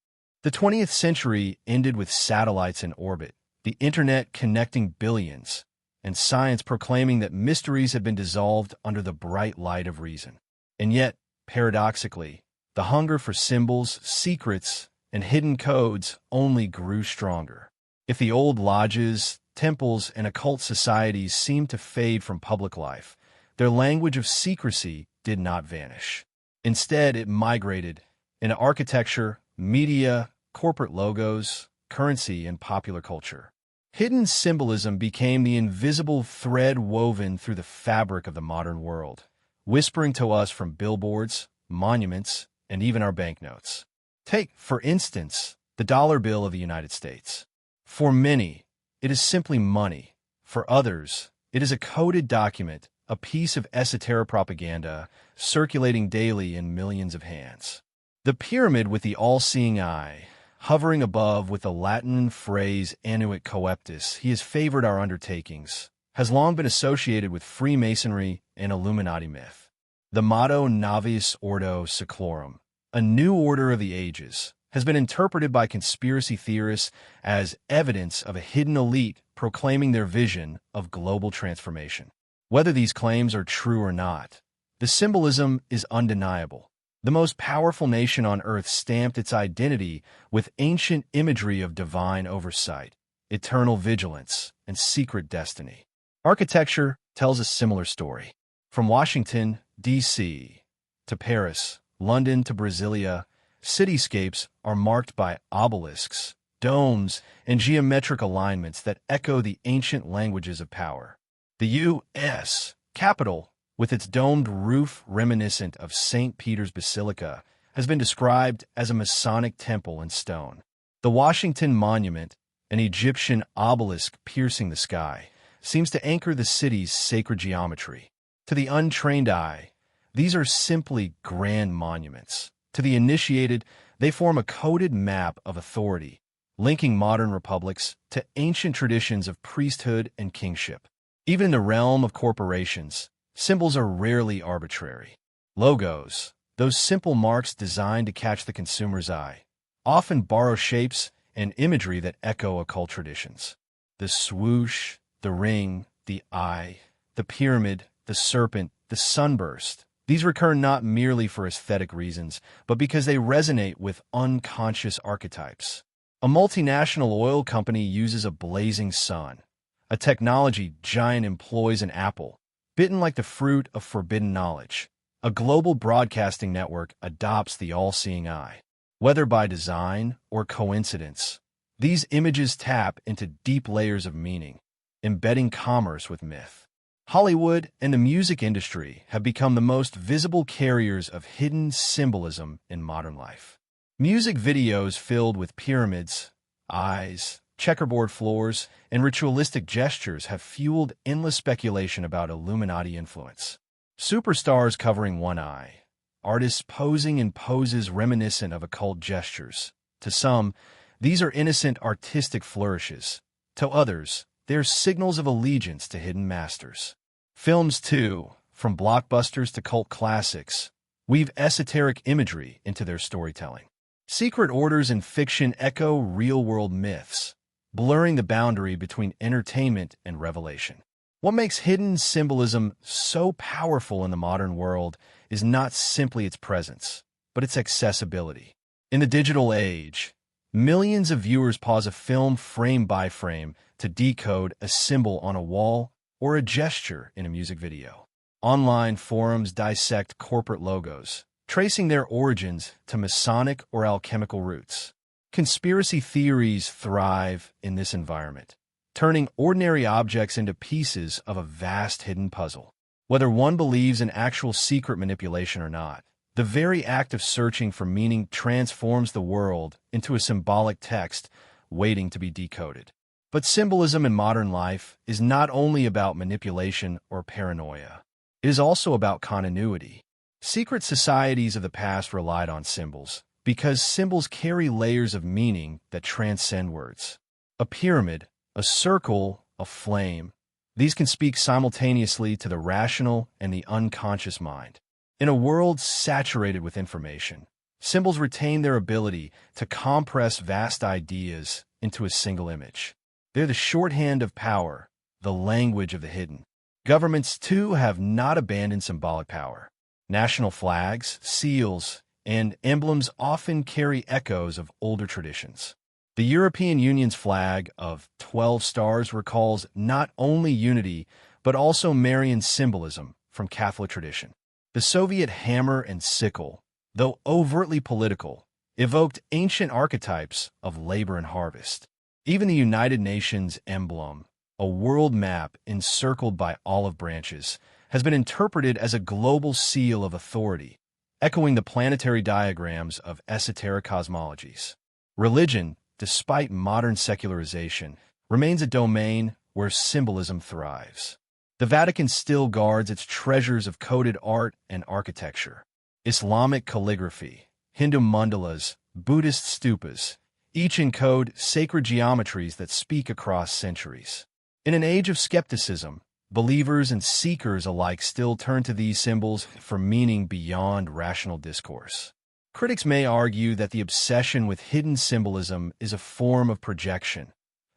The 20th century ended with satellites in orbit, the internet connecting billions, and science proclaiming that mysteries had been dissolved under the bright light of reason. And yet, paradoxically, the hunger for symbols, secrets, and hidden codes only grew stronger. If the old lodges, temples, and occult societies seemed to fade from public life, their language of secrecy did not vanish. Instead, it migrated into architecture, media, corporate logos, currency, and popular culture. Hidden symbolism became the invisible thread woven through the fabric of the modern world, whispering to us from billboards, monuments, and even our banknotes. Take, for instance, the dollar bill of the United States. For many, it is simply money. For others, it is a coded document, a piece of esoteric propaganda circulating daily in millions of hands. The pyramid with the all-seeing eye, hovering above with the Latin phrase annuit coeptis, he has favored our undertakings, has long been associated with Freemasonry and Illuminati myth. The motto Navis Ordo Seclorum, a new order of the ages, has been interpreted by conspiracy theorists as evidence of a hidden elite proclaiming their vision of global transformation. Whether these claims are true or not, the symbolism is undeniable. The most powerful nation on earth stamped its identity with ancient imagery of divine oversight, eternal vigilance, and secret destiny. Architecture tells a similar story. From Washington, D.C., to Paris, London to Brasilia, cityscapes are marked by obelisks, domes, and geometric alignments that echo the ancient languages of power. The U.S. Capitol, with its domed roof reminiscent of St. Peter's Basilica, has been described as a Masonic temple in stone. The Washington Monument, an Egyptian obelisk piercing the sky, seems to anchor the city's sacred geometry. To the untrained eye, these are simply grand monuments. To the initiated, they form a coded map of authority, linking modern republics to ancient traditions of priesthood and kingship. Even in the realm of corporations, symbols are rarely arbitrary. Logos, those simple marks designed to catch the consumer's eye, often borrow shapes and imagery that echo occult traditions. The swoosh, the ring, the eye, the pyramid, the serpent, the sunburst. These recur not merely for aesthetic reasons, but because they resonate with unconscious archetypes. A multinational oil company uses a blazing sun. A technology giant employs an apple, bitten like the fruit of forbidden knowledge. A global broadcasting network adopts the all-seeing eye. Whether by design or coincidence, these images tap into deep layers of meaning, embedding commerce with myth. Hollywood and the music industry have become the most visible carriers of hidden symbolism in modern life. Music videos filled with pyramids, eyes, checkerboard floors, and ritualistic gestures have fueled endless speculation about Illuminati influence. Superstars covering one eye, artists posing in poses reminiscent of occult gestures. To some, these are innocent artistic flourishes. To others, they're signals of allegiance to hidden masters. Films, too, from blockbusters to cult classics, weave esoteric imagery into their storytelling. Secret orders in fiction echo real-world myths, blurring the boundary between entertainment and revelation. What makes hidden symbolism so powerful in the modern world is not simply its presence, but its accessibility. In the digital age, millions of viewers pause a film frame by frame to decode a symbol on a wall or a gesture in a music video. Online forums dissect corporate logos, tracing their origins to Masonic or alchemical roots. Conspiracy theories thrive in this environment, turning ordinary objects into pieces of a vast hidden puzzle. Whether one believes in actual secret manipulation or not, the very act of searching for meaning transforms the world into a symbolic text waiting to be decoded. But symbolism in modern life is not only about manipulation or paranoia. It is also about continuity. Secret societies of the past relied on symbols because symbols carry layers of meaning that transcend words. A pyramid, a circle, a flame. These can speak simultaneously to the rational and the unconscious mind. In a world saturated with information, symbols retain their ability to compress vast ideas into a single image. They're the shorthand of power, the language of the hidden. Governments, too, have not abandoned symbolic power. National flags, seals, and emblems often carry echoes of older traditions. The European Union's flag of 12 stars recalls not only unity, but also Marian symbolism from Catholic tradition. The Soviet hammer and sickle, though overtly political, evoked ancient archetypes of labor and harvest. Even the United Nations emblem, a world map encircled by olive branches, has been interpreted as a global seal of authority, echoing the planetary diagrams of esoteric cosmologies. Religion, despite modern secularization, remains a domain where symbolism thrives. The Vatican still guards its treasures of coded art and architecture. Islamic calligraphy, Hindu mandalas, Buddhist stupas, each encode sacred geometries that speak across centuries. In an age of skepticism, believers and seekers alike still turn to these symbols for meaning beyond rational discourse. Critics may argue that the obsession with hidden symbolism is a form of projection,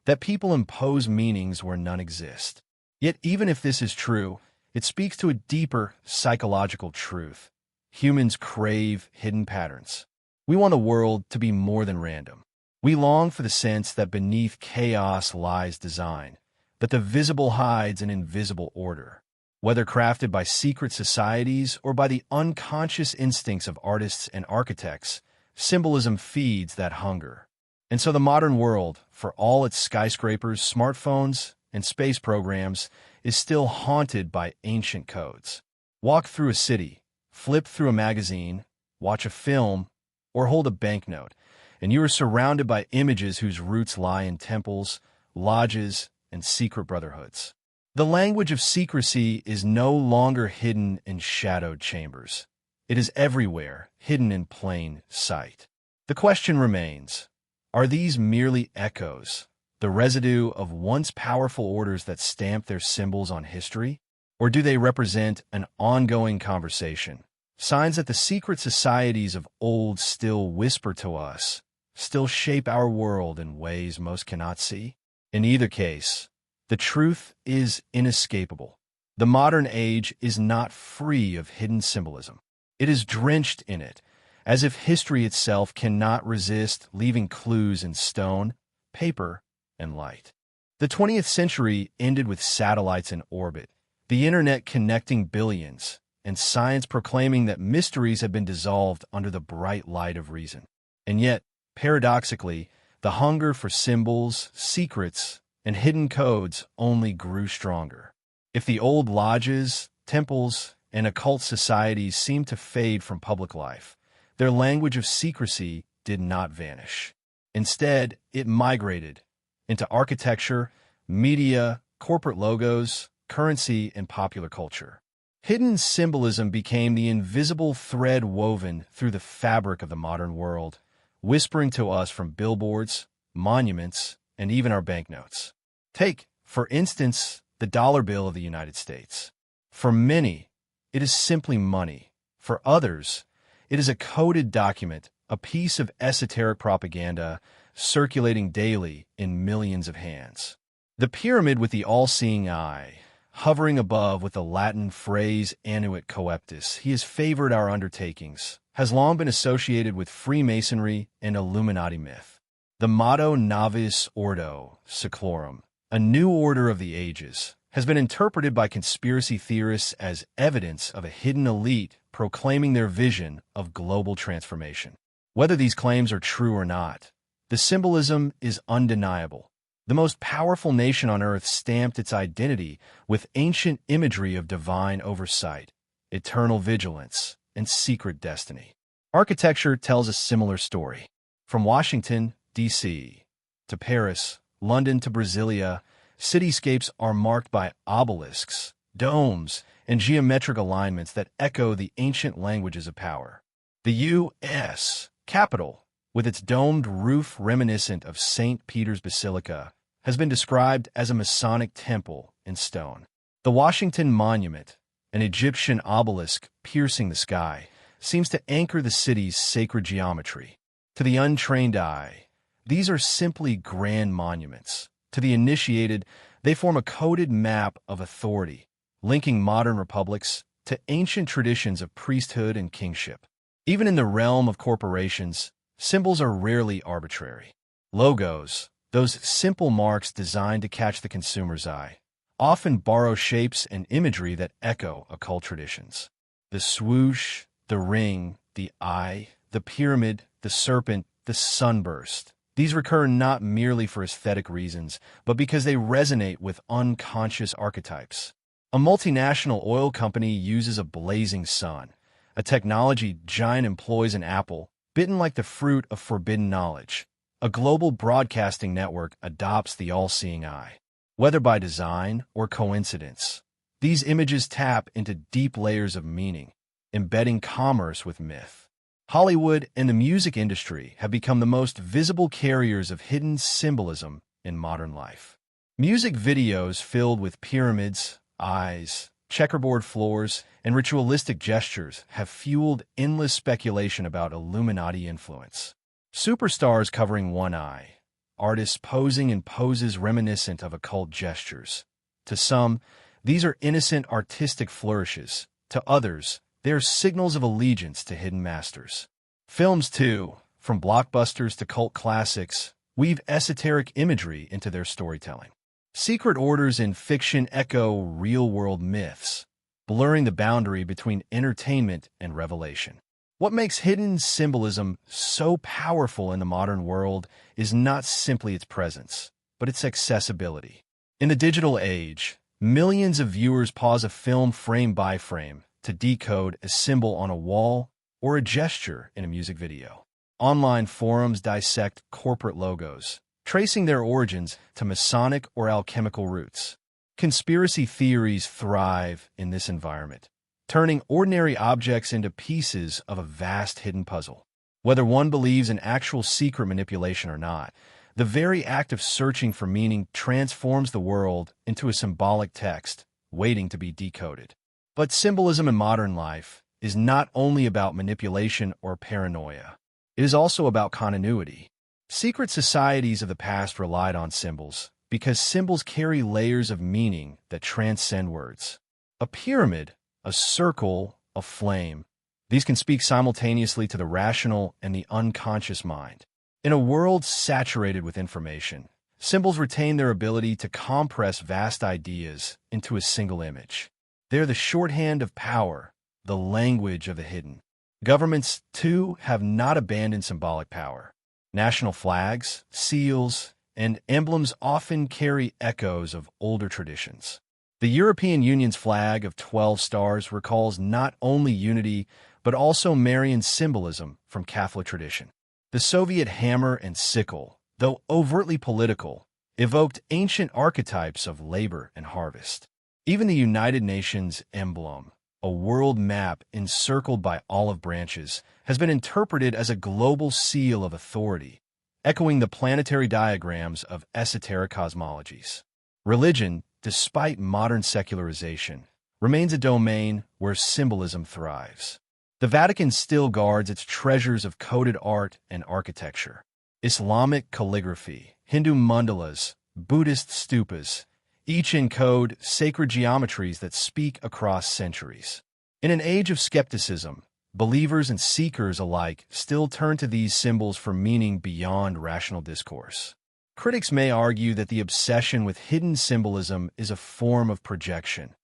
that people impose meanings where none exist. Yet even if this is true, it speaks to a deeper psychological truth. Humans crave hidden patterns. We want a world to be more than random. We long for the sense that beneath chaos lies design, that the visible hides an invisible order. Whether crafted by secret societies or by the unconscious instincts of artists and architects, symbolism feeds that hunger. And so the modern world, for all its skyscrapers, smartphones, and space programs, is still haunted by ancient codes. Walk through a city, flip through a magazine, watch a film, or hold a banknote, and you are surrounded by images whose roots lie in temples, lodges, and secret brotherhoods. The language of secrecy is no longer hidden in shadowed chambers. It is everywhere, hidden in plain sight. The question remains, are these merely echoes, the residue of once powerful orders that stamp their symbols on history? Or do they represent an ongoing conversation, signs that the secret societies of old still whisper to us, still shape our world in ways most cannot see? In either case, the truth is inescapable. The modern age is not free of hidden symbolism. It is drenched in it, as if history itself cannot resist leaving clues in stone, paper, and light. The 20th century ended with satellites in orbit, the internet connecting billions, and science proclaiming that mysteries had been dissolved under the bright light of reason. And yet, paradoxically, the hunger for symbols, secrets, and hidden codes only grew stronger. If the old lodges, temples, and occult societies seemed to fade from public life, their language of secrecy did not vanish. Instead, it migrated, into architecture, media, corporate logos, currency, and popular culture. Hidden symbolism became the invisible thread woven through the fabric of the modern world, whispering to us from billboards, monuments, and even our banknotes. Take, for instance, the dollar bill of the United States. For many, it is simply money. For others, it is a coded document, a piece of esoteric propaganda circulating daily in millions of hands. The pyramid with the all-seeing eye, hovering above with the Latin phrase annuit coeptis, he has favored our undertakings, has long been associated with Freemasonry and Illuminati myth. The motto Navis Ordo Seclorum, a new order of the ages, has been interpreted by conspiracy theorists as evidence of a hidden elite proclaiming their vision of global transformation. Whether these claims are true or not, the symbolism is undeniable. The most powerful nation on earth stamped its identity with ancient imagery of divine oversight, eternal vigilance, and secret destiny. Architecture tells a similar story. From Washington, D.C., to Paris, London to Brasilia, cityscapes are marked by obelisks, domes, and geometric alignments that echo the ancient languages of power. The U.S. Capitol, with its domed roof reminiscent of St. Peter's Basilica, has been described as a Masonic temple in stone. The Washington Monument, an Egyptian obelisk piercing the sky, seems to anchor the city's sacred geometry. To the untrained eye, these are simply grand monuments. To the initiated, they form a coded map of authority, linking modern republics to ancient traditions of priesthood and kingship. Even in the realm of corporations, symbols are rarely arbitrary. Logos, those simple marks designed to catch the consumer's eye, often borrow shapes and imagery that echo occult traditions. The swoosh, the ring, the eye, the pyramid, the serpent, the sunburst. These recur not merely for aesthetic reasons, but because they resonate with unconscious archetypes. A multinational oil company uses a blazing sun. A technology giant employs an apple, bitten like the fruit of forbidden knowledge. A global broadcasting network adopts the all-seeing eye. Whether by design or coincidence, these images tap into deep layers of meaning, embedding commerce with myth. Hollywood and the music industry have become the most visible carriers of hidden symbolism in modern life. Music videos filled with pyramids, eyes, checkerboard floors, and ritualistic gestures have fueled endless speculation about Illuminati influence. Superstars covering one eye, artists posing in poses reminiscent of occult gestures. To some, these are innocent artistic flourishes. To others, they are signals of allegiance to hidden masters. Films, too, from blockbusters to cult classics, weave esoteric imagery into their storytelling. Secret orders in fiction echo real-world myths, blurring the boundary between entertainment and revelation. What makes hidden symbolism so powerful in the modern world is not simply its presence, but its accessibility. In the digital age, millions of viewers pause a film frame by frame to decode a symbol on a wall or a gesture in a music video. Online forums dissect corporate logos, tracing their origins to Masonic or alchemical roots. Conspiracy theories thrive in this environment, turning ordinary objects into pieces of a vast hidden puzzle. Whether one believes in actual secret manipulation or not, the very act of searching for meaning transforms the world into a symbolic text waiting to be decoded. But symbolism in modern life is not only about manipulation or paranoia. It is also about continuity. Secret societies of the past relied on symbols because symbols carry layers of meaning that transcend words. A pyramid, a circle, a flame. These can speak simultaneously to the rational and the unconscious mind. In a world saturated with information, symbols retain their ability to compress vast ideas into a single image. They're the shorthand of power, the language of the hidden. Governments, too, have not abandoned symbolic power. National flags, seals, and emblems often carry echoes of older traditions. The European Union's flag of 12 stars recalls not only unity, but also Marian symbolism from Catholic tradition. The Soviet hammer and sickle, though overtly political, evoked ancient archetypes of labor and harvest. Even the United Nations emblem, a world map encircled by olive branches, has been interpreted as a global seal of authority, echoing the planetary diagrams of esoteric cosmologies. Religion, despite modern secularization, remains a domain where symbolism thrives. The Vatican still guards its treasures of coded art and architecture. Islamic calligraphy, Hindu mandalas, Buddhist stupas, each encode sacred geometries that speak across centuries. In an age of skepticism, believers and seekers alike still turn to these symbols for meaning beyond rational discourse. Critics may argue that the obsession with hidden symbolism is a form of projection,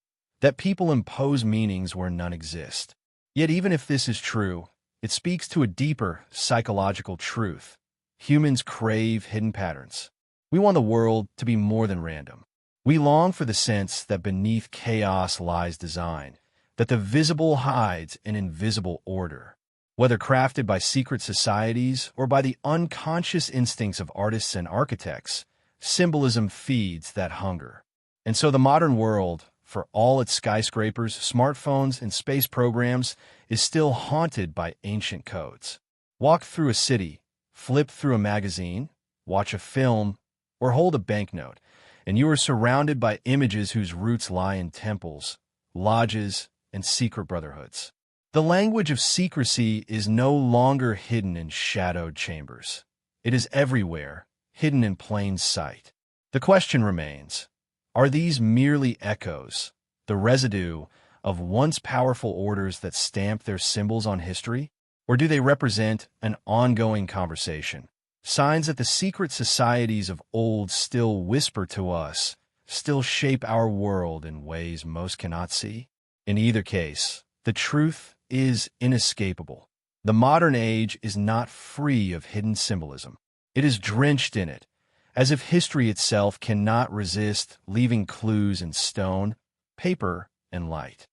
that people impose meanings where none exist. Yet even if this is true, it speaks to a deeper psychological truth. Humans crave hidden patterns. We want the world to be more than random. We long for the sense that beneath chaos lies design, that the visible hides an invisible order. Whether crafted by secret societies or by the unconscious instincts of artists and architects, symbolism feeds that hunger. And so the modern world, for all its skyscrapers, smartphones, and space programs, is still haunted by ancient codes. Walk through a city, flip through a magazine, watch a film, or hold a banknote, and you are surrounded by images whose roots lie in temples, lodges, and secret brotherhoods. The language of secrecy is no longer hidden in shadowed chambers. It is everywhere, hidden in plain sight. The question remains, are these merely echoes, the residue of once powerful orders that stamp their symbols on history? Or do they represent an ongoing conversation? Signs that the secret societies of old still whisper to us, still shape our world in ways most cannot see? In either case, the truth is inescapable. The modern age is not free of hidden symbolism. It is drenched in it, as if history itself cannot resist leaving clues in stone, paper, and light.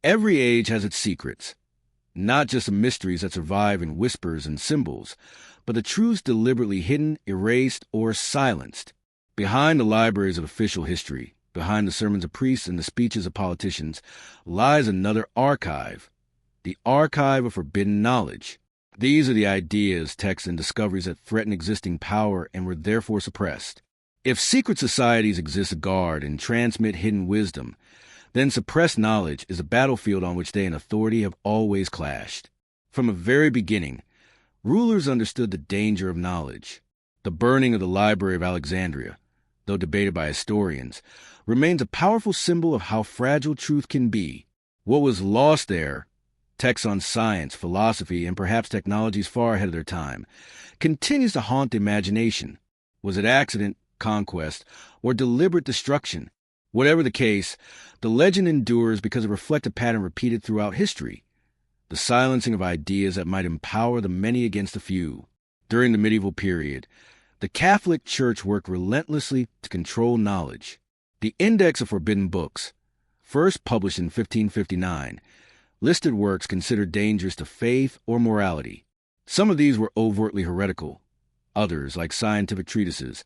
Every age has its secrets, not just the mysteries that survive in whispers and symbols, but the truths deliberately hidden, erased, or silenced. Behind the libraries of official history, behind the sermons of priests and the speeches of politicians, lies another archive, the archive of forbidden knowledge. These are the ideas, texts, and discoveries that threaten existing power and were therefore suppressed. If secret societies exist to guard and transmit hidden wisdom, then suppressed knowledge is a battlefield on which they and authority have always clashed. From the very beginning, rulers understood the danger of knowledge. The burning of the Library of Alexandria, though debated by historians, remains a powerful symbol of how fragile truth can be. What was lost there, texts on science, philosophy, and perhaps technologies far ahead of their time, continues to haunt the imagination. Was it accident, conquest, or deliberate destruction? Whatever the case, the legend endures because it reflects a pattern repeated throughout history, the silencing of ideas that might empower the many against the few. During the medieval period, the Catholic Church worked relentlessly to control knowledge. The Index of Forbidden Books, first published in 1559, listed works considered dangerous to faith or morality. Some of these were overtly heretical. Others, like scientific treatises,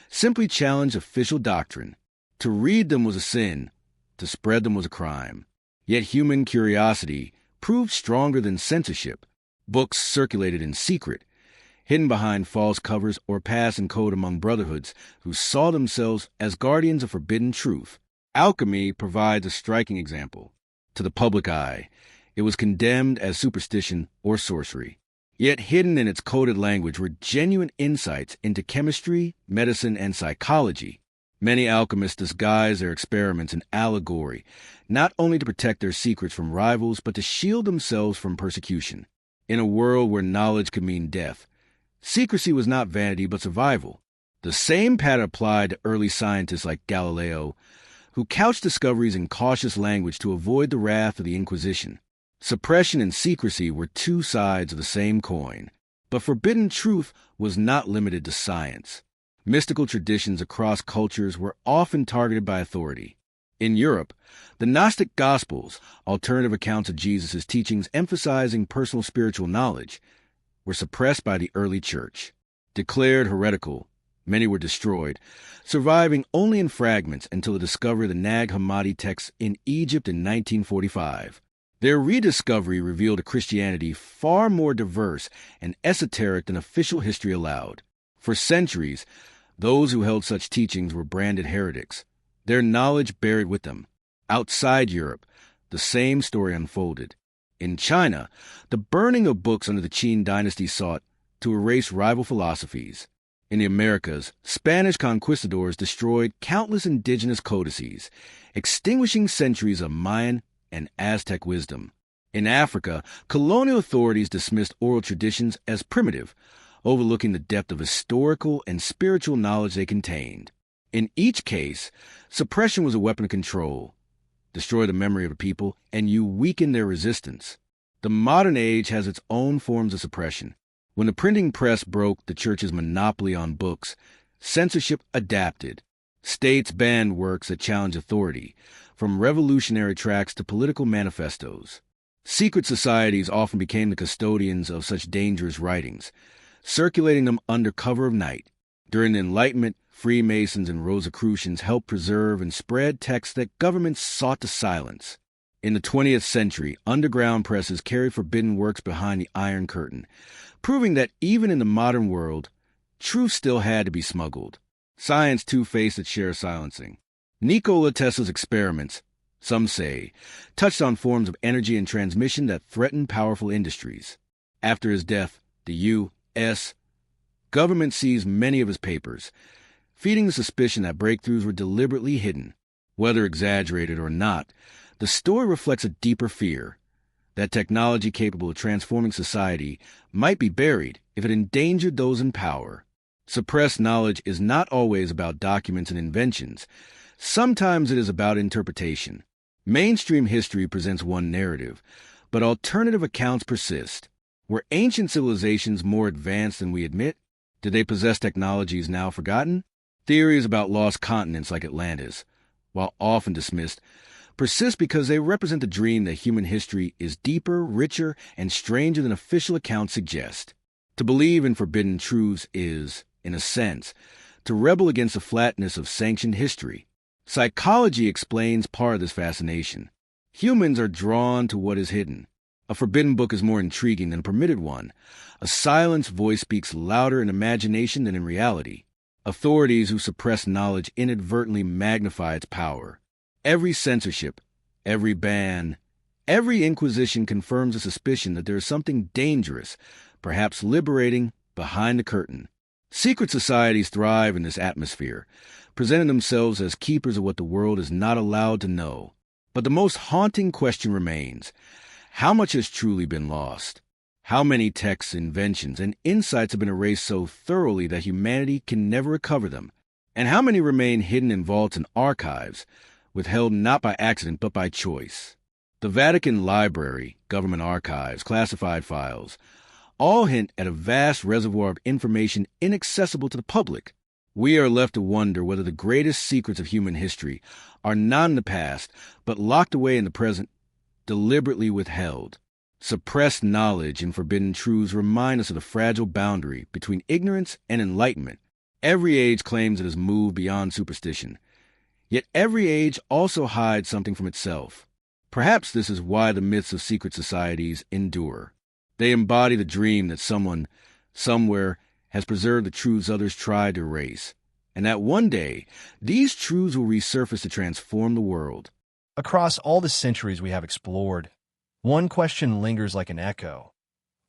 simply challenged official doctrine. To read them was a sin, to spread them was a crime. Yet human curiosity proved stronger than censorship. Books circulated in secret, hidden behind false covers or passed in code among brotherhoods who saw themselves as guardians of forbidden truth. Alchemy provides a striking example. To the public eye, it was condemned as superstition or sorcery. Yet hidden in its coded language were genuine insights into chemistry, medicine, and psychology. Many alchemists disguised their experiments in allegory, not only to protect their secrets from rivals, but to shield themselves from persecution. In a world where knowledge could mean death, secrecy was not vanity but survival. The same pattern applied to early scientists like Galileo, who couched discoveries in cautious language to avoid the wrath of the Inquisition. Suppression and secrecy were two sides of the same coin, but forbidden truth was not limited to science. Mystical traditions across cultures were often targeted by authority. In Europe, the Gnostic Gospels, alternative accounts of Jesus' teachings emphasizing personal spiritual knowledge, were suppressed by the early church. Declared heretical, Many were destroyed, surviving only in fragments until the discovery of the Nag Hammadi texts in Egypt in 1945. Their rediscovery revealed a Christianity far more diverse and esoteric than official history allowed. For centuries, those who held such teachings were branded heretics, their knowledge buried with them. Outside Europe, the same story unfolded. In China, the burning of books under the Qin dynasty sought to erase rival philosophies. In the Americas, Spanish conquistadors destroyed countless indigenous codices, extinguishing centuries of Mayan and Aztec wisdom. In Africa, colonial authorities dismissed oral traditions as primitive, overlooking the depth of historical and spiritual knowledge they contained. In each case, suppression was a weapon of control. Destroy the memory of a people, and you weaken their resistance. The modern age has its own forms of suppression. When the printing press broke the church's monopoly on books, censorship adapted. States banned works that challenged authority, from revolutionary tracts to political manifestos. Secret societies often became the custodians of such dangerous writings, circulating them under cover of night. During the Enlightenment, Freemasons and Rosicrucians helped preserve and spread texts that governments sought to silence. In the 20th century, underground presses carried forbidden works behind the Iron Curtain, proving that even in the modern world, truth still had to be smuggled. Science, too, faced its share of silencing. Nikola Tesla's experiments, some say, touched on forms of energy and transmission that threatened powerful industries. After his death, the U.S. government seized many of his papers, feeding the suspicion that breakthroughs were deliberately hidden. Whether exaggerated or not, the story reflects a deeper fear that technology capable of transforming society might be buried if it endangered those in power. Suppressed knowledge is not always about documents and inventions. Sometimes it is about interpretation. Mainstream history presents one narrative, but alternative accounts persist. Were ancient civilizations more advanced than we admit? Did they possess technologies now forgotten? Theories about lost continents like Atlantis, while often dismissed, persist because they represent the dream that human history is deeper, richer, and stranger than official accounts suggest. To believe in forbidden truths is, in a sense, to rebel against the flatness of sanctioned history. Psychology explains part of this fascination. Humans are drawn to what is hidden. A forbidden book is more intriguing than a permitted one. A silenced voice speaks louder in imagination than in reality. Authorities who suppress knowledge inadvertently magnify its power. Every censorship, every ban, every inquisition confirms a suspicion that there is something dangerous, perhaps liberating, behind the curtain. Secret societies thrive in this atmosphere, presenting themselves as keepers of what the world is not allowed to know. But the most haunting question remains: how much has truly been lost? How many texts, inventions, and insights have been erased so thoroughly that humanity can never recover them? And how many remain hidden in vaults and archives, withheld not by accident but by choice? The Vatican Library, government archives, classified files, all hint at a vast reservoir of information inaccessible to the public. We are left to wonder whether the greatest secrets of human history are not in the past, but locked away in the present, deliberately withheld. Suppressed knowledge and forbidden truths remind us of the fragile boundary between ignorance and enlightenment. Every age claims it has moved beyond superstition. Yet every age also hides something from itself. Perhaps this is why the myths of secret societies endure. They embody the dream that someone, somewhere, has preserved the truths others tried to erase, and that one day, these truths will resurface to transform the world. Across all the centuries we have explored, one question lingers like an echo.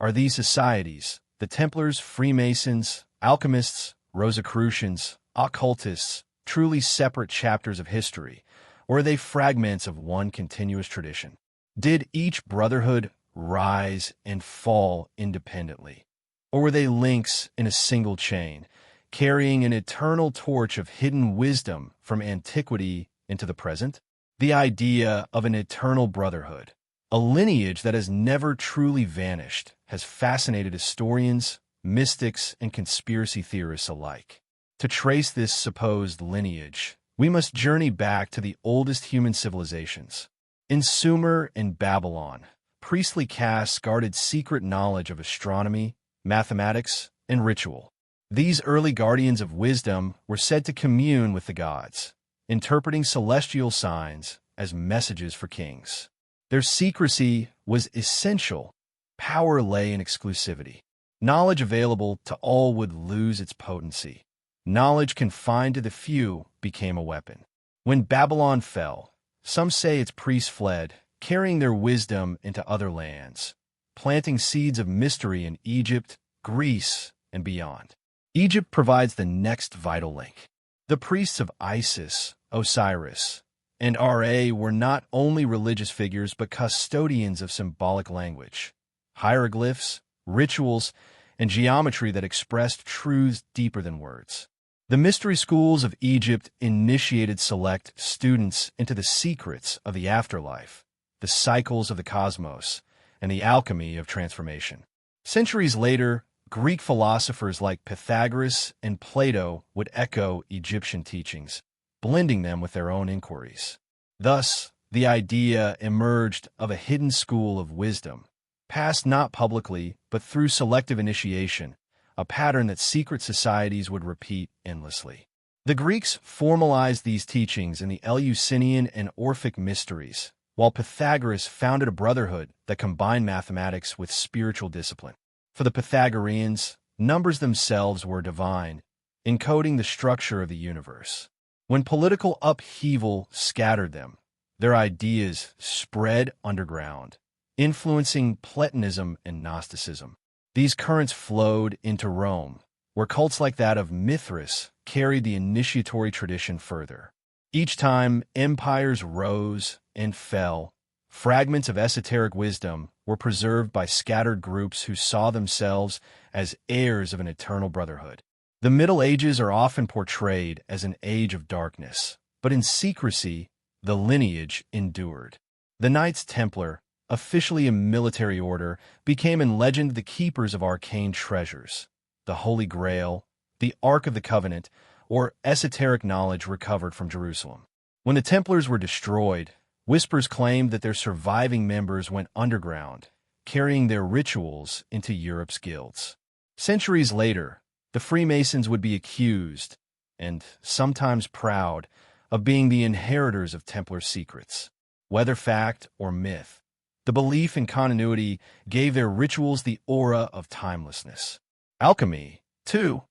Are these societies, the Templars, Freemasons, alchemists, Rosicrucians, occultists, truly separate chapters of history, or are they fragments of one continuous tradition? Did each brotherhood rise and fall independently? Or were they links in a single chain, carrying an eternal torch of hidden wisdom from antiquity into the present? The idea of an eternal brotherhood, a lineage that has never truly vanished, has fascinated historians, mystics, and conspiracy theorists alike. To trace this supposed lineage, we must journey back to the oldest human civilizations. In Sumer and Babylon, priestly castes guarded secret knowledge of astronomy, mathematics, and ritual. These early guardians of wisdom were said to commune with the gods, interpreting celestial signs as messages for kings. Their secrecy was essential. Power lay in exclusivity. Knowledge available to all would lose its potency. Knowledge confined to the few became a weapon. When Babylon fell, some say its priests fled, carrying their wisdom into other lands, planting seeds of mystery in Egypt, Greece, and beyond. Egypt provides the next vital link. The priests of Isis, Osiris, and Ra were not only religious figures but custodians of symbolic language, hieroglyphs, rituals, and geometry that expressed truths deeper than words. The mystery schools of Egypt initiated select students into the secrets of the afterlife, the cycles of the cosmos, and the alchemy of transformation. Centuries later, Greek philosophers like Pythagoras and Plato would echo Egyptian teachings, blending them with their own inquiries. Thus, the idea emerged of a hidden school of wisdom, passed not publicly but through selective initiation, a pattern that secret societies would repeat endlessly. The Greeks formalized these teachings in the Eleusinian and Orphic mysteries, while Pythagoras founded a brotherhood that combined mathematics with spiritual discipline. For the Pythagoreans, numbers themselves were divine, encoding the structure of the universe. When political upheaval scattered them, their ideas spread underground, influencing Platonism and Gnosticism. These currents flowed into Rome, where cults like that of Mithras carried the initiatory tradition further. Each time empires rose and fell, fragments of esoteric wisdom were preserved by scattered groups who saw themselves as heirs of an eternal brotherhood. The Middle Ages are often portrayed as an age of darkness, but in secrecy, the lineage endured. The Knights Templar, officially a military order, became in legend the keepers of arcane treasures, the Holy Grail, the Ark of the Covenant, or esoteric knowledge recovered from Jerusalem. When the Templars were destroyed, whispers claimed that their surviving members went underground, carrying their rituals into Europe's guilds. Centuries later, the Freemasons would be accused, and sometimes proud, of being the inheritors of Templar secrets. Whether fact or myth, the belief in continuity gave their rituals the aura of timelessness. Alchemy, too,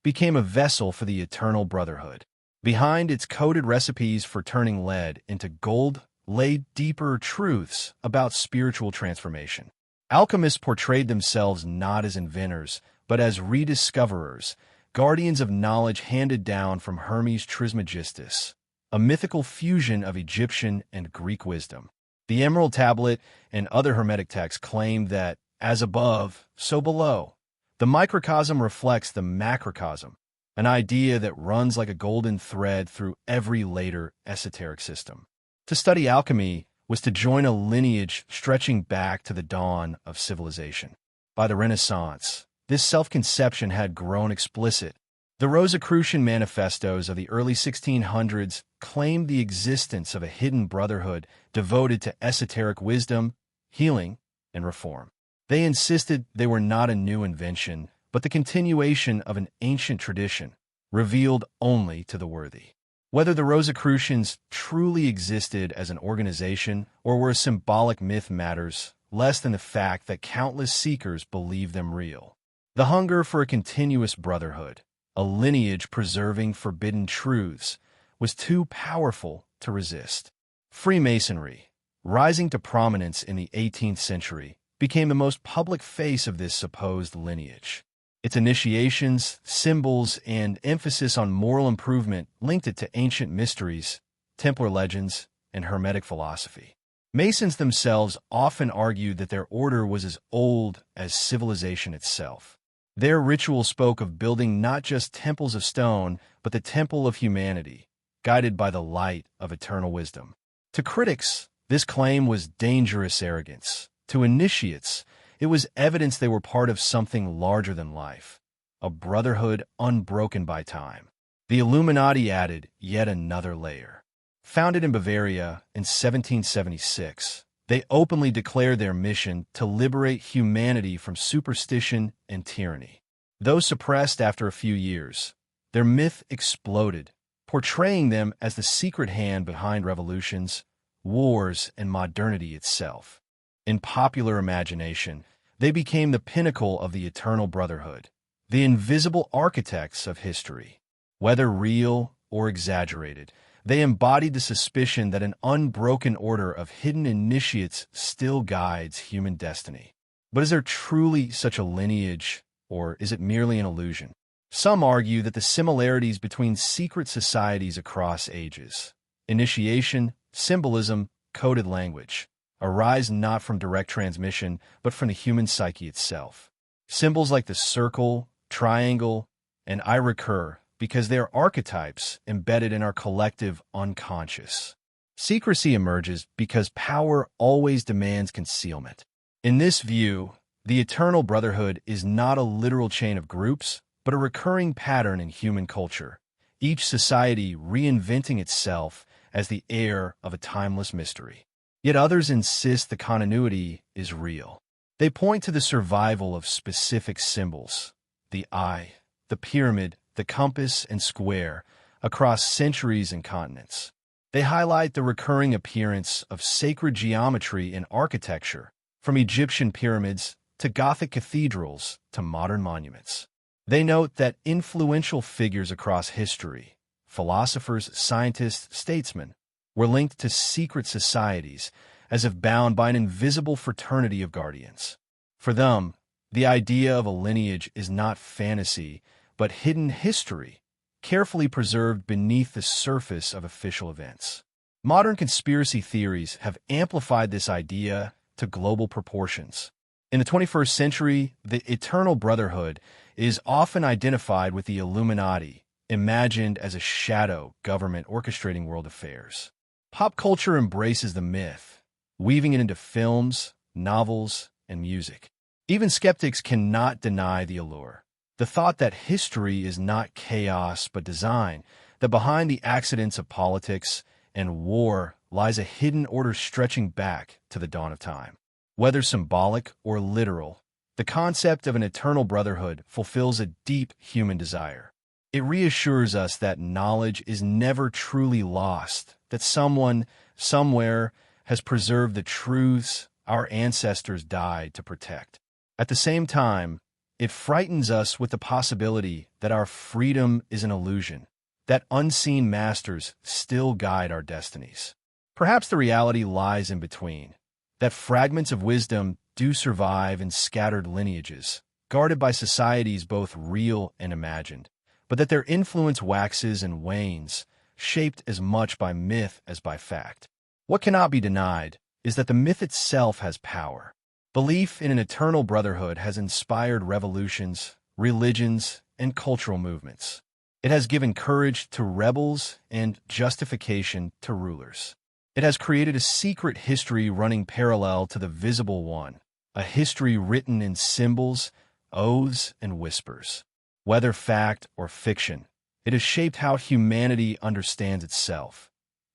became a vessel for the eternal brotherhood. Behind its coded recipes for turning lead into gold lay deeper truths about spiritual transformation. Alchemists portrayed themselves not as inventors, but as rediscoverers, guardians of knowledge handed down from Hermes Trismegistus, a mythical fusion of Egyptian and Greek wisdom. The Emerald Tablet and other Hermetic texts claim that, as above, so below. The microcosm reflects the macrocosm, an idea that runs like a golden thread through every later esoteric system. To study alchemy was to join a lineage stretching back to the dawn of civilization. By the Renaissance, this self-conception had grown explicit. The Rosicrucian manifestos of the early 1600s claimed the existence of a hidden brotherhood devoted to esoteric wisdom, healing, and reform. They insisted they were not a new invention, but the continuation of an ancient tradition, revealed only to the worthy. Whether the Rosicrucians truly existed as an organization or were a symbolic myth matters less than the fact that countless seekers believed them real. The hunger for a continuous brotherhood, a lineage preserving forbidden truths, was too powerful to resist. Freemasonry, rising to prominence in the 18th century, became the most public face of this supposed lineage. Its initiations, symbols, and emphasis on moral improvement linked it to ancient mysteries, Templar legends, and Hermetic philosophy. Masons themselves often argued that their order was as old as civilization itself. Their ritual spoke of building not just temples of stone, but the temple of humanity, guided by the light of eternal wisdom. To critics, this claim was dangerous arrogance. To initiates, it was evidence they were part of something larger than life, a brotherhood unbroken by time. The Illuminati added yet another layer. Founded in Bavaria in 1776, they openly declared their mission to liberate humanity from superstition and tyranny. Though suppressed after a few years, their myth exploded, portraying them as the secret hand behind revolutions, wars, and modernity itself. In popular imagination, they became the pinnacle of the eternal brotherhood, the invisible architects of history. Whether real or exaggerated, they embodied the suspicion that an unbroken order of hidden initiates still guides human destiny. But is there truly such a lineage, or is it merely an illusion? Some argue that the similarities between secret societies across ages, initiation, symbolism, coded language, arise not from direct transmission, but from the human psyche itself. Symbols like the circle, triangle, and I recur because they are archetypes embedded in our collective unconscious. Secrecy emerges because power always demands concealment. In this view, the eternal brotherhood is not a literal chain of groups, but a recurring pattern in human culture, each society reinventing itself as the heir of a timeless mystery. Yet others insist the continuity is real. They point to the survival of specific symbols, the eye, the pyramid, the compass, and square, across centuries and continents. They highlight the recurring appearance of sacred geometry in architecture, from Egyptian pyramids to Gothic cathedrals to modern monuments. They note that influential figures across history, philosophers, scientists, statesmen, were linked to secret societies as if bound by an invisible fraternity of guardians. For them, the idea of a lineage is not fantasy, but hidden history, carefully preserved beneath the surface of official events. Modern conspiracy theories have amplified this idea to global proportions. In the 21st century, the Eternal Brotherhood is often identified with the Illuminati, imagined as a shadow government orchestrating world affairs. Pop culture embraces the myth, weaving it into films, novels, and music. Even skeptics cannot deny the allure. The thought that history is not chaos but design, that behind the accidents of politics and war lies a hidden order stretching back to the dawn of time. Whether symbolic or literal, the concept of an eternal brotherhood fulfills a deep human desire. It reassures us that knowledge is never truly lost, that someone, somewhere, has preserved the truths our ancestors died to protect. At the same time, it frightens us with the possibility that our freedom is an illusion, that unseen masters still guide our destinies. Perhaps the reality lies in between, that fragments of wisdom do survive in scattered lineages, guarded by societies both real and imagined, but that their influence waxes and wanes, shaped as much by myth as by fact. What cannot be denied is that the myth itself has power. Belief in an eternal brotherhood has inspired revolutions, religions, and cultural movements. It has given courage to rebels and justification to rulers. It has created a secret history running parallel to the visible one, a history written in symbols, oaths, and whispers. Whether fact or fiction, it has shaped how humanity understands itself.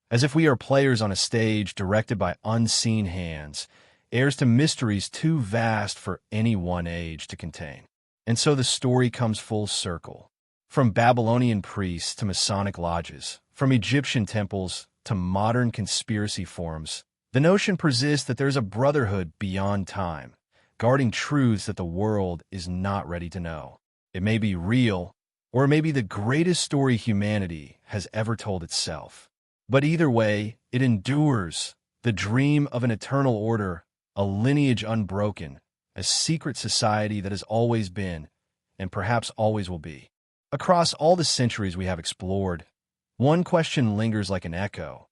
As if we are players on a stage directed by unseen hands, heirs to mysteries too vast for any one age to contain. And so the story comes full circle. From Babylonian priests to Masonic lodges, from Egyptian temples to modern conspiracy forums, the notion persists that there's a brotherhood beyond time, guarding truths that the world is not ready to know. It may be real, or it may be the greatest story humanity has ever told itself. But either way, it endures, the dream of an eternal order, a lineage unbroken, a secret society that has always been, and perhaps always will be. Across all the centuries we have explored, one question lingers like an echo.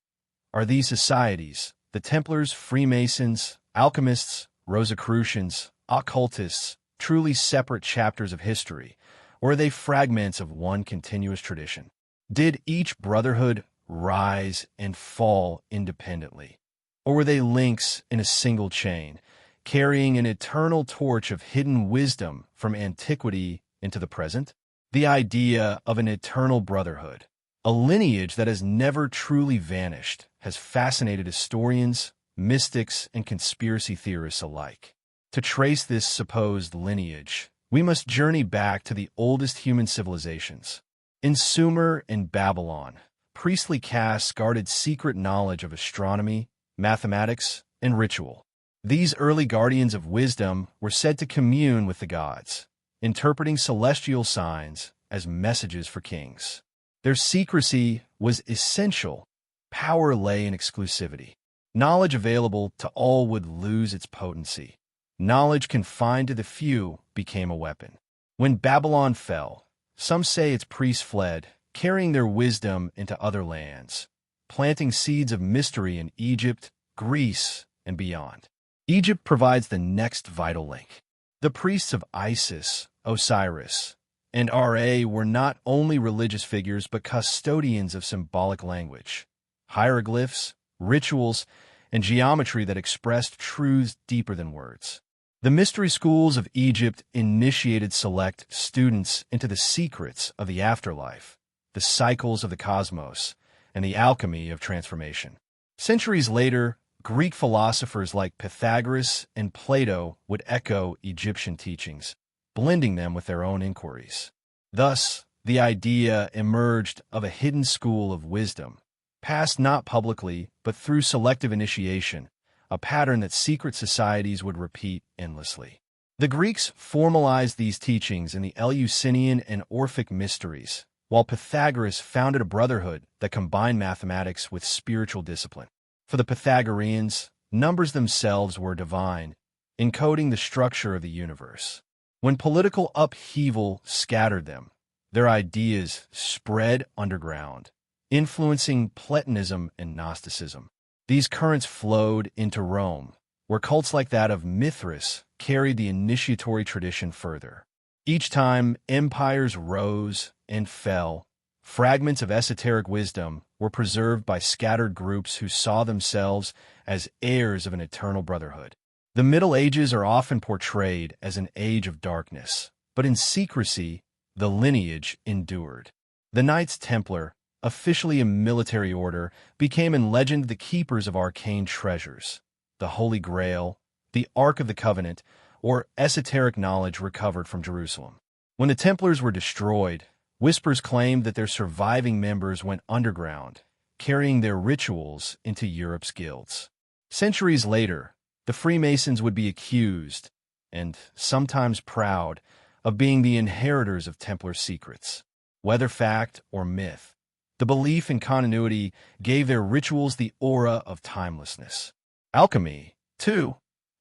Are these societies, the Templars, Freemasons, alchemists, Rosicrucians, occultists, truly separate chapters of history, or are they fragments of one continuous tradition? Did each brotherhood rise and fall independently? Or were they links in a single chain, carrying an eternal torch of hidden wisdom from antiquity into the present? The idea of an eternal brotherhood, a lineage that has never truly vanished, has fascinated historians, mystics, and conspiracy theorists alike. To trace this supposed lineage, we must journey back to the oldest human civilizations. In Sumer and Babylon, priestly castes guarded secret knowledge of astronomy, mathematics, and ritual. These early guardians of wisdom were said to commune with the gods, interpreting celestial signs as messages for kings. Their secrecy was essential. Power lay in exclusivity. Knowledge available to all would lose its potency. Knowledge confined to the few became a weapon. When Babylon fell, some say its priests fled, carrying their wisdom into other lands, planting seeds of mystery in Egypt, Greece, and beyond. Egypt provides the next vital link. The priests of Isis, Osiris, and Ra were not only religious figures but custodians of symbolic language, hieroglyphs, rituals, and geometry that expressed truths deeper than words. The mystery schools of Egypt initiated select students into the secrets of the afterlife, the cycles of the cosmos, and the alchemy of transformation. Centuries later, Greek philosophers like Pythagoras and Plato would echo Egyptian teachings, blending them with their own inquiries. Thus, the idea emerged of a hidden school of wisdom, passed not publicly but through selective initiation, a pattern that secret societies would repeat endlessly. The Greeks formalized these teachings in the Eleusinian and Orphic mysteries, while Pythagoras founded a brotherhood that combined mathematics with spiritual discipline. For the Pythagoreans, numbers themselves were divine, encoding the structure of the universe. When political upheaval scattered them, their ideas spread underground, influencing Platonism and Gnosticism. These currents flowed into Rome, where cults like that of Mithras carried the initiatory tradition further. Each time empires rose and fell, fragments of esoteric wisdom were preserved by scattered groups who saw themselves as heirs of an eternal brotherhood. The Middle Ages are often portrayed as an age of darkness, but in secrecy, the lineage endured. The Knights Templar, officially a military order, became in legend the keepers of arcane treasures, the Holy Grail, the Ark of the Covenant, or esoteric knowledge recovered from Jerusalem. When the Templars were destroyed, whispers claimed that their surviving members went underground, carrying their rituals into Europe's guilds. Centuries later, the Freemasons would be accused, and sometimes proud, of being the inheritors of Templar secrets. Whether fact or myth, the belief in continuity gave their rituals the aura of timelessness. Alchemy, too,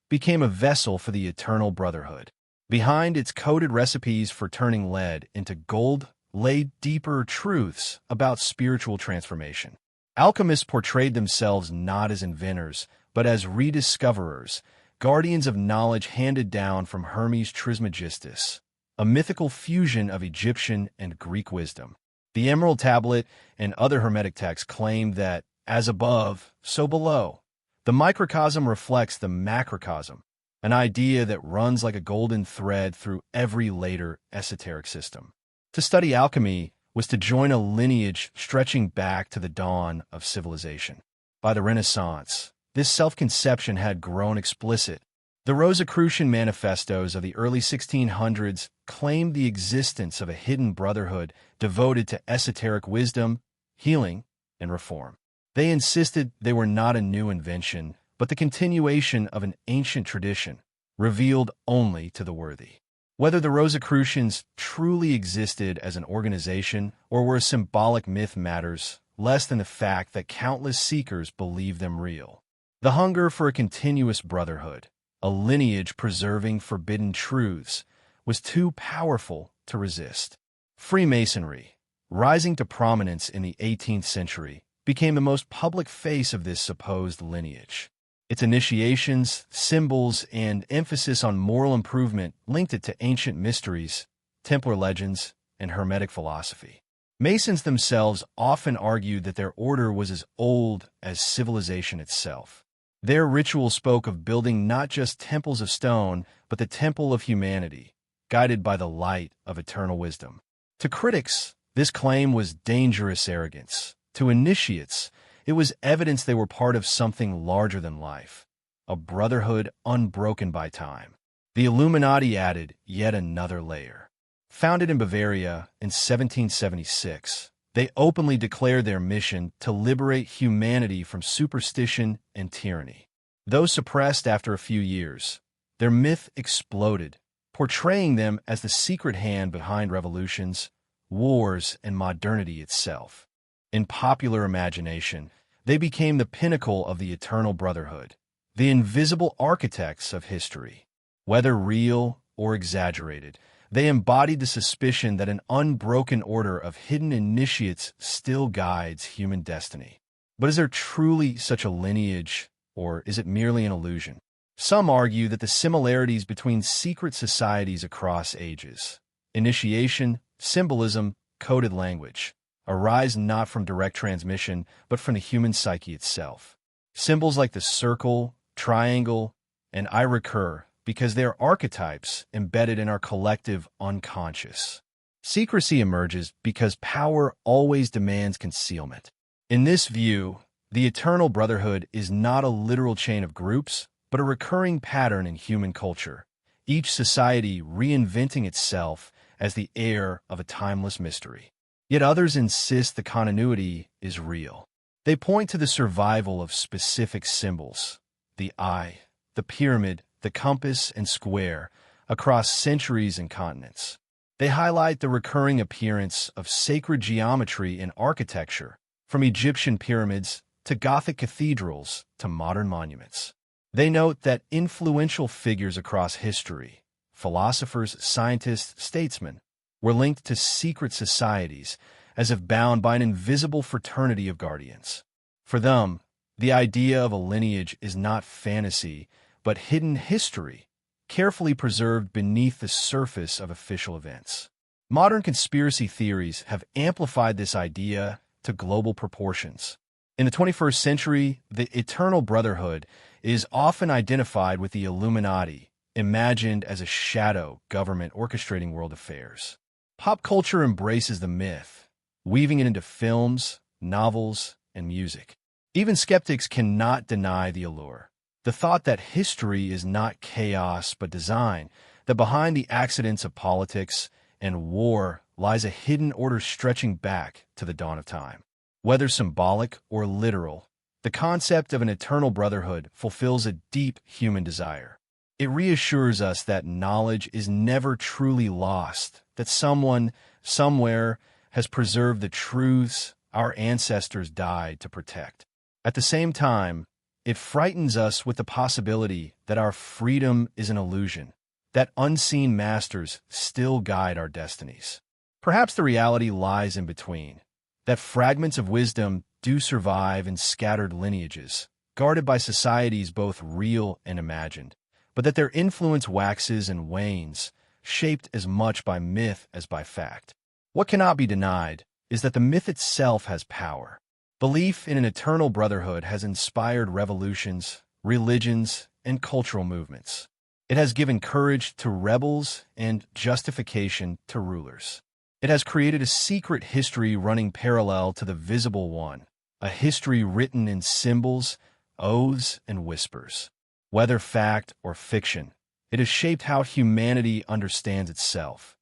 became a vessel for the eternal brotherhood. Behind its coded recipes for turning lead into gold lay deeper truths about spiritual transformation. Alchemists portrayed themselves not as inventors, but as rediscoverers, guardians of knowledge handed down from Hermes Trismegistus, a mythical fusion of Egyptian and Greek wisdom. The Emerald Tablet and other Hermetic texts claim that, as above, so below. The microcosm reflects the macrocosm, an idea that runs like a golden thread through every later esoteric system. To study alchemy was to join a lineage stretching back to the dawn of civilization. By the Renaissance, this self-conception had grown explicit. The Rosicrucian manifestos of the early 1600s claimed the existence of a hidden brotherhood devoted to esoteric wisdom, healing, and reform. They insisted they were not a new invention, but the continuation of an ancient tradition, revealed only to the worthy. Whether the Rosicrucians truly existed as an organization or were a symbolic myth matters less than the fact that countless seekers believed them real. The hunger for a continuous brotherhood, a lineage preserving forbidden truths, was too powerful to resist. Freemasonry, rising to prominence in the 18th century, became the most public face of this supposed lineage. Its initiations, symbols, and emphasis on moral improvement linked it to ancient mysteries, Templar legends, and Hermetic philosophy. Masons themselves often argued that their order was as old as civilization itself. Their ritual spoke of building not just temples of stone, but the temple of humanity, guided by the light of eternal wisdom. To critics, this claim was dangerous arrogance. To initiates, it was evidence they were part of something larger than life, a brotherhood unbroken by time. The Illuminati added yet another layer. Founded in Bavaria in 1776, they openly declared their mission to liberate humanity from superstition and tyranny. Though suppressed after a few years, their myth exploded, portraying them as the secret hand behind revolutions, wars, and modernity itself. In popular imagination, they became the pinnacle of the eternal brotherhood, the invisible architects of history. Whether real or exaggerated, they embodied the suspicion that an unbroken order of hidden initiates still guides human destiny. But is there truly such a lineage, or is it merely an illusion? Some argue that the similarities between secret societies across ages, initiation, symbolism, coded language, arise not from direct transmission, but from the human psyche itself. Symbols like the circle, triangle, and I recur because they are archetypes embedded in our collective unconscious. Secrecy emerges because power always demands concealment. In this view, the eternal brotherhood is not a literal chain of groups, but a recurring pattern in human culture, each society reinventing itself as the heir of a timeless mystery. Yet others insist the continuity is real. They point to the survival of specific symbols, the eye, the pyramid, the compass, and square, across centuries and continents. They highlight the recurring appearance of sacred geometry in architecture, from Egyptian pyramids to Gothic cathedrals to modern monuments. They note that influential figures across history, philosophers, scientists, statesmen, were linked to secret societies as if bound by an invisible fraternity of guardians. For them, the idea of a lineage is not fantasy, but hidden history, carefully preserved beneath the surface of official events. Modern conspiracy theories have amplified this idea to global proportions. In the 21st century, the Eternal Brotherhood is often identified with the Illuminati, imagined as a shadow government orchestrating world affairs. Pop culture embraces the myth, weaving it into films, novels, and music. Even skeptics cannot deny the allure. The thought that history is not chaos but design, that behind the accidents of politics and war lies a hidden order stretching back to the dawn of time. Whether symbolic or literal, the concept of an eternal brotherhood fulfills a deep human desire. It reassures us that knowledge is never truly lost, that someone, somewhere, has preserved the truths our ancestors died to protect. At the same time, it frightens us with the possibility that our freedom is an illusion, that unseen masters still guide our destinies. Perhaps the reality lies in between, that fragments of wisdom do survive in scattered lineages, guarded by societies both real and imagined, but that their influence waxes and wanes, shaped as much by myth as by fact. What cannot be denied is that the myth itself has power. Belief in an eternal brotherhood has inspired revolutions, religions, and cultural movements. It has given courage to rebels and justification to rulers. It has created a secret history running parallel to the visible one, a history written in symbols, oaths, and whispers. Whether fact or fiction, it has shaped how humanity understands itself.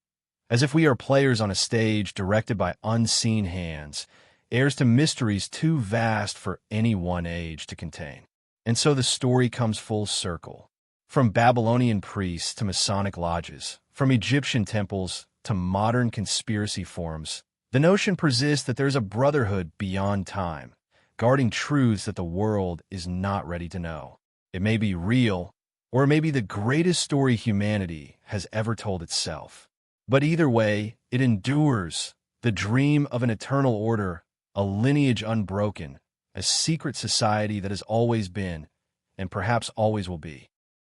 As if we are players on a stage directed by unseen hands, heirs to mysteries too vast for any one age to contain. And so the story comes full circle. From Babylonian priests to Masonic lodges, from Egyptian temples to modern conspiracy forums, the notion persists that there's a brotherhood beyond time, guarding truths that the world is not ready to know. It may be real, or it may be the greatest story humanity has ever told itself. But either way, it endures, the dream of an eternal order, a lineage unbroken, a secret society that has always been, and perhaps always will be.